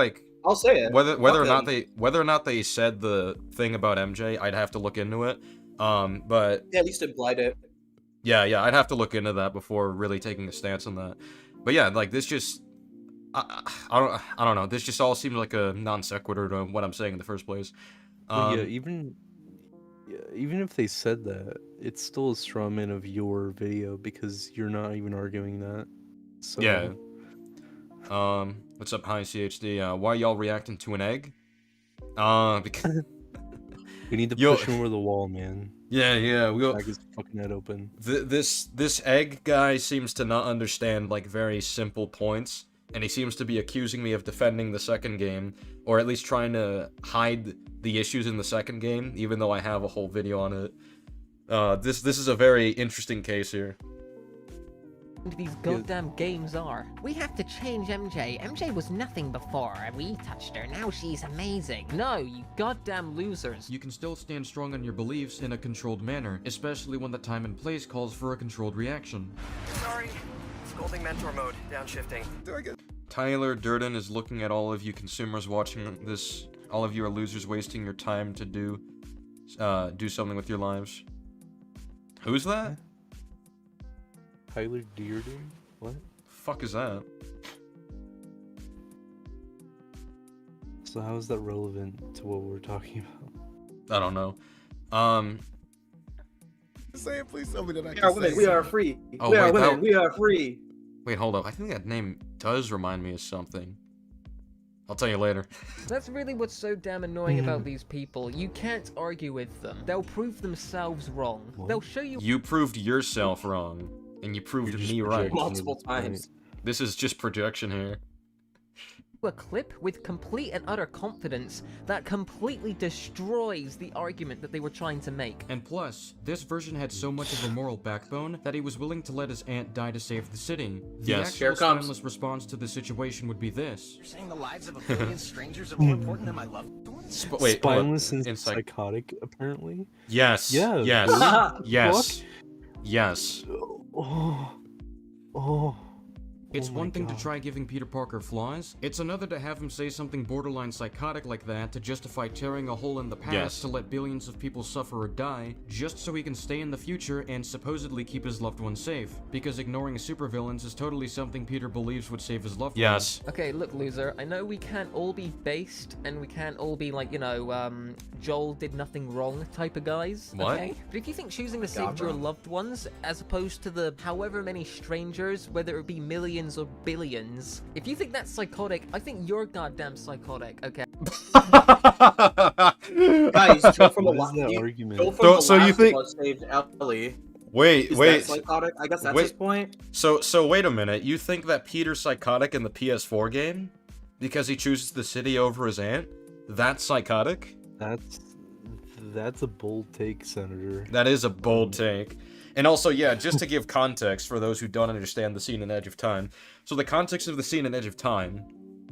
I'll say it. Whether or not they said the thing about MJ, I'd have to look into it. But yeah, at least implied it. Yeah, I'd have to look into that before really taking a stance on that. But yeah, this just I don't know. This just all seems like a non sequitur to what I'm saying in the first place. Even if they said that, it's still a straw man of your video because you're not even arguing that. So yeah. What's up, High CHD? Why y'all reacting to an egg? Because we need to push him over the wall, man. Yeah. We'll crack his fucking head open. This egg guy seems to not understand very simple points, and he seems to be accusing me of defending the second game, or at least trying to hide the issues in the second game, even though I have a whole video on it. This is a very interesting case here. These goddamn games are. We have to change MJ. MJ was nothing before. We touched her. Now she's amazing. No, you goddamn losers. You can still stand strong on your beliefs in a controlled manner, especially when the time and place calls for a controlled reaction. Sorry. Scolding mentor mode. Downshifting. Tyler Durden is looking at all of you consumers watching this. All of you are losers wasting your time to do something with your lives. Who's that? Tyler Dearden? What? Fuck is that? So how is that relevant to what we're talking about? I don't know. Say it, please tell me that I can say women. We are free. Oh, we are women. We are free. Wait, hold up. I think that name does remind me of something. I'll tell you later. That's really what's so damn annoying about these people. You can't argue with them. They'll prove themselves wrong. What? They'll show you. You proved yourself wrong. And you proved me right. Multiple times. This is just projection here. a clip with complete and utter confidence that completely destroys the argument that they were trying to make. And plus, this version had so much of a moral backbone that he was willing to let his aunt die to save the city. The actual spineless response to the situation would be this. You're saying the lives of a billion strangers are more important than my loved ones? Wait, spineless and psychotic, apparently? Yes. Yeah. Yes. Really? Yes. Yes. It's one thing to try giving Peter Parker flaws, it's another to have him say something borderline psychotic like that to justify tearing a hole in the past to let billions of people suffer or die, just so he can stay in the future and supposedly keep his loved ones safe. Because ignoring supervillains is totally something Peter believes would save his loved ones. Okay, look, loser, I know we can't all be based, and we can't all be like, you know, Joel did nothing wrong type of guys, okay? But if you think choosing to save your loved ones, as opposed to the however many strangers, whether it be millions or billions, if you think that's psychotic, I think you're goddamn psychotic, okay? Guys, Joel from So you think saved Ellie. Wait. Is that psychotic? I guess that's his point. So wait a minute. You think that Peter's psychotic in the PS4 game because he chooses the city over his aunt? That's psychotic? That's a bold take, Senator. That is a bold take. And also, yeah, just to give context for those who don't understand the scene in Edge of Time. So the context of the scene in Edge of Time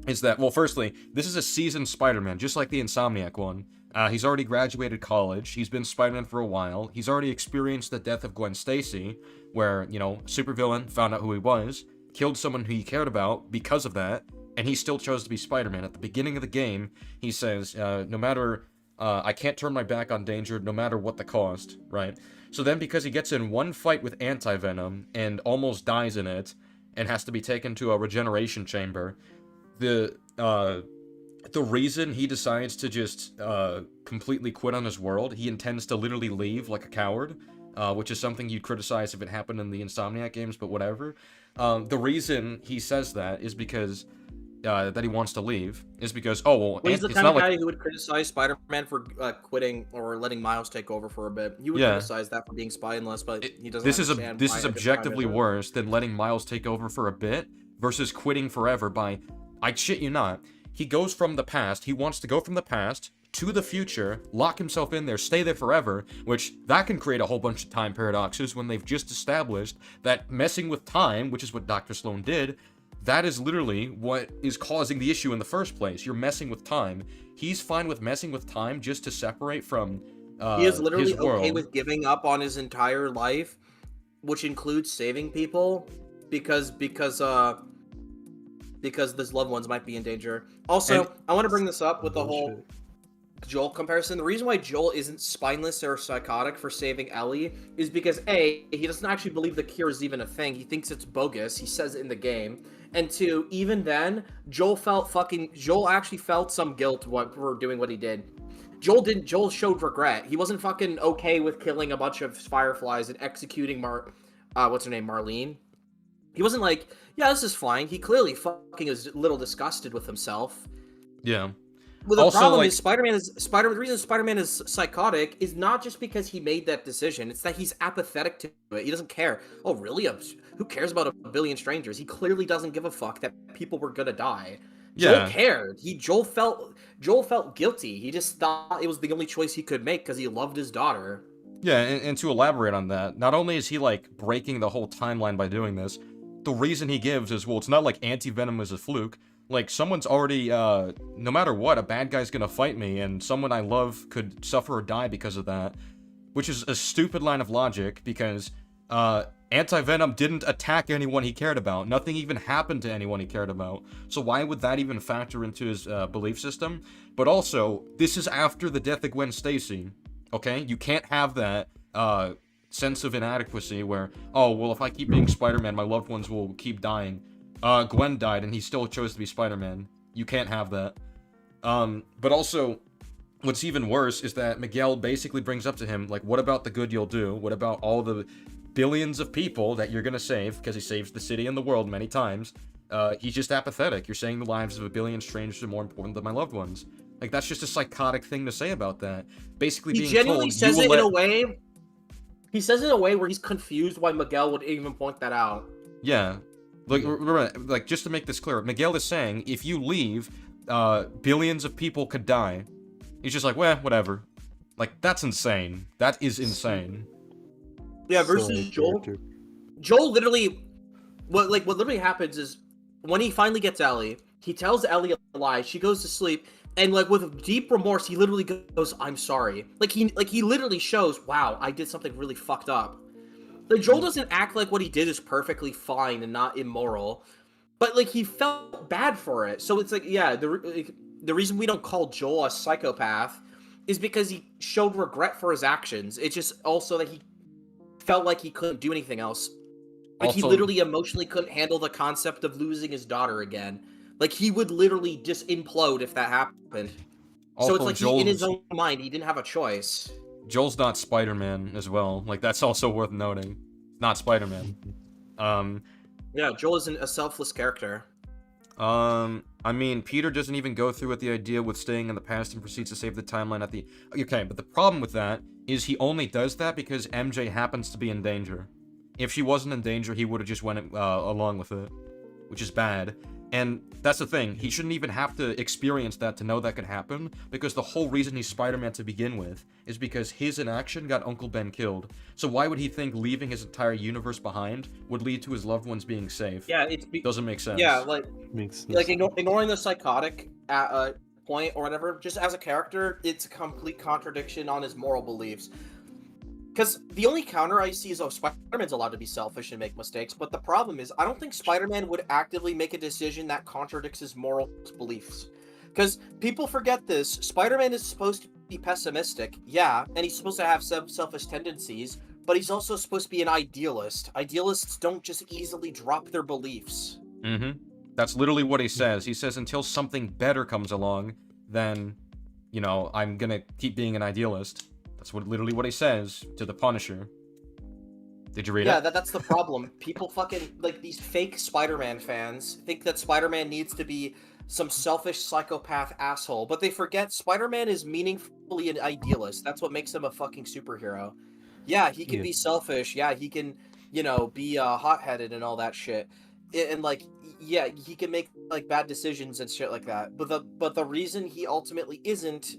is that, well, firstly, this is a seasoned Spider-Man, just like the Insomniac one. He's already graduated college, he's been Spider-Man for a while, he's already experienced the death of Gwen Stacy, where, you know, supervillain found out who he was, killed someone who he cared about because of that, and he still chose to be Spider-Man. At the beginning of the game, he says, no matter, I can't turn my back on danger, no matter what the cost, right? So then, because he gets in one fight with Anti-Venom and almost dies in it, and has to be taken to a regeneration chamber, the reason he decides to just completely quit on his world, he intends to literally leave like a coward, which is something you'd criticize if it happened in the Insomniac games, but whatever. The reason he says that is because that he wants to leave is because, well, he's the kind of guy who would criticize Spider-Man for quitting or letting Miles take over for a bit. You would criticize that for being spineless, but he doesn't understand. This is objectively worse than letting Miles take over for a bit versus quitting forever by, I shit you not, he goes from the past, he wants to go from the past to the future, lock himself in there, stay there forever, which that can create a whole bunch of time paradoxes when they've just established that messing with time, which is what Dr. Sloan did, that is literally what is causing the issue in the first place. You're messing with time. He's fine with messing with time just to separate from he is literally his world. Okay with giving up on his entire life, which includes saving people, because his loved ones might be in danger. Also, I want to bring this up with the whole Joel comparison. The reason why Joel isn't spineless or psychotic for saving Ellie is because A, he doesn't actually believe the cure is even a thing. He thinks it's bogus. He says it in the game. And 2, even then, Joel actually felt some guilt for doing what he did. Joel showed regret. He wasn't fucking okay with killing a bunch of Fireflies and executing what's her name, Marlene. He wasn't like, yeah, this is fine. He clearly fucking is a little disgusted with himself. Yeah. Well, the problem is the reason Spider-Man is psychotic is not just because he made that decision. It's that he's apathetic to it. He doesn't care. Oh, really? Who cares about a billion strangers? He clearly doesn't give a fuck that people were gonna die. Joel cared. Joel felt guilty. He just thought it was the only choice he could make because he loved his daughter. Yeah, and to elaborate on that, not only is he, like, breaking the whole timeline by doing this, the reason he gives is, well, it's not like Anti-Venom is a fluke. Like, someone's already, no matter what, a bad guy's gonna fight me, and someone I love could suffer or die because of that. Which is a stupid line of logic, because, Anti-Venom didn't attack anyone he cared about. Nothing even happened to anyone he cared about. So why would that even factor into his, belief system? But also, this is after the death of Gwen Stacy, okay? You can't have that, sense of inadequacy where, oh, well, if I keep being Spider-Man, my loved ones will keep dying. Gwen died, and he still chose to be Spider-Man. You can't have that. But also, what's even worse is that Miguel basically brings up to him, like, what about the good you'll do? What about all the billions of people that you're gonna save? Because he saves the city and the world many times. He's just apathetic. You're saying the lives of a billion strangers are more important than my loved ones. Like, that's just a psychotic thing to say about that. Basically being told, genuinely says it in a way... He says it in a way where he's confused why Miguel would even point that out. Yeah. Like, remember, like, just to make this clear, Miguel is saying if you leave, billions of people could die. He's just like, well, whatever. Like, that's insane. That is insane. Yeah, versus Joel. Joel literally, what literally happens is when he finally gets Ellie, he tells Ellie a lie. She goes to sleep, and like with deep remorse, he literally goes, "I'm sorry." Like he literally shows, "Wow, I did something really fucked up." Like Joel doesn't act like what he did is perfectly fine and not immoral, but like he felt bad for it. So it's like, yeah, the reason we don't call Joel a psychopath is because he showed regret for his actions. It's just also that he felt like he couldn't do anything else. Like, he literally emotionally couldn't handle the concept of losing his daughter again. Like, he would literally just implode if that happened. So it's like, in his own mind, he didn't have a choice. Joel's not Spider-Man as well. Like, that's also worth noting. Not Spider-Man. Yeah, Joel isn't a selfless character. I mean, Peter doesn't even go through with the idea with staying in the past and proceeds to save the timeline at the... Okay, but the problem with that is he only does that because MJ happens to be in danger. If she wasn't in danger, he would have just went along with it, which is bad. And that's the thing, he shouldn't even have to experience that to know that could happen, because the whole reason he's Spider-Man to begin with is because his inaction got Uncle Ben killed. So why would he think leaving his entire universe behind would lead to his loved ones being safe? Yeah, doesn't make sense. Yeah, like ignoring the psychotic point or whatever, just as a character, it's a complete contradiction on his moral beliefs. Because the only counter I see is, oh, Spider-Man's allowed to be selfish and make mistakes, but the problem is, I don't think Spider-Man would actively make a decision that contradicts his moral beliefs. Because people forget this, Spider-Man is supposed to be pessimistic, yeah, and he's supposed to have some selfish tendencies, but he's also supposed to be an idealist. Idealists don't just easily drop their beliefs. Mm-hmm. That's literally what he says. He says, until something better comes along, then, you know, I'm gonna keep being an idealist. That's literally what he says to the Punisher. Did you read it? Yeah, that's the problem. People fucking, like, these fake Spider-Man fans think that Spider-Man needs to be some selfish psychopath asshole, but they forget Spider-Man is meaningfully an idealist. That's what makes him a fucking superhero. Yeah, he can be selfish. Yeah, he can, you know, be hot-headed and all that shit. And, like, yeah, he can make, like, bad decisions and shit like that. But the reason he ultimately isn't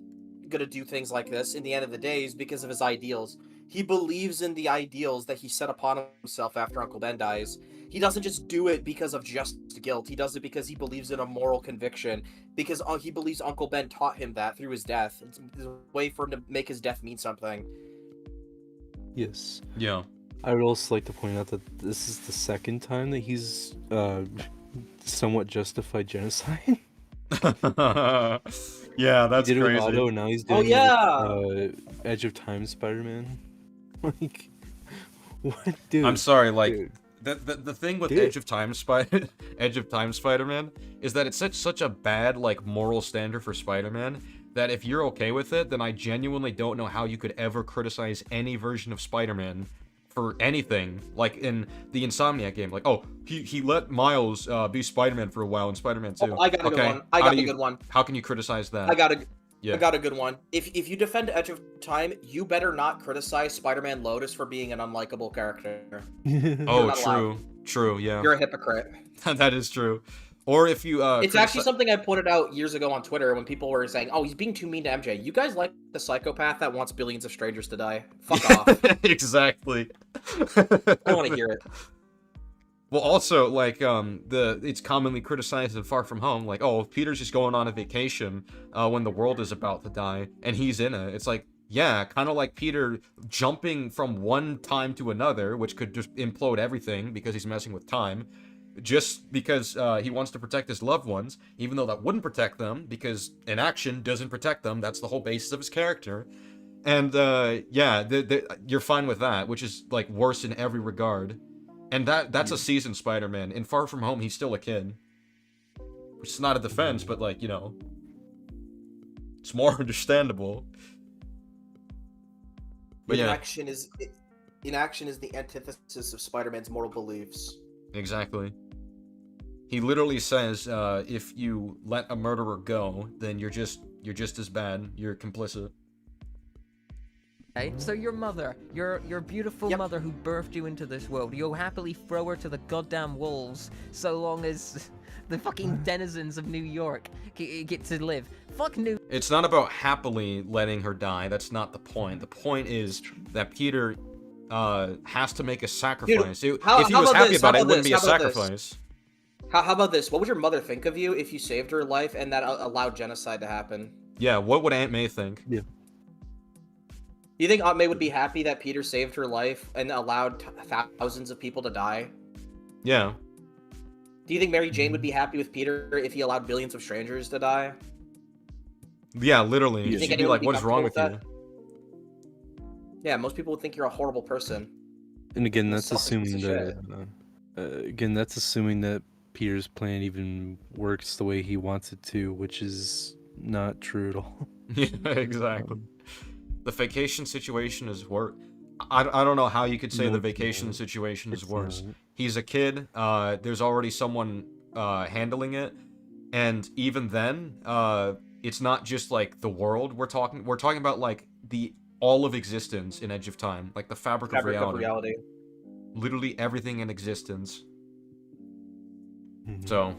gonna do things like this in the end of the day is because of his ideals. He believes in the ideals that he set upon himself after Uncle Ben dies. He doesn't just do it because of just guilt. He does it because he believes in a moral conviction, because he believes Uncle Ben taught him that through his death. It's a way for him to make his death mean something. Yes. Yeah. I would also like to point out that this is the second time that he's somewhat justified genocide. Yeah, that's he did crazy. It with Otto, and now he's doing Edge of Time Spider-Man. Like, what, dude? I'm sorry, like, dude. The thing with Edge of Time Spider-Man is that it sets such a bad, like, moral standard for Spider-Man that if you're okay with it, then I genuinely don't know how you could ever criticize any version of Spider-Man for anything, like in the Insomniac game. Like, oh, he let Miles be Spider-Man for a while in Spider-Man 2. Oh, I got a good one. I got a good one. How can you criticize that? I got a good one. If you defend Edge of Time, you better not criticize Spider-Man Lotus for being an unlikable character. Oh, true, yeah. You're a hypocrite. That is true. Or if you it's actually something I pointed out years ago on Twitter when people were saying, oh, he's being too mean to MJ. You guys like the psychopath that wants billions of strangers to die? Fuck off. Exactly. I don't want to hear it. Well, also, like, it's commonly criticized in Far From Home, like, oh, Peter's just going on a vacation when the world is about to die, and he's in it. It's like, yeah, kind of like Peter jumping from one time to another, which could just implode everything because he's messing with time, just because he wants to protect his loved ones, even though that wouldn't protect them, because inaction doesn't protect them. That's the whole basis of his character. And, yeah, you're fine with that, which is, like, worse in every regard. And that's a seasoned Spider-Man. In Far From Home, he's still a kid. Which is not a defense, but, like, you know, it's more understandable. But yeah. Inaction is the antithesis of Spider-Man's moral beliefs. Exactly. He literally says, if you let a murderer go, then you're just as bad. You're complicit. Okay, so your mother, your beautiful mother who birthed you into this world, you'll happily throw her to the goddamn wolves so long as the fucking denizens of New York get to live. Fuck New. It's not about happily letting her die. That's not the point. The point is that Peter has to make a sacrifice. Dude, if he was happy about it, it wouldn't be a sacrifice. How about this? What would your mother think of you if you saved her life and that allowed genocide to happen? Yeah, what would Aunt May think? Yeah. Do you think Aunt May would be happy that Peter saved her life and allowed thousands of people to die? Yeah. Do you think Mary Jane would be happy with Peter if he allowed billions of strangers to die? Yeah, literally. She'd be like, what is wrong with you? Yeah, most people would think you're a horrible person. And again, that's assuming that Peter's plan even works the way he wants it to, which is not true at all. Yeah, exactly. The vacation situation is worse. I don't know how you could say the vacation situation is worse. He's a kid. There's already someone handling it, and even then, it's not just like the world we're talking about, like all of existence in Edge of Time, like the fabric of reality. Literally everything in existence. So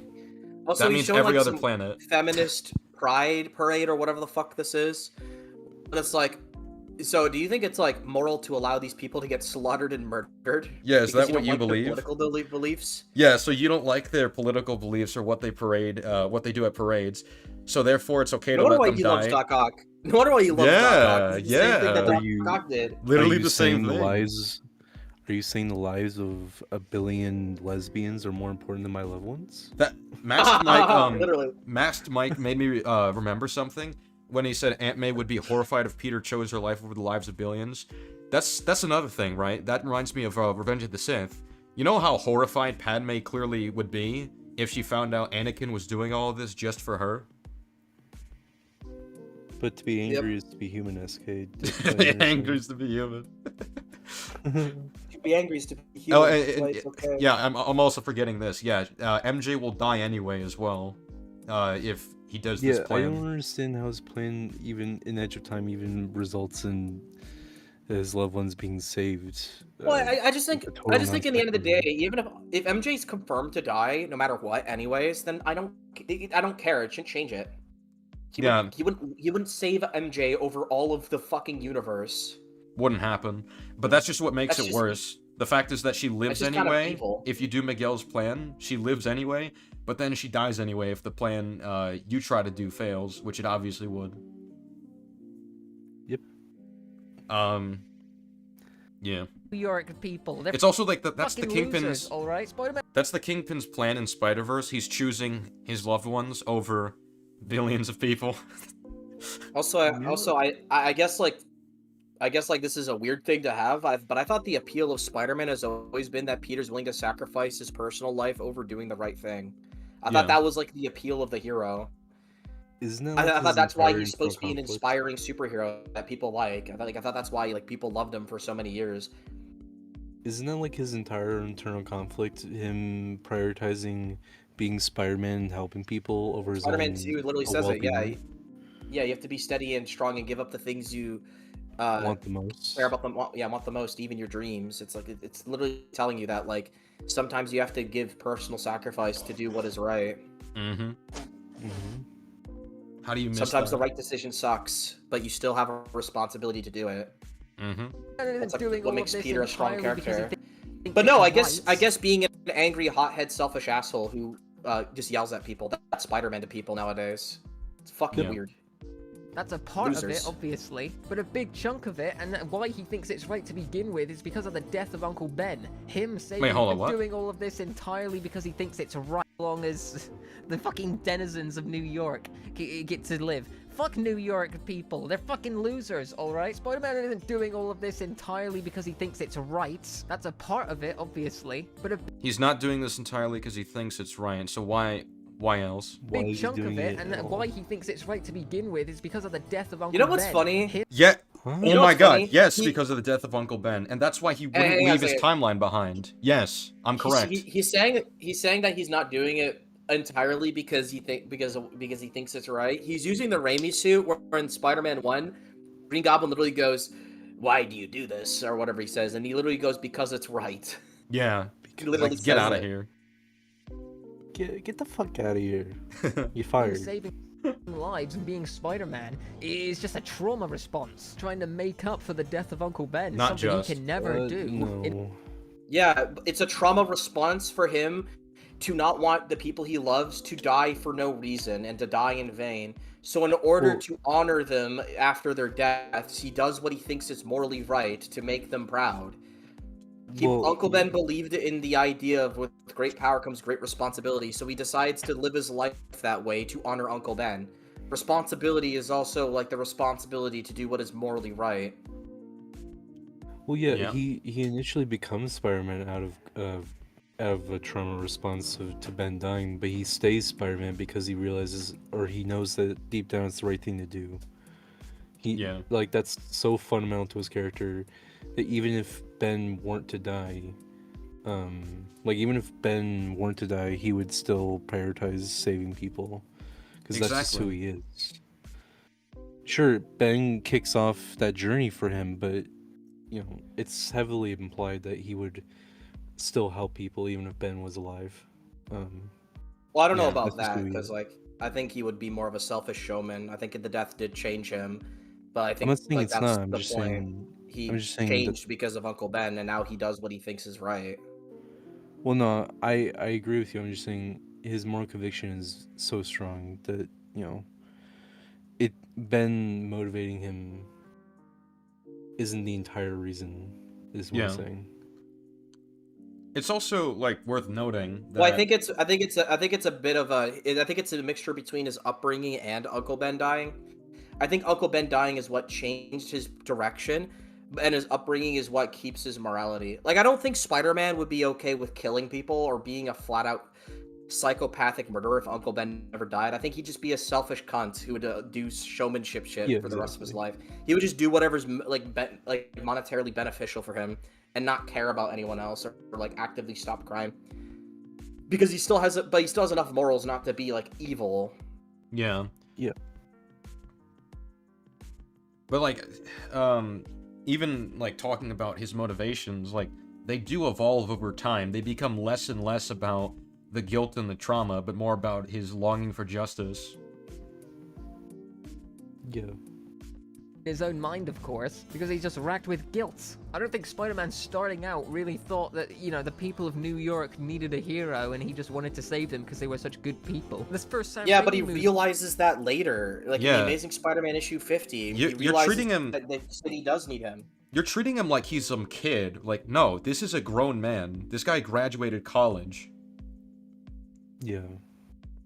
also, that means every other planet. Feminist pride parade or whatever the fuck this is. But it's like, so do you think it's like moral to allow these people to get slaughtered and murdered? Yeah, is that what you believe? Political beliefs? Yeah, so you don't like their political beliefs or what they what they do at parades. So therefore, it's okay to let them die. No wonder why you love Doc Ock. Yeah. Same thing that Doc Ock did. Literally the same thing. Are you saying the lives of a billion lesbians are more important than my loved ones? That Masked Mike, Literally. Masked Mike made me remember something when he said Aunt May would be horrified if Peter chose her life over the lives of billions. That's another thing, right? That reminds me of Revenge of the Sith. You know how horrified Padme clearly would be if she found out Anakin was doing all of this just for her? But to be angry is to be human, SK. Angry is to be human. To be angry is to be human. Okay. Yeah, I'm also forgetting this. Yeah, MJ will die anyway as well, if he does this plan. I don't understand how his plan, even in Edge of Time, even results in his loved ones being saved. Well, I just think in the end of the day, even if MJ's confirmed to die, no matter what, anyways, then I don't care. It shouldn't change it. He wouldn't save MJ over all of the fucking universe. Wouldn't happen. But that's just what makes it worse. The fact is that she lives anyway. If you do Miguel's plan, she lives anyway, but then she dies anyway if the plan you try to do fails, which it obviously would. Yep. Yeah. New York people. It's also like that's the Kingpin's. Losers, all right, Spider-Man. That's the Kingpin's plan in Spider-Verse. He's choosing his loved ones over billions of people. I guess this is a weird thing to have, but I thought the appeal of Spider-Man has always been that Peter's willing to sacrifice his personal life over doing the right thing. I thought that was like the appeal of the hero. Isn't I thought that's why he's supposed to be an inspiring superhero that people like. I thought that's why people loved him for so many years. Isn't that like his entire internal conflict? Him prioritizing being Spider-Man and helping people over his Spider-Man own 2 literally says it. Yeah, you have to be steady and strong and give up the things you want the most. Care about them. Want the most, even your dreams. It's like it's literally telling you that like sometimes you have to give personal sacrifice to do what is right. Mm-hmm. How do you miss Sometimes that? the right decision sucks, but you still have a responsibility to do it. Mm-hmm. That's like what makes Peter a strong character. But no, I guess being an angry, hothead, selfish asshole who just yells at people, that's Spider-Man to people nowadays. It's fucking weird. That's a part of it, obviously, but a big chunk of it, and why he thinks it's right to begin with, is because of the death of Uncle Ben. Him saying doing all of this entirely because he thinks it's right, as long as the fucking denizens of New York get to live. Fuck New York people. They're fucking losers, alright? Spider-Man isn't doing all of this entirely because he thinks it's right. That's a part of it, obviously, but he's not doing this entirely because he thinks it's right, so why else? Big chunk of it, and why he thinks it's right to begin with, is because of the death of Uncle Ben. You know what's funny? Yeah. Oh my god, yes, because of the death of Uncle Ben, and that's why he wouldn't leave his timeline behind. Yes, I'm correct. He's saying that he's not doing it entirely because he thinks it's right. He's using the Raimi suit where in Spider-Man 1, Green Goblin literally goes, why do you do this, or whatever he says, and he literally goes, because it's right. Yeah. He literally Get out of it. here. Get the fuck out of here. You're fired. Saving lives and being Spider-Man is just a trauma response, trying to make up for the death of Uncle Ben. Not something just. he can never do. No. Yeah, it's a trauma response for him to not want the people he loves to die for no reason and to die in vain. So in order to honor them after their deaths, he does what he thinks is morally right to make them proud. Uncle Ben believed in the idea of with great power comes great responsibility, so he decides to live his life that way to honor Uncle Ben. Responsibility is also like the responsibility to do what is morally right. Well, yeah. He initially becomes Spider-Man out of a trauma response to Ben dying, but he stays Spider-Man because he realizes, or he knows that deep down it's the right thing to do. Like, that's so fundamental to his character that even if Ben weren't to die, he would still prioritize saving people, because that's just who he is. Sure, Ben kicks off that journey for him, but you know, it's heavily implied that he would still help people even if Ben was alive. Well, I don't know about that, because like I think he would be more of a selfish showman. I think the death did change him, but I think I'm not saying like, it's that's not. I'm the just point. saying He I'm just saying changed because of Uncle Ben, and now he does what he thinks is right. Well, no, I agree with you. I'm just saying his moral conviction is so strong that, you know, Ben motivating him isn't the entire reason, is what I'm saying. It's also like worth noting that Well, I think it's a bit of a mixture between his upbringing and Uncle Ben dying. I think Uncle Ben dying is what changed his direction, and his upbringing is what keeps his morality. Like, I don't think Spider-Man would be okay with killing people or being a flat-out psychopathic murderer if Uncle Ben never died. I think he'd just be a selfish cunt who would do showmanship shit for the rest of his life. He would just do whatever's like monetarily beneficial for him and not care about anyone else or like actively stop crime. Because he still has enough morals not to be like evil. Yeah. Yeah. But like, even like talking about his motivations, like they do evolve over time. They become less and less about the guilt and the trauma, but more about his longing for justice. Yeah. His own mind, of course, because he's just racked with guilt. I don't think Spider-Man starting out really thought that, you know, the people of New York needed a hero and he just wanted to save them because they were such good people. This first Sam Yeah, but he Raimi movie... realizes that later. Like in The Amazing Spider-Man issue 50, he realizes treating him... that the city does need him. You're treating him like he's some kid. Like, no, this is a grown man. This guy graduated college. Yeah.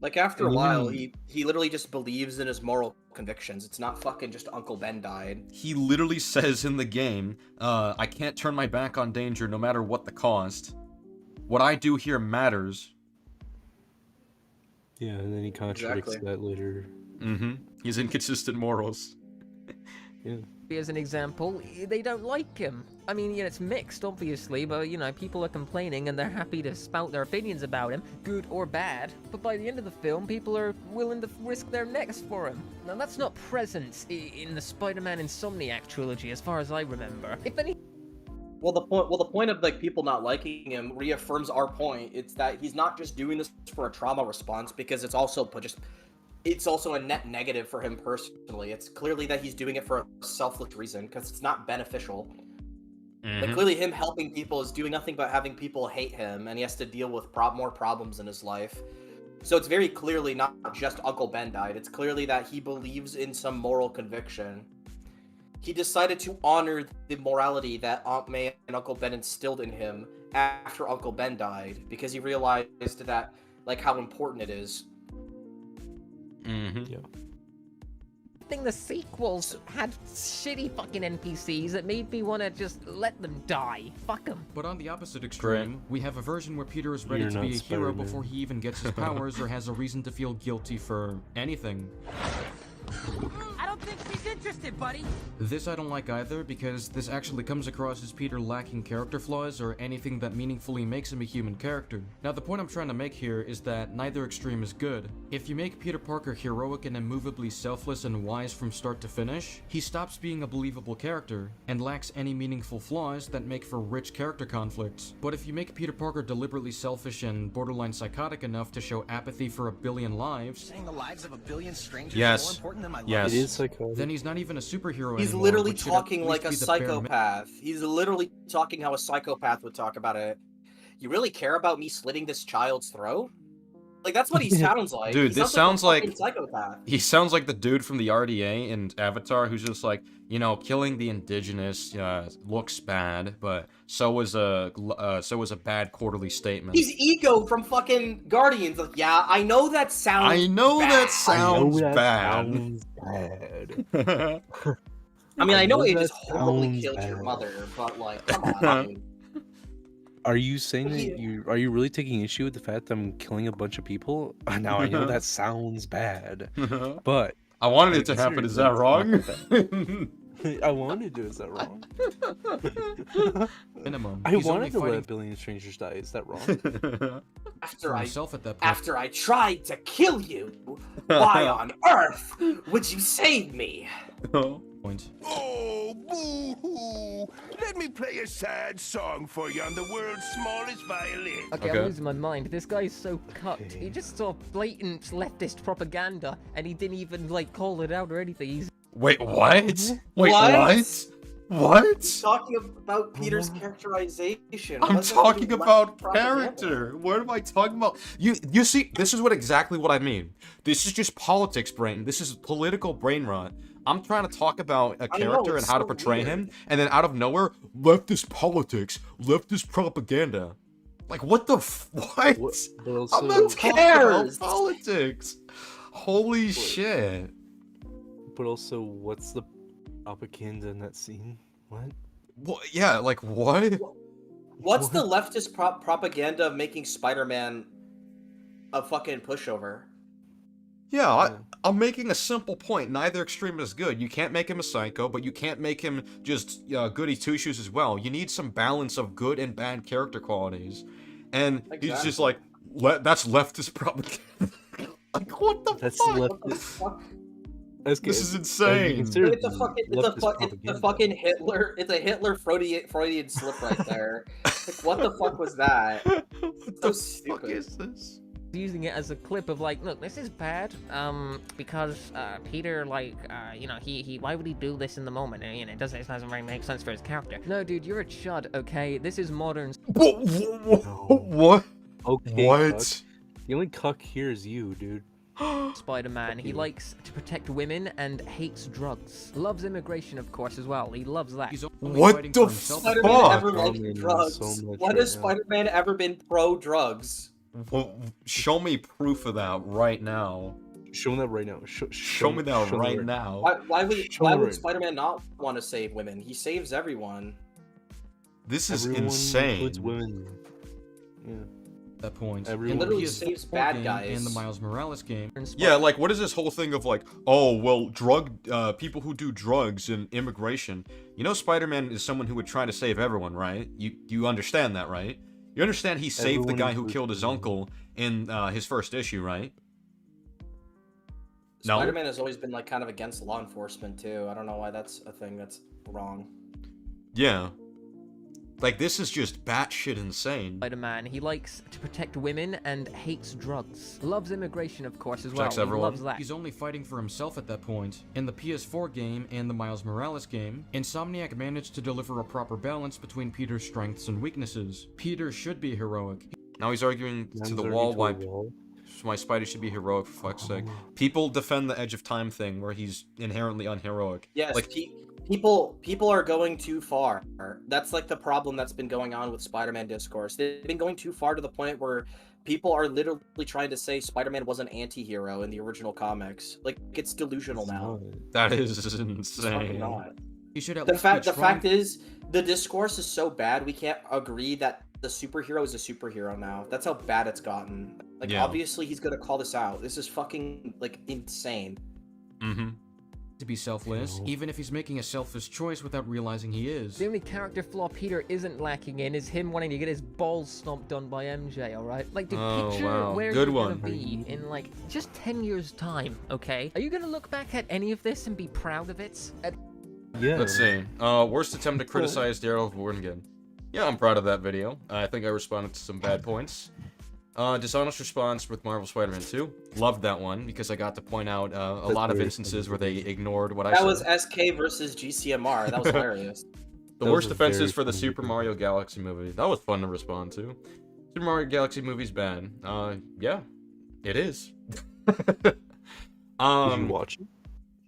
Like, after a while, he literally just believes in his moral convictions. It's not fucking just Uncle Ben died. He literally says in the game, I can't turn my back on danger no matter what the cost. What I do here matters. Yeah, and then he contradicts that later. Mm-hmm. He's inconsistent morals. Yeah. As an example, they don't like him. I mean, yeah, it's mixed, obviously, but, you know, people are complaining and they're happy to spout their opinions about him, good or bad. But by the end of the film, people are willing to risk their necks for him. Now, that's not present in the Spider-Man Insomniac trilogy, as far as I remember. If any... Well, the point of, like, people not liking him reaffirms our point. It's that he's not just doing this for a trauma response, because it's also it's also a net negative for him personally. It's clearly that he's doing it for a selfless reason, because it's not beneficial. Mm-hmm. Like, clearly him helping people is doing nothing but having people hate him, and he has to deal with more problems in his life. So it's very clearly not just Uncle Ben died. It's clearly that he believes in some moral conviction. He decided to honor the morality that Aunt May and Uncle Ben instilled in him after Uncle Ben died, because he realized that, like, how important it is. Mm-hmm. Yeah. I think the sequels had shitty fucking NPCs that made me want to just let them die. Fuck them. But on the opposite extreme, we have a version where Peter is ready to be a hero before he even gets his powers or has a reason to feel guilty for anything. I don't think she's interested, buddy. This I don't like either, because this actually comes across as Peter lacking character flaws or anything that meaningfully makes him a human character. Now the point I'm trying to make here is that neither extreme is good. If you make Peter Parker heroic and immovably selfless and wise from start to finish, he stops being a believable character, and lacks any meaningful flaws that make for rich character conflicts. But if you make Peter Parker deliberately selfish and borderline psychotic enough to show apathy for a billion lives, Saying the lives of a billion strangers Yes. is more important than my Yes. life. It is psychotic. then he's not even a superhero He's anymore, literally which should at talking least like a be the bare minimum. psychopath. He's literally talking how a psychopath would talk about it. You really care about me slitting this child's throat? Like, that's what he sounds like. Dude, He this sounds sounds like a like fucking psychopath. he sounds like the dude from the RDA in Avatar who's just like, you know, killing the indigenous looks bad, but so was a bad quarterly statement. He's Ego from fucking Guardians. Like, yeah, I know that sounds I know bad. that sounds bad. Sounds bad. I mean, I know it that just horribly sounds killed your bad. mother, but like, come on, dude. Are you saying that are you really taking issue with the fact that I'm killing a bunch of people? Now I know that sounds bad, but I wanted it to happen. Is that wrong? I wanted to. Is that wrong? Minimum. I He's only wanted to let a fighting billion strangers die. Is that wrong? After I himself at that point. after I tried to kill you, why on earth would you save me? Point. Oh, boo-hoo! Let me play a sad song for you on the world's smallest violin. Okay, I'm losing my mind. This guy's so cut. He just saw blatant leftist propaganda, and he didn't even like call it out or anything. He's Wait, what? Wait, What? what? Talking about Peter's characterization. I'm Wasn't talking he about propaganda? character. What am I talking about? You see, this is exactly what I mean. This is just politics brain. This is political brain rot. I'm trying to talk about a character and it's how to so portray weird. him, and then out of nowhere, leftist politics, leftist propaganda. Like, what the what? But also, I'm not talking about politics. Holy shit. But also, what's the propaganda in that scene? What? What? Yeah, like what? What's the leftist propaganda of making Spider-Man a fucking pushover? Yeah, I'm making a simple point. Neither extreme is good. You can't make him a psycho, but you can't make him just goody two-shoes as well. You need some balance of good and bad character qualities. And he's just like, that's leftist propaganda. Like, what the fuck? This is insane. It's a fucking Hitler. It's a Hitler Freudian slip right there. Like, what the fuck was that? What the fuck is this? using it as a clip of like, look, this is bad, because Peter, like, you know, he why would he do this in the moment? And, you know, it doesn't really make sense for his character. No, dude, you're a chud, okay? This is modern. What? Okay, What? Cuck. The only cuck here is you, dude. Spider-Man. He likes to protect women and hates drugs. Loves immigration, of course, as well. He loves that. What the fuck? Spider-Man ever liked drugs? When has Spider-Man ever been pro-drugs? Well, show me proof of that right now. Show me that right now. Show me that right now. Why would Spider-Man not want to save women? He saves everyone. This is Everyone insane. includes women. Yeah. That point. He literally saves bad guys. And the Miles Morales game. Yeah, like, what is this whole thing of like, oh, well, people who do drugs and immigration. You know, Spider-Man is someone who would try to save everyone, right? You understand that, right? You understand he saved the guy who killed his uncle in his first issue, right? No? Spider-Man has always been like kind of against law enforcement too. I don't know why that's a thing that's wrong. Yeah. Like, this is just batshit insane. Spider-Man. He likes to protect women and hates drugs. Loves immigration, of course, as well. Protects He everyone. loves that. He's only fighting for himself at that point. In the PS4 game and the Miles Morales game, Insomniac managed to deliver a proper balance between Peter's strengths and weaknesses. Peter should be heroic. Now he's arguing to the wall why Spidey should be heroic, for fuck's sake. People defend the Edge of Time thing where he's inherently unheroic. Yes, like, people are going too far. That's like the problem that's been going on with Spider-Man discourse. They've been going too far to the point where people are literally trying to say Spider-Man was an anti-hero in the original comics. Like, it's delusional now. that is It's fucking insane. not. He should at The least fact is, the discourse is so bad we can't agree that the superhero is a superhero now. That's how bad it's gotten. Like, Yeah. obviously he's gonna call this out. This is fucking like insane. Mm-hmm. to be selfless, even if he's making a selfish choice without realizing he is. The only character flaw Peter isn't lacking in is him wanting to get his balls stomped on by MJ, alright? Like, dude, picture where you're gonna be in, like, just 10 years' time, okay? Are you gonna look back at any of this and be proud of it? Yeah. Let's see. Worst attempt to criticize Daryl Vortigan. Yeah, I'm proud of that video. I think I responded to some bad points. Dishonest response with Marvel Spider-Man 2. Loved that one because I got to point out a lot of instances where they ignored what I said. That was SK versus GCMR. That was hilarious. The worst offenses for the Super Mario Galaxy movie. That was fun to respond to. Super Mario Galaxy movie's bad. Yeah, it is. Did you watch it?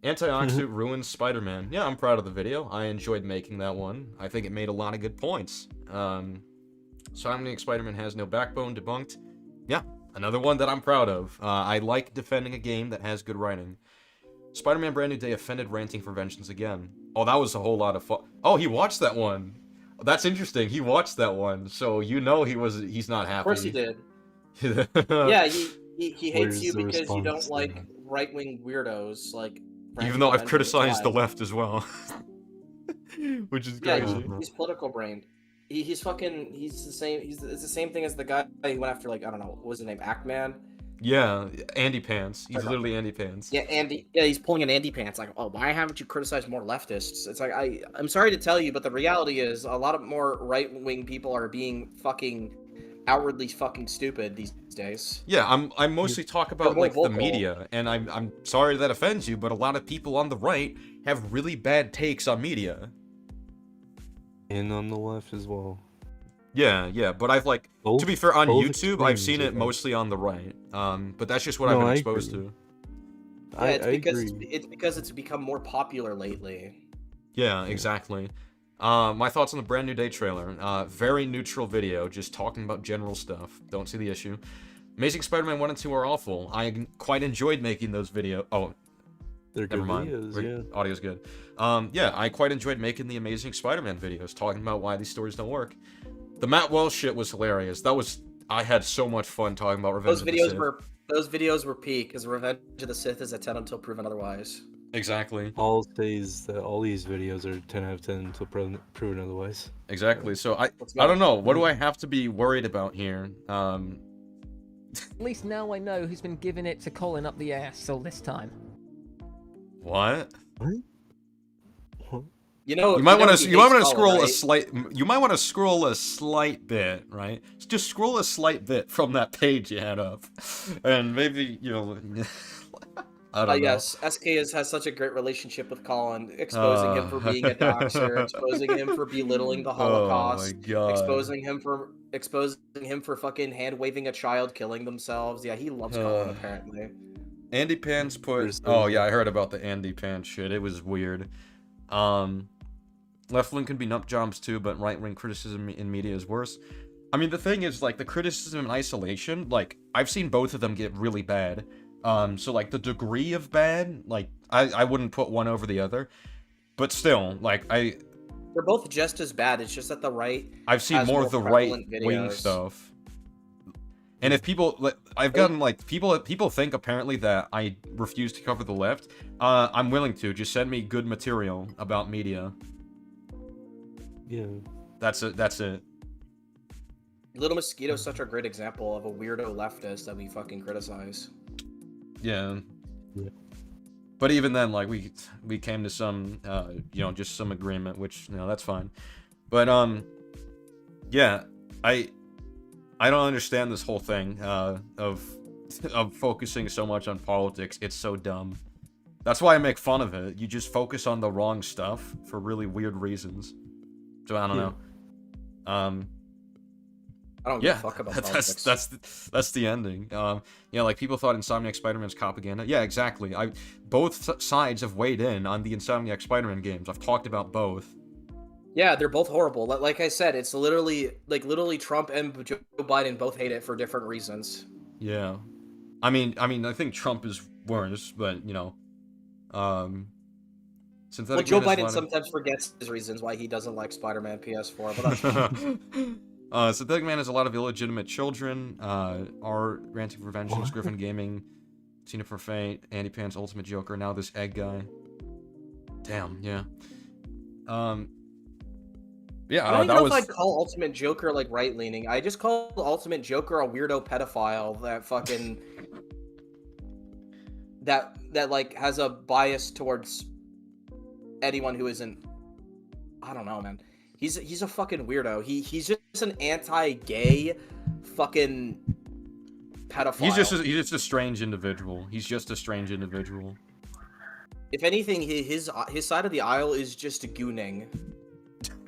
Antioxidant ruins Spider-Man. Yeah, I'm proud of the video. I enjoyed making that one. I think it made a lot of good points. Insomniac Spider-Man has no backbone, debunked. Yeah, another one that I'm proud of. I like defending a game that has good writing. Spider-Man Brand New Day offended ranting for vengeance again. Oh, that was a whole lot of fun. Oh, he watched that one. That's interesting. He watched that one, so you know he's not happy. Of course he did. Yeah, he hates you because you don't like right-wing weirdos like. Even though I've criticized the left as well, which is crazy. Yeah, he's political brained. He's the same. It's the same thing as the guy who went after, like, I don't know, what was his name, Ackman? Yeah, Andy Pants. He's literally Andy Pants. Yeah, Andy. Yeah, he's pulling an Andy Pants. Like, oh, why haven't you criticized more leftists? It's like I'm sorry to tell you, but the reality is a lot of more right wing people are being fucking outwardly fucking stupid these days. Yeah, I'm mostly talking about like the media, and I'm sorry that offends you, but a lot of people on the right have really bad takes on media. And on the left as well. Yeah, but I've to be fair, on YouTube, I've seen it mostly on the right. But that's just what I've been exposed to. Yeah, it's because it's become more popular lately. Yeah, exactly. My thoughts on the Brand New Day trailer. Very neutral video, just talking about general stuff. Don't see the issue. Amazing Spider-Man 1 and 2 are awful. I quite enjoyed making those videos. Oh, they're good videos, yeah. Audio's good. Yeah, I quite enjoyed making the Amazing Spider-Man videos, talking about why these stories don't work. The Matt Wells shit was hilarious. I had so much fun talking about Revenge of the Sith. Those videos were peak, because Revenge of the Sith is a 10 until proven otherwise. Exactly. I'll say is that all these videos are 10 out of 10 until proven otherwise. Exactly. So I don't know. What do I have to be worried about here? At least now I know who's been giving it to Colin up the ass all this time. What? You know, you might want to scroll right? You might want to scroll a slight bit, right? Just scroll a slight bit from that page you had up, and maybe I don't know. Yes, SK has such a great relationship with Colin, exposing him for being a doxer, exposing him for belittling the Holocaust, oh my God. exposing him for fucking hand waving a child killing themselves. Yeah, he loves Colin apparently. Andy Pants put. Oh yeah, I heard about the Andy Pants shit. It was weird. Left wing can be nut jobs too, but right wing criticism in media is worse. I mean, the thing is, like, the criticism in isolation, like, I've seen both of them get really bad. So, like, the degree of bad, like, I wouldn't put one over the other. But still, like, they're both just as bad, it's just that the right I've seen more of the right-wing stuff. And if people, I've gotten, like, people think, apparently, that I refuse to cover the left. I'm willing to. Just send me good material about media. Yeah. That's it. Little Mosquito is such a great example of a weirdo leftist that we fucking criticize. Yeah. But even then, like, we came to some, just some agreement, which, that's fine. But, yeah, I don't understand this whole thing, of focusing so much on politics. It's so dumb. That's why I make fun of it. You just focus on the wrong stuff for really weird reasons. So I don't know. I don't give a fuck about politics. That's the ending. Like, people thought Insomniac Spider-Man's propaganda. Yeah, exactly. Both sides have weighed in on the Insomniac Spider-Man games. I've talked about both. Yeah, they're both horrible. Like I said, it's literally Trump and Joe Biden both hate it for different reasons. Yeah. I mean, I think Trump is worse, but Synthetic Joe Biden sometimes forgets his reasons why he doesn't like Spider-Man PS4, but that's fine. Synthetic Man has a lot of illegitimate children. Are ranting for vengeance, Griffin Gaming, Tina for Fate, Andy Pan's Ultimate Joker, now this egg guy. Damn, yeah. Yeah, I don't even know if I'd call Ultimate Joker like right-leaning. I just call Ultimate Joker a weirdo pedophile that fucking that like has a bias towards anyone who isn't. I don't know, man. He's a fucking weirdo. He's just an anti-gay fucking pedophile. He's just a strange individual. He's just a strange individual. If anything, his side of the aisle is just gooning.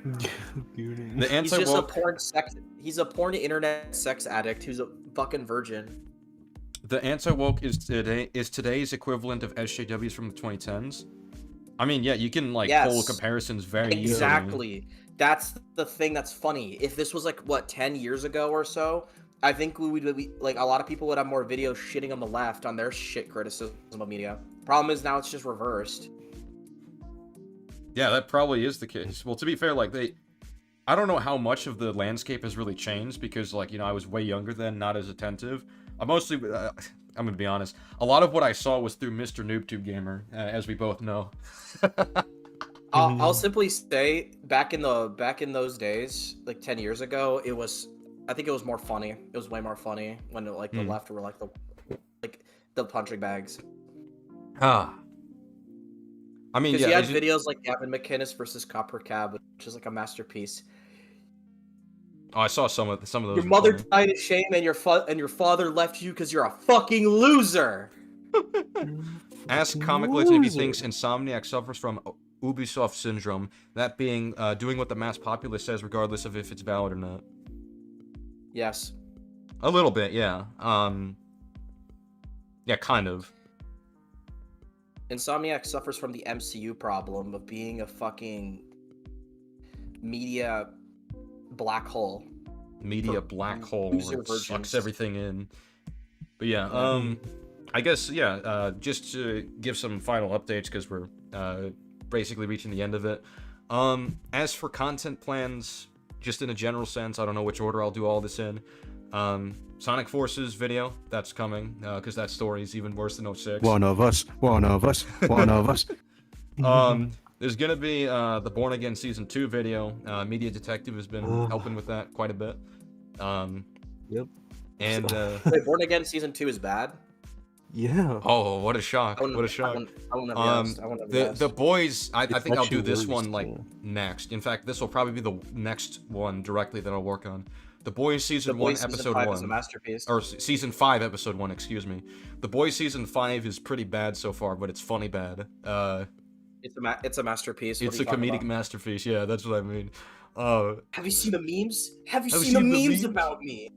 The anti-woke... He's just a porn sex. He's a porn internet sex addict who's a fucking virgin. The anti-woke is today's equivalent of SJWs from the 2010s. I mean, yeah, you can like pull comparisons very easily. Exactly. That's the thing that's funny. If this was like what 10 years ago or so, I think we would like a lot of people would have more videos shitting on the left on their shit criticism of media. Problem is now it's just reversed. Yeah, that probably is the case. Well, to be fair, like I don't know how much of the landscape has really changed because, like, you know, I was way younger then, not as attentive. I'm mostly, I'm gonna be honest, a lot of what I saw was through Mr. NoobTube Gamer, as we both know. I'll simply say, back in those days, like 10 years ago, I think it was more funny. It was way more funny when like the left were like the punching bags. I mean, because you had videos like Gavin McInnes versus Copper Cab, which is like a masterpiece. Oh, I saw some of those. Your mother died of shame, and your father left you because you're a fucking loser. Ask Comic Legend if he thinks Insomniac suffers from Ubisoft syndrome, that being doing what the mass populace says, regardless of if it's valid or not. Yes. A little bit, yeah. Yeah, kind of. Insomniac suffers from the MCU problem of being a fucking media black hole. Media black hole that sucks everything in. But yeah, I guess, yeah, just to give some final updates, because we're basically reaching the end of it. As for content plans, just in a general sense, I don't know which order I'll do all this in. Sonic Forces video, that's coming, because that story is even worse than 06. One of us. There's gonna be the Born Again Season 2 video. Media Detective has been helping with that quite a bit. Yep. And wait, Born Again Season 2 is bad? Yeah. Oh, what a shock! What a shock! The boys. I think I'll do this one like next. In fact, this will probably be the next one directly that I'll work on. The Boys Season 1, Episode 1. Is a masterpiece. Or Season 5, Episode 1, excuse me. The Boys Season 5 is pretty bad so far, but it's funny bad. It's a masterpiece. It's a comedic masterpiece, yeah, that's what I mean. Have you seen the memes? Have you seen the memes about me?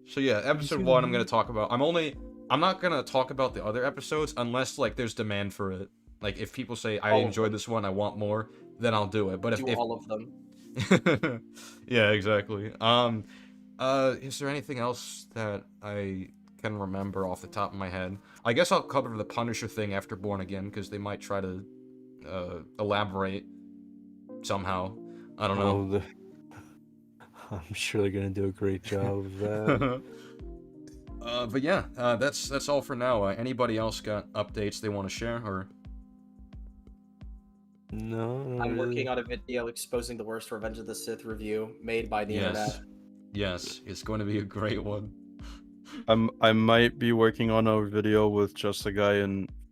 So yeah, Episode 1 I'm gonna talk about. I'm not gonna talk about the other episodes unless, like, there's demand for it. Like, if people say, I enjoyed this one, I want more, then I'll do it. But if all of them. Yeah, exactly. Is there anything else that I can remember off the top of my head? I guess I'll cover the Punisher thing after Born Again, because they might try to elaborate somehow. I don't know. I'm sure they're gonna do a great job of that. But yeah, that's all for now. Anybody else got updates they want to share, or? No. I'm working on a video exposing the worst Revenge of the Sith review made by the internet. Yes, it's going to be a great one. I might be working on a video with just a guy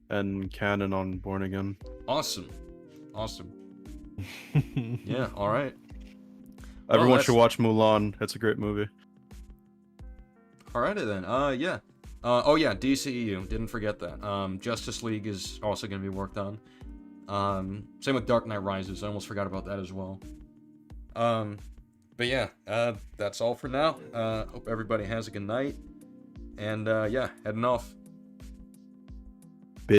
and Canon on Born Again. Awesome. Yeah, all right. Everyone should watch Mulan. It's a great movie. Alrighty then. Yeah. Oh yeah, DCEU. Didn't forget that. Justice League is also going to be worked on. Same with Dark Knight Rises. I almost forgot about that as well. But yeah, that's all for now. Hope everybody has a good night. And yeah, heading off.